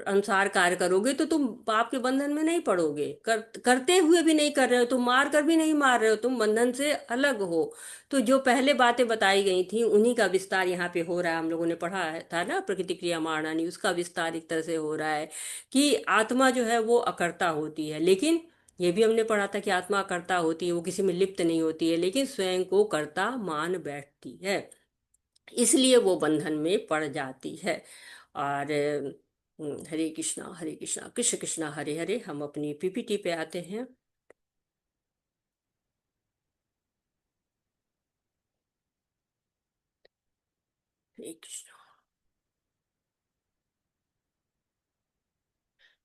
अनुसार कार्य करोगे तो तुम पाप के बंधन में नहीं पड़ोगे। करते हुए भी नहीं कर रहे हो, तुम मार कर भी नहीं मार रहे हो, तुम बंधन से अलग हो। तो जो पहले बातें बताई गई थी उन्हीं का विस्तार यहाँ पे हो रहा है। हम लोगों ने पढ़ा था ना प्रकृति क्रिया मारणानी, उसका विस्तार एक तरह से हो रहा है कि आत्मा जो है वो अकर्ता होती है। लेकिन ये भी हमने पढ़ा था कि आत्मा कर्ता होती है, वो किसी में लिप्त नहीं होती है, लेकिन स्वयं को कर्ता मान बैठती है, इसलिए वो बंधन में पड़ जाती है। और हरे कृष्णा कृष्ण कृष्णा हरे हरे। हम अपनी पीपीटी पे आते हैं। हरे कृष्णा।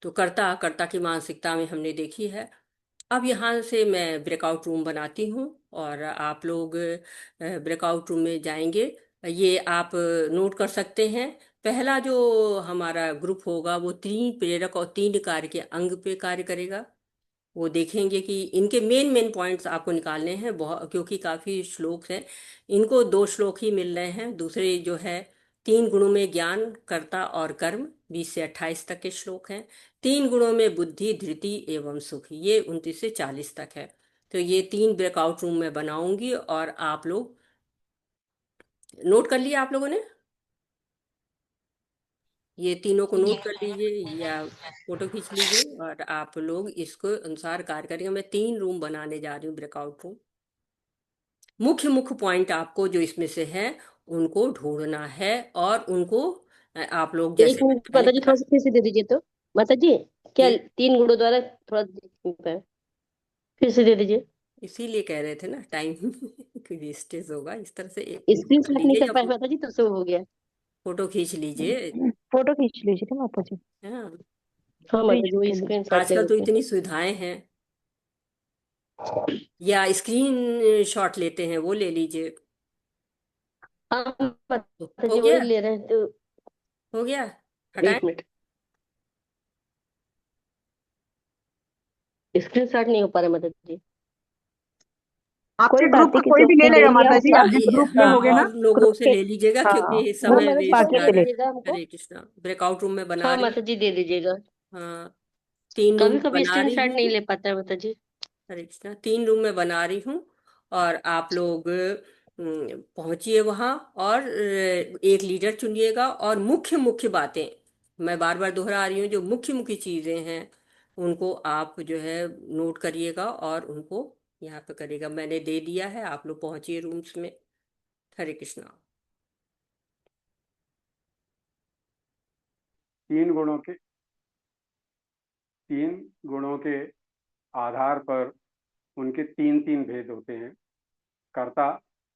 तो कर्ता की मानसिकता में हमने देखी है। अब यहाँ से मैं ब्रेकआउट रूम बनाती हूँ और आप लोग ब्रेकआउट रूम में जाएंगे। ये आप नोट कर सकते हैं। पहला जो हमारा ग्रुप होगा वो 3 प्रेरक और 3 कार्य के अंग पे कार्य करेगा। वो देखेंगे कि इनके मेन पॉइंट्स आपको निकालने हैं, बहुत, क्योंकि काफ़ी श्लोक हैं, इनको 2 श्लोक ही मिल रहे हैं। दूसरे जो है 3 गुणों में ज्ञान, कर्ता और कर्म, 20 से 28 तक के श्लोक हैं। 3 गुणों में बुद्धि, धृति एवं सुख, ये 29 से 40 तक है। तो ये 3 ब्रेकआउट रूम में बनाऊंगी और आप लोग नोट कर लिया आप लोगों ने, ये तीनों को नोट कर लीजिए या फोटो खींच लीजिए और आप लोग इसको अनुसार कार्य करेंगे। मैं 3 रूम बनाने जा रही हूँ ब्रेकआउट रूम। मुख्य पॉइंट आपको जो इसमें से है उनको ढूंढना है और उनको आप लोग एक जैसे मिनट माता जी, थोड़ा सा फिर से दे दीजिए। तो माता जी क्या 3 गुणों द्वारा थोड़ा फिर से दे दीजिए। इसीलिए कह रहे थे ना टाइम की वेस्टेज होगा, इस तरह से स्क्रीन शॉट नहीं लीजिए कर पाए माता जी, तो से हो गया। फोटो खींच लीजिए। फोटो खींच लीजिए माता जी। हाँ हाँ माता जी, वो स्क्रीन शॉट आजकल तो इतनी सुविधाएं हैं, या स्क्रीन शॉट लेते हैं वो ले लीजिए। हाँ माता हो जी, गया वही ले रहे हैं। तो हो गया, हटाएं। 1 मिनट, स्क्रीन शॉट नहीं हो पा रहा माता जी। आपके ग्रुप का कोई भी ले लेगा माता जी, आप जिस ग्रुप में होगे ना और लोगों से ले लीजिएगा क्योंकि समय वेस्ट बाकी ना से रहे। लीजिएगा हमको। हरे कृष्णा। ब्रेकआउट रूम में बना हाँ रही माता जी, दे दीजिएगा। हाँ 3 रूम कभी कभी बना रही स्क्रीनशॉट नहीं हूँ। ले पाता है माता जी। हरे कृष्णा। 3 रूम में बना रही हूँ और आप लोग पहुंचिए वहां और एक लीडर चुनिएगा और मुख्य मुख्य बातें, मैं बार बार दोहरा रही हूँ, जो मुख्य मुख्य चीजें हैं उनको आप जो है नोट करिएगा और उनको यहाँ पे करिएगा। मैंने दे दिया है, आप लोग पहुंचिए रूम्स में। हरे कृष्णा। तीन गुणों के तीन गुणों के आधार पर उनके तीन तीन भेद होते हैं। कर्ता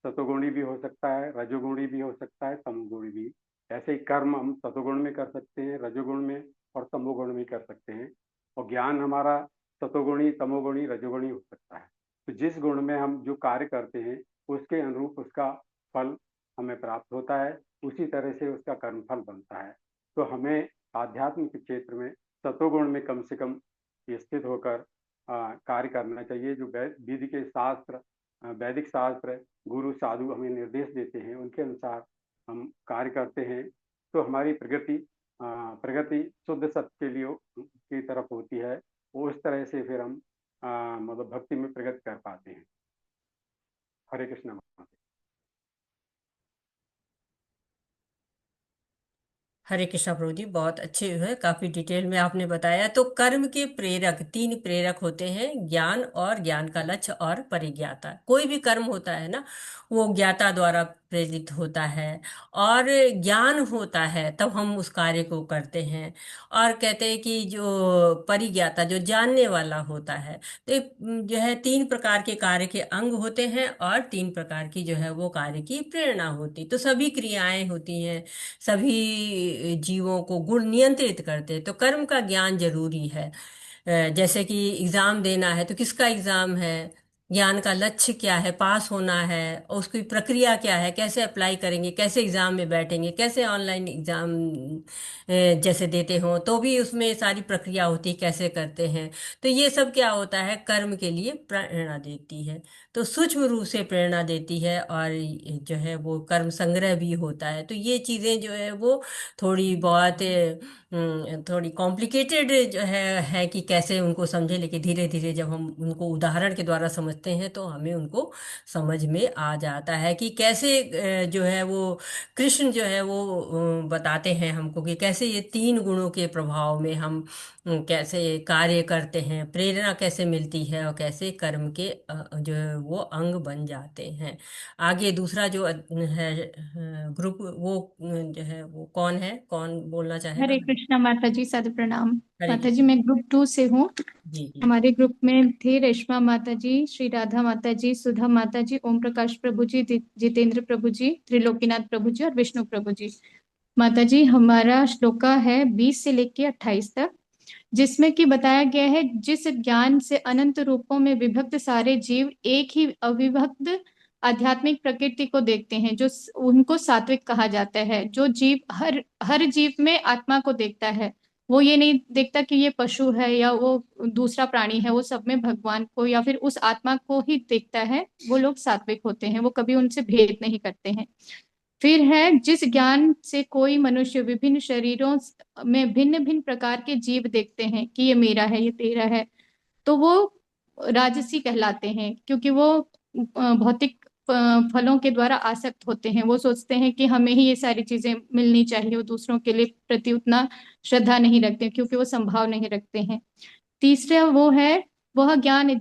सतोगुणी भी हो सकता है, रजोगुणी भी हो सकता है, तमोगुणी भी। ऐसे ही कर्म हम सतोगुण में कर सकते हैं, रजोगुण में और तमोगुण में कर सकते हैं। और ज्ञान हमारा सतोगुणी, तमोगुणी, रजोगुणी हो सकता है। तो जिस गुण में हम जो कार्य करते हैं उसके अनुरूप उसका फल हमें प्राप्त होता है, उसी तरह से उसका कर्मफल बनता है। तो हमें आध्यात्मिक क्षेत्र में सतोगुण में कम से कम स्थित होकर कार्य करना चाहिए। जो विधि के शास्त्र, वैदिक शास्त्र, गुरु साधु हमें निर्देश देते हैं, उनके अनुसार हम कार्य करते हैं तो हमारी प्रगति शुद्ध सत्य के लिए की तरफ होती है। उस तरह से फिर हम मतलब भक्ति में प्रगति कर पाते हैं। हरे कृष्ण। हरे कृष्णा प्रभु जी, बहुत अच्छे है, काफी डिटेल में आपने बताया। तो कर्म के प्रेरक 3 प्रेरक होते हैं, ज्ञान और ज्ञान का लक्ष्य और परिज्ञाता। कोई भी कर्म होता है ना, वो ज्ञाता द्वारा प्रेरित होता है और ज्ञान होता है, तब हम उस कार्य को करते हैं। और कहते हैं कि जो परिज्ञाता, जो जानने वाला होता है, तो जो है 3 प्रकार के कार्य के अंग होते हैं और 3 प्रकार की जो है वो कार्य की प्रेरणा होती। तो सभी क्रियाएं होती हैं, सभी जीवों को गुण नियंत्रित करते। तो कर्म का ज्ञान जरूरी है। जैसे कि एग्जाम देना है तो किसका एग्जाम है, ज्ञान का लक्ष्य क्या है, पास होना है, और उसकी प्रक्रिया क्या है, कैसे अप्लाई करेंगे, कैसे एग्जाम में बैठेंगे, कैसे ऑनलाइन एग्जाम जैसे देते हो तो भी उसमें सारी प्रक्रिया होती है, कैसे करते हैं। तो ये सब क्या होता है, कर्म के लिए प्रेरणा देती है। तो सूक्ष्म रूप से प्रेरणा देती है और जो है वो कर्म संग्रह भी होता है। तो ये चीजें जो है वो थोड़ी बहुत थोड़ी कॉम्प्लिकेटेड जो है कि कैसे उनको समझे, लेकिन धीरे धीरे जब हम उनको उदाहरण के द्वारा समझते हैं तो हमें उनको समझ में आ जाता है कि कैसे जो है वो कृष्ण जो है वो बताते हैं हमको कि कैसे ये 3 गुणों के प्रभाव में हम कैसे कार्य करते हैं, प्रेरणा कैसे मिलती है और कैसे कर्म के जो है वो अंग बन जाते हैं। आगे दूसरा जो है ग्रुप, वो जो है वो कौन है, कौन बोलना चाहेगा? हरे कृष्णा माता जी, सादर प्रणाम। हरे माता जी, कृष्ण। मैं ग्रुप 2 से हूँ। जी जी। हमारे ग्रुप में थे रेशमा माता जी, श्री राधा माता जी, सुधा माता जी, ओम प्रकाश प्रभु जी, जितेंद्र प्रभु जी, त्रिलोकीनाथ प्रभु जी और विष्णु प्रभु जी। माता जी, हमारा श्लोका है 20 से लेके 28 तक, जिसमें कि बताया गया है, जिस ज्ञान से अनंत रूपों में विभक्त सारे जीव एक ही अविभक्त आध्यात्मिक प्रकृति को देखते हैं, जो उनको सात्विक कहा जाता है। जो जीव हर हर जीव में आत्मा को देखता है, वो ये नहीं देखता कि ये पशु है या वो दूसरा प्राणी है, वो सब में भगवान को या फिर उस आत्मा को ही देखता है, वो लोग सात्विक होते हैं, वो कभी उनसे भेद नहीं करते हैं। फिर है, जिस ज्ञान से कोई मनुष्य विभिन्न शरीरों में भिन्न भिन्न प्रकार के जीव देखते हैं कि ये मेरा है, ये तेरा है, तो वो राजसी कहलाते हैं, क्योंकि वो भौतिक फलों के द्वारा आसक्त होते हैं। वो सोचते हैं कि हमें ही ये सारी चीजें मिलनी चाहिए, वो दूसरों के लिए प्रति उतना श्रद्धा नहीं रखते, क्योंकि वो संभाव नहीं रखते हैं। तीसरा वो है, वह ज्ञान है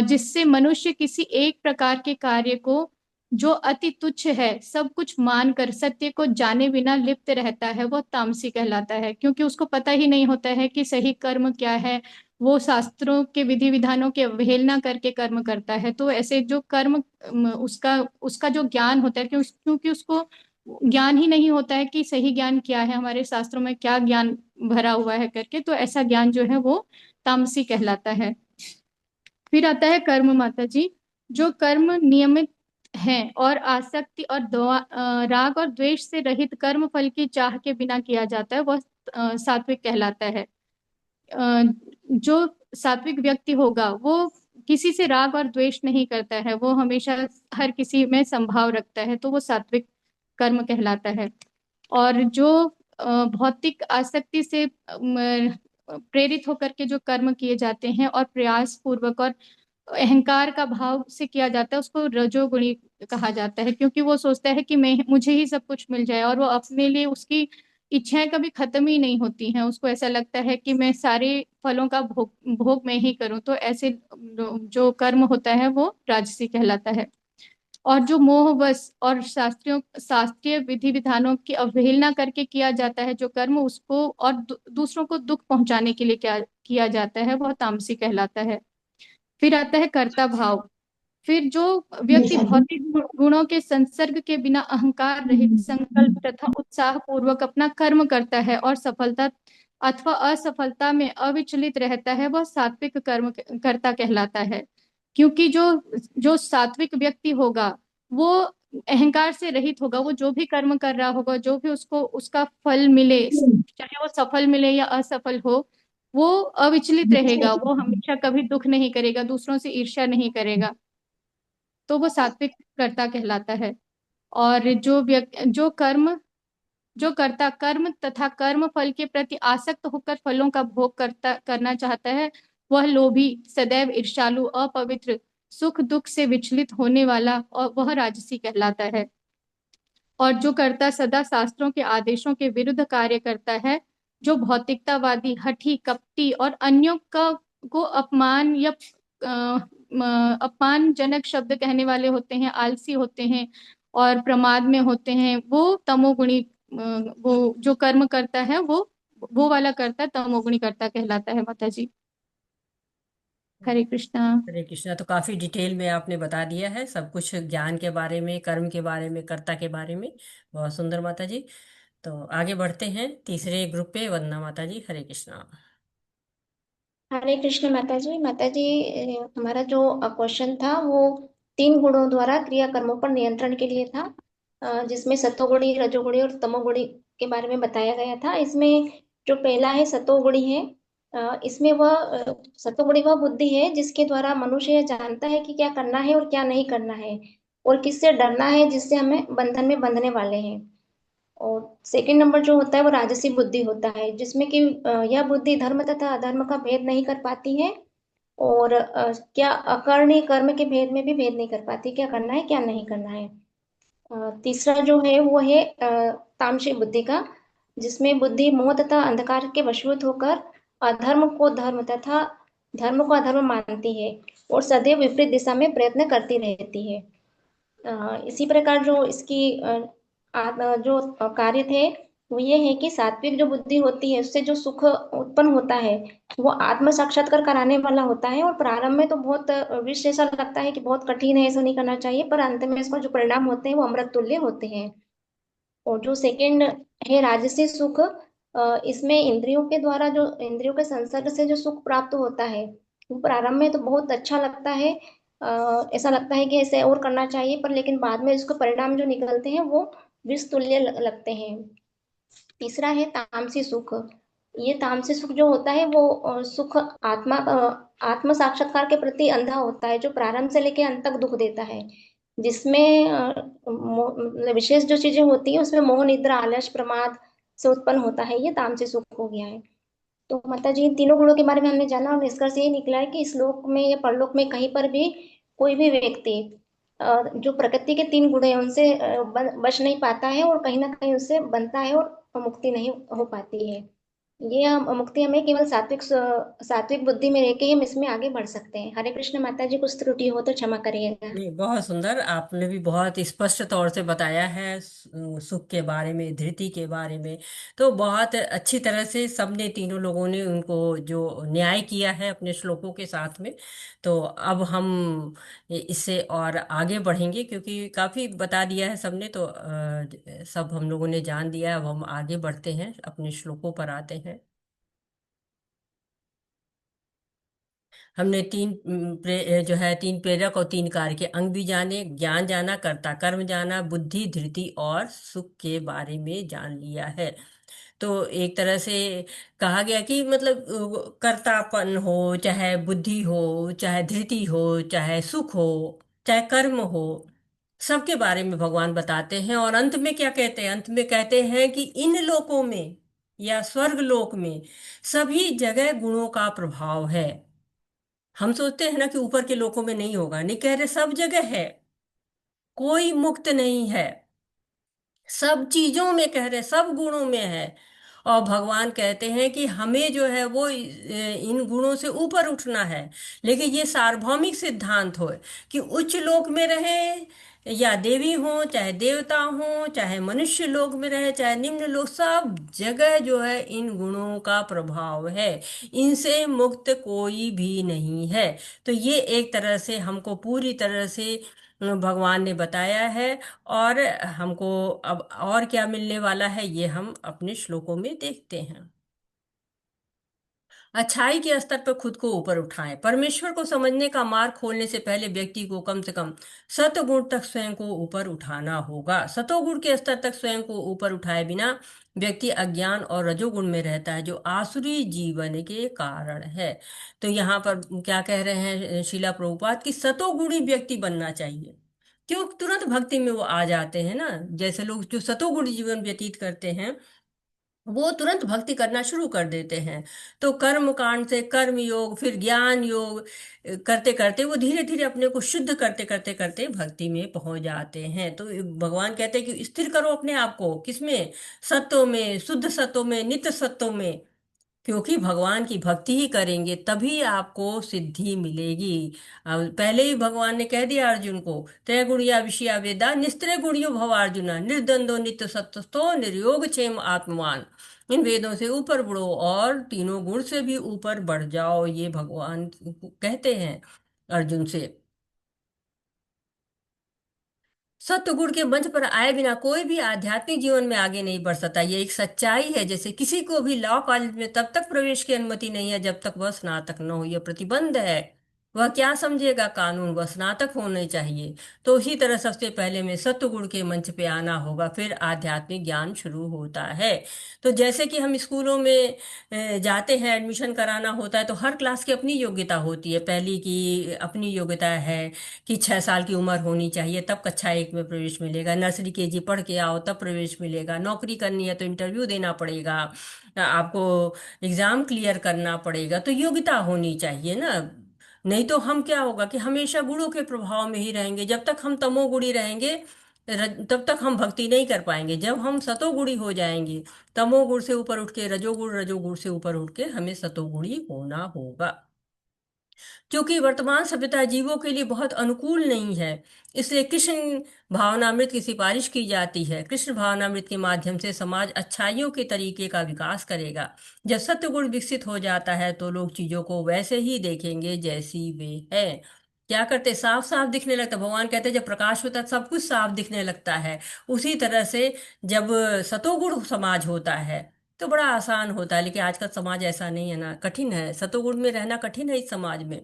जिससे मनुष्य किसी एक प्रकार के कार्य को, जो अति तुच्छ है, सब कुछ मानकर सत्य को जाने बिना लिप्त रहता है, वो तामसी कहलाता है, क्योंकि उसको पता ही नहीं होता है कि सही कर्म क्या है। वो शास्त्रों के विधि विधानों की अवहेलना करके कर्म करता है। तो ऐसे जो कर्म उसका उसका जो ज्ञान होता है, क्योंकि उसको ज्ञान ही नहीं होता है कि सही ज्ञान क्या है, हमारे शास्त्रों में क्या ज्ञान भरा हुआ है करके, तो ऐसा ज्ञान जो है वो तामसी कहलाता है। फिर आता है कर्म माता जी। जो कर्म नियमित है और आसक्ति और राग और द्वेष से रहित कर्म फल की चाह के बिना किया जाता है, वह सात्विक कहलाता है। जो सात्विक व्यक्ति होगा वो किसी से राग और द्वेष नहीं करता है, वो हमेशा हर किसी में संभाव रखता है, तो वो सात्विक कर्म कहलाता है। और जो भौतिक आसक्ति से प्रेरित होकर के जो कर्म किए जाते हैं और प्रयास पूर्वक और अहंकार का भाव से किया जाता है, उसको रजोगुणी कहा जाता है, क्योंकि वो सोचता है कि मैं मुझे ही सब कुछ मिल जाए, और वो अपने लिए उसकी इच्छाएं कभी खत्म ही नहीं होती हैं। उसको ऐसा लगता है कि मैं सारे फलों का भोग भोग मैं ही करूं। तो ऐसे जो कर्म होता है वो राजसी कहलाता है। और जो मोहवश और शास्त्रीय विधि विधानों की अवहेलना करके किया जाता है जो कर्म, उसको और दूसरों को दुख पहुंचाने के लिए क्या किया जाता है, वह तामसी कहलाता है। फिर आता है कर्ता भाव। फिर जो व्यक्ति भौतिक गुणों के संसर्ग के बिना अहंकार रहित संकल्प तथा उत्साह पूर्वक अपना कर्म करता है और सफलता अथवा असफलता में अविचलित रहता है, वह सात्विक कर्म कर्ता कहलाता है। क्योंकि जो जो सात्विक व्यक्ति होगा वो अहंकार से रहित होगा। वो जो भी कर्म कर रहा होगा, जो भी उसको उसका फल मिले, चाहे वो सफल मिले या असफल हो, वो अविचलित रहेगा। वो हमेशा कभी दुख नहीं करेगा, दूसरों से ईर्ष्या नहीं करेगा। तो वो सात्विक कर्ता कहलाता है। और जो कर्ता कर्म तथा कर्म फल के प्रति आसक्त होकर फलों का भोग करना चाहता है, वह लोभी, सदैव ईर्ष्यालु, अपवित्र, सुख दुख से विचलित होने वाला, और वह राजसी कहलाता है। और जो कर्ता सदा शास्त्रों के आदेशों के विरुद्ध कार्य करता है, जो भौतिकतावादी, हठी, कपटी और अन्यों का को अपमान या अपमानजनक शब्द कहने वाले होते हैं, आलसी होते हैं और प्रमाद में होते हैं, वो तमोगुणी वो जो कर्म करता है वो वाला करता तमोगुणी करता कहलाता है। माता जी, हरे कृष्णा। हरे कृष्णा। तो काफी डिटेल में आपने बता दिया है सब कुछ, ज्ञान के बारे में, कर्म के बारे में, कर्ता के बारे में। बहुत सुंदर माता जी। तो आगे बढ़ते हैं तीसरे ग्रुप पे। वंदना माता जी, हरे कृष्णा। हरे कृष्ण माता जी। माता जी, हमारा जो क्वेश्चन था वो 3 गुणों द्वारा क्रिया कर्मों पर नियंत्रण के लिए था, जिसमें सत्वगुणी, रजोगुणी और तमोगुणी के बारे में बताया गया था। इसमें जो पहला है सत्वगुणी है, इसमें सत्वगुणी वह बुद्धि है जिसके द्वारा मनुष्य यह जानता है कि क्या करना है और क्या नहीं करना है, और किससे डरना है जिससे हमें बंधन में बंधने वाले हैं। और सेकंड नंबर जो होता है वो राजसी बुद्धि होता है, जिसमें कि यह बुद्धि धर्म तथा अधर्म का भेद नहीं कर पाती है, और क्या अकर्णीय कर्म के भेद में भी भेद नहीं कर पाती, क्या करना है क्या नहीं करना है। तीसरा जो है वो है तामसिक बुद्धि का, जिसमें बुद्धि मोह तथा अंधकार के वशीभूत होकर अधर्म को धर्म तथा धर्म को अधर्म मानती है और सदैव विपरीत दिशा में प्रयत्न करती रहती है। इसी प्रकार जो इसकी जो कार्य थे वो ये है कि सात्विक जो बुद्धि होती है उससे जो सुख उत्पन्न होता है वो आत्म साक्षात्कार कराने वाला होता है, और प्रारंभ में तो बहुत विष जैसा लगता है कि बहुत कठिन है, ऐसा नहीं करना चाहिए, पर अंत में इसका जो परिणाम होते हैं वो अमृत तुल्य होते हैं। और जो सेकंड है राजसी सुख, इसमें इंद्रियों के द्वारा जो इंद्रियों के संसर्ग से जो सुख प्राप्त होता है वो प्रारंभ में तो बहुत अच्छा लगता है, ऐसा लगता है कि ऐसे और करना चाहिए, पर लेकिन बाद में इसको परिणाम जो निकलते हैं वो विष तुल्य लगते हैं। तीसरा है तामसी सुख। ये तामसी सुख जो होता है वो सुख आत्म साक्षात्कार के प्रति अंधा होता है, जो प्रारंभ से लेकर अंत तक दुख देता है, जिसमें मतलब विशेष जो चीजें होती है उसमें मोह, निद्रा, आलस, प्रमाद से उत्पन्न होता है। ये तामसी सुख हो गया है। तो माता जी, इन तीनों गुणों के बारे में हमने जाना और निष्कर्ष ये निकला है कि इस लोक में या परलोक में कहीं पर भी कोई भी व्यक्ति जो प्रकृति के 3 गुण है उनसे बच नहीं पाता है, और कहीं ना कहीं उससे बनता है और मुक्ति नहीं हो पाती है। ये मुक्ति हमें केवल सात्विक बुद्धि में रह के हम इसमें आगे बढ़ सकते हैं। हरे कृष्ण माता जी, कुछ त्रुटि हो तो क्षमा करिएगा। नहीं, बहुत सुंदर। आपने भी बहुत स्पष्ट तौर से बताया है सुख के बारे में, धृति के बारे में। तो बहुत अच्छी तरह से सबने, तीनों लोगों ने उनको जो न्याय किया है अपने श्लोकों के साथ में। तो अब हम इससे और आगे बढ़ेंगे, क्योंकि काफी बता दिया है सबने। तो सब हम लोगों ने जान दिया है। अब हम आगे बढ़ते हैं, अपने श्लोकों पर आते हैं। हमने जो है 3 प्रेरक और 3 कार्य के अंग भी जाने, ज्ञान जाना, कर्ता कर्म जाना, बुद्धि, धृति और सुख के बारे में जान लिया है। तो एक तरह से कहा गया कि मतलब कर्तापन हो, चाहे बुद्धि हो, चाहे धृति हो, चाहे सुख हो, चाहे कर्म हो, सबके बारे में भगवान बताते हैं। और अंत में क्या कहते हैं? अंत में कहते हैं कि इन लोकों में या स्वर्ग लोक में सभी जगह गुणों का प्रभाव है। हम सोचते हैं ना कि ऊपर के लोकों में नहीं होगा, नहीं कह रहे, सब जगह है, कोई मुक्त नहीं है, सब चीजों में कह रहे, सब गुणों में है। और भगवान कहते हैं कि हमें जो है वो इन गुणों से ऊपर उठना है। लेकिन ये सार्वभौमिक सिद्धांत हो कि उच्च लोक में रहे या देवी हो, चाहे देवता हो, चाहे मनुष्य लोक में रहे, चाहे निम्न लोक, सब जगह जो है इन गुणों का प्रभाव है, इनसे मुक्त कोई भी नहीं है। तो ये एक तरह से हमको पूरी तरह से भगवान ने बताया है। और हमको अब और क्या मिलने वाला है ये हम अपने श्लोकों में देखते हैं। अच्छाई के स्तर पर खुद को ऊपर उठाएं। परमेश्वर को समझने का मार्ग खोलने से पहले व्यक्ति को कम से कम सतगुण तक स्वयं को ऊपर उठाना होगा। सतोगुण के स्तर तक स्वयं को ऊपर उठाए बिना व्यक्ति अज्ञान और रजोगुण में रहता है, जो आसुरी जीवन के कारण है। तो यहाँ पर क्या कह रहे हैं शीला प्रभुपाद कि सतोगुणी व्यक्ति बनना चाहिए। क्यों? तुरंत भक्ति में वो आ जाते हैं ना। जैसे लोग जो सतोगुणी जीवन व्यतीत करते हैं वो तुरंत भक्ति करना शुरू कर देते हैं। तो कर्म कांड से कर्म योग, फिर ज्ञान योग करते करते वो धीरे धीरे अपने को शुद्ध करते करते करते भक्ति में पहुंच जाते हैं। तो भगवान कहते हैं कि स्थिर करो अपने आप को, किसमें? सत्व में, शुद्ध सत्व में, नित्य सत्व में। क्योंकि भगवान की भक्ति ही करेंगे तभी आपको सिद्धि मिलेगी। अब पहले ही भगवान ने कह दिया अर्जुन को, त्रैगुणिया विषया वेदा निस्त्रय गुणियो भव अर्जुना निर्द्वंदो नित्य सत्वस्थो निर्योग क्षेम आत्मवान। इन वेदों से ऊपर बढ़ो और तीनों गुण से भी ऊपर बढ़ जाओ, ये भगवान कहते हैं अर्जुन से। सत्वगुण के मंच पर आए बिना कोई भी आध्यात्मिक जीवन में आगे नहीं बढ़ सकता। ये एक सच्चाई है। जैसे किसी को भी लॉ कॉलेज में तब तक प्रवेश की अनुमति नहीं है जब तक वह स्नातक न हो, यह प्रतिबंध है। वह क्या समझेगा कानून, वह स्नातक होने चाहिए। तो उसी तरह सबसे पहले में सत्वगुण के मंच पे आना होगा, फिर आध्यात्मिक ज्ञान शुरू होता है। तो जैसे कि हम स्कूलों में जाते हैं, एडमिशन कराना होता है, तो हर क्लास की अपनी योग्यता होती है। पहली की अपनी योग्यता है कि 6 साल की उम्र होनी चाहिए, तब कक्षा 1 में प्रवेश मिलेगा। नर्सरी केजी पढ़ के आओ तब प्रवेश मिलेगा। नौकरी करनी है तो इंटरव्यू देना पड़ेगा, आपको एग्जाम क्लियर करना पड़ेगा। तो योग्यता होनी चाहिए ना। नहीं तो हम क्या होगा कि हमेशा गुणों के प्रभाव में ही रहेंगे। जब तक हम तमोगुणी रहेंगे तब तक हम भक्ति नहीं कर पाएंगे। जब हम सतोगुणी हो जाएंगे, तमोगुण से ऊपर उठ के रजोगुण, रजोगुण से ऊपर उठ के हमें सतोगुणी होना होगा। क्योंकि वर्तमान सभ्यता जीवों के लिए बहुत अनुकूल नहीं है, इसलिए कृष्ण भावनामृत की सिफारिश की जाती है। कृष्ण भावनामृत के माध्यम से समाज अच्छाइयों के तरीके का विकास करेगा। जब सत्वगुण विकसित हो जाता है तो लोग चीजों को वैसे ही देखेंगे जैसी वे है। क्या करते? साफ साफ दिखने लगता। भगवान कहते हैं जब प्रकाश होता है सब कुछ साफ दिखने लगता है। उसी तरह से जब सतोगुण समाज होता है तो बड़ा आसान होता है। लेकिन आज का समाज ऐसा नहीं है ना, कठिन है। सतोगुण में रहना कठिन है इस समाज में।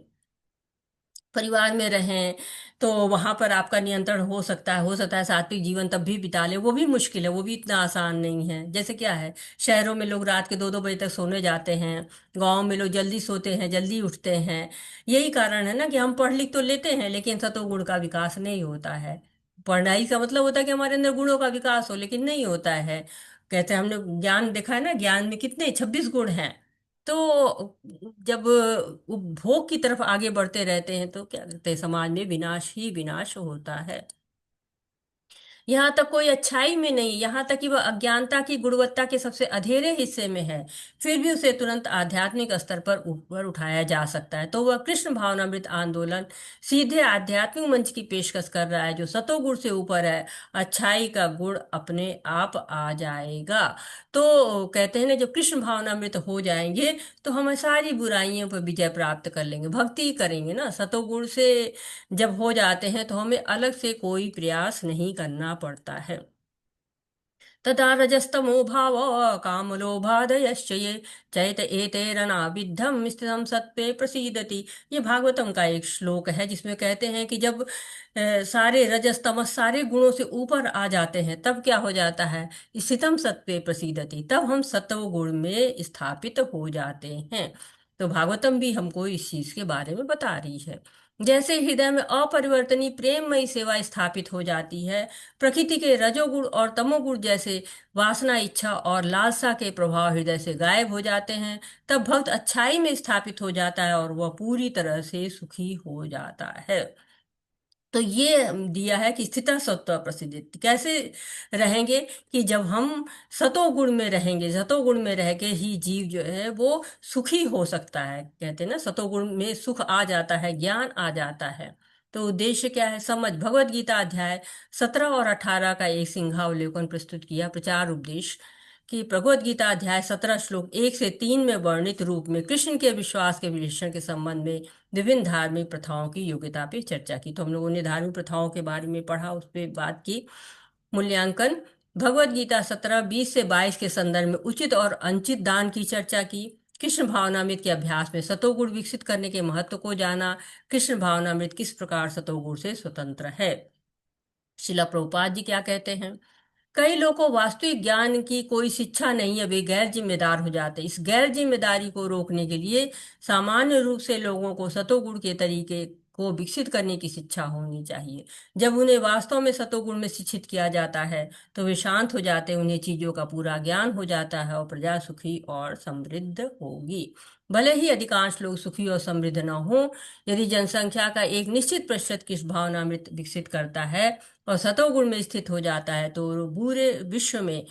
परिवार में रहें तो वहां पर आपका नियंत्रण हो सकता है सात्विक जीवन तब भी बिता ले, वो भी मुश्किल है, वो भी इतना आसान नहीं है। जैसे क्या है, शहरों में लोग रात के 2-2 बजे तक सोने जाते हैं, गांव में लोग जल्दी सोते हैं, जल्दी उठते हैं। यही कारण है ना कि हम पढ़ लिख तो लेते हैं लेकिन सतोगुण का विकास नहीं होता है। पढ़ाई का मतलब होता है कि हमारे अंदर गुणों का विकास हो, लेकिन नहीं होता है। कहते हैं, हमने ज्ञान देखा है ना, ज्ञान में कितने 26 गुण हैं। तो जब उपभोग की तरफ आगे बढ़ते रहते हैं तो क्या करते हैं, समाज में विनाश ही विनाश होता है। यहाँ तक कोई अच्छाई में नहीं, यहाँ तक कि वह अज्ञानता की गुणवत्ता के सबसे अधेरे हिस्से में है, फिर भी उसे तुरंत आध्यात्मिक स्तर पर ऊपर उठाया जा सकता है। तो वह कृष्ण भावनामृत आंदोलन सीधे आध्यात्मिक मंच की पेशकश कर रहा है, जो सतोगुण से ऊपर है। अच्छाई का गुण अपने आप आ जाएगा। तो कहते हैं ना, जब कृष्ण भावनामृत हो जाएंगे तो हम सारी बुराइयों पर विजय प्राप्त कर लेंगे। भक्ति करेंगे ना, सतोगुण से जब हो जाते हैं तो हमें अलग से कोई प्रयास नहीं करना पड़ता है। तथा रजस्तमो भाव काम लोभादयश्च ये चैत एतैरनाविद्धम स्थितम सत्त्वे प्रसीदति। ये भागवतम का एक श्लोक है जिसमें कहते हैं कि जब सारे रजस तमस सारे गुणों से ऊपर आ जाते हैं तब क्या हो जाता है, स्थितम सत्त्वे प्रसीदति, तब हम सत्व गुण में स्थापित हो जाते हैं। तो भागवतम भी हमको इस चीज के बारे में बता रही है। जैसे हृदय में अपरिवर्तनीय प्रेममयी सेवा स्थापित हो जाती है, प्रकृति के रजोगुण और तमोगुण जैसे वासना, इच्छा और लालसा के प्रभाव हृदय से गायब हो जाते हैं, तब भक्त अच्छाई में स्थापित हो जाता है और वह पूरी तरह से सुखी हो जाता है। तो ये दिया है कि स्थिता सत्व प्रसिद्ध कैसे रहेंगे, कि जब हम सतोगुण में रहेंगे, सतोगुण में रह के ही जीव जो है वो सुखी हो सकता है। कहते हैं ना, सतोगुण में सुख आ जाता है, ज्ञान आ जाता है। तो उद्देश्य क्या है? समझ। भगवत गीता अध्याय 17 और 18 का एक सिंहावलोकन प्रस्तुत किया। प्रचार उपदेश कि भगवत गीता अध्याय 17 श्लोक 1 से 3 में वर्णित रूप में कृष्ण के विश्वास के विश्लेषण के संबंध में विभिन्न धार्मिक प्रथाओं की योग्यता पे चर्चा की। तो हम लोगों ने धार्मिक प्रथाओं के बारे में पढ़ा, उस पर बात की। मूल्यांकन। भगवत गीता 17:20 से 22 के संदर्भ में उचित और अनुचित दान की चर्चा की। कृष्ण भावनामृत के अभ्यास में सतोगुण विकसित करने के महत्व को जाना। कृष्ण भावनामृत किस प्रकार सतोगुण से स्वतंत्र है। शिला प्रभुपाद जी क्या कहते हैं? कई लोगों को वास्तविक ज्ञान की कोई शिक्षा नहीं है, वे गैर जिम्मेदार हो जाते हैं। इस गैर जिम्मेदारी को रोकने के लिए सामान्य रूप से लोगों को सतोगुण के तरीके को विकसित करने की शिक्षा होनी चाहिए। जब उन्हें वास्तव में सतोगुण में शिक्षित किया जाता है तो वे शांत हो जाते हैं, उन्हें चीजों का पूरा ज्ञान हो जाता है और प्रजा सुखी और समृद्ध होगी। भले ही अधिकांश लोग सुखी और समृद्ध न हो, यदि जनसंख्या का एक निश्चित प्रतिशत किस भावनामृत विकसित करता है और सतोगुण में स्थित हो जाता है तो पूरे विश्व में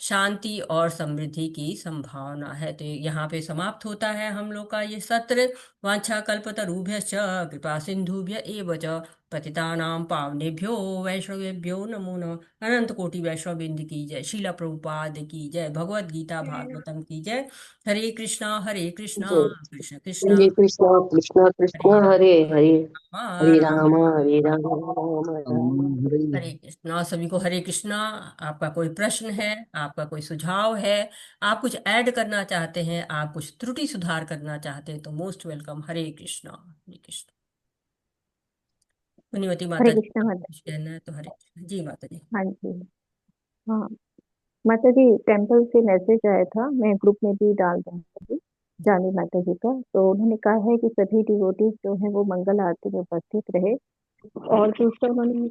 शांति और समृद्धि की संभावना है। तो यहाँ पे समाप्त होता है हम लोग का ये सत्र। वांछा कल्पतरुभ्यश्च कृपा सिंधुभ्य एव च पतितानां पावनेभ्यो वैष्णवेभ्यो नमो नमः। अनंत कोटि वैष्णव बिंद की जय। शीला प्रभुपाद की जय। भगवद गीता भागवतम की जय। हरे कृष्णा जय कृष्ण कृष्ण हरे कृष्णा कृष्णा कृष्णा हरे हरे हरे राम राम हरे राम राम राम हरे हरे कृष्णा। सभी को हरे कृष्णा। आपका कोई प्रश्न है, आपका कोई सुझाव है, आप कुछ ऐड करना चाहते हैं, आप कुछ त्रुटि सुधार करना चाहते हैं तो मोस्ट वेलकम। हरे कृष्णा हरे कृष्णा। पुण्यवती माता हरे जी कृष्णा माता। कुछ कहना है तो हरे कृष्णा जी माता जी। हाँ जी। हाँ माता जी, टेम्पल से मैसेज आया था, मैं ग्रुप में भी डाल दूंगी जानी माता जी का। तो उन्होंने कहा है कि सभी डिवोटीज जो है वो मंगल आरती में उपस्थित रहे। और दूसरा उन्होंने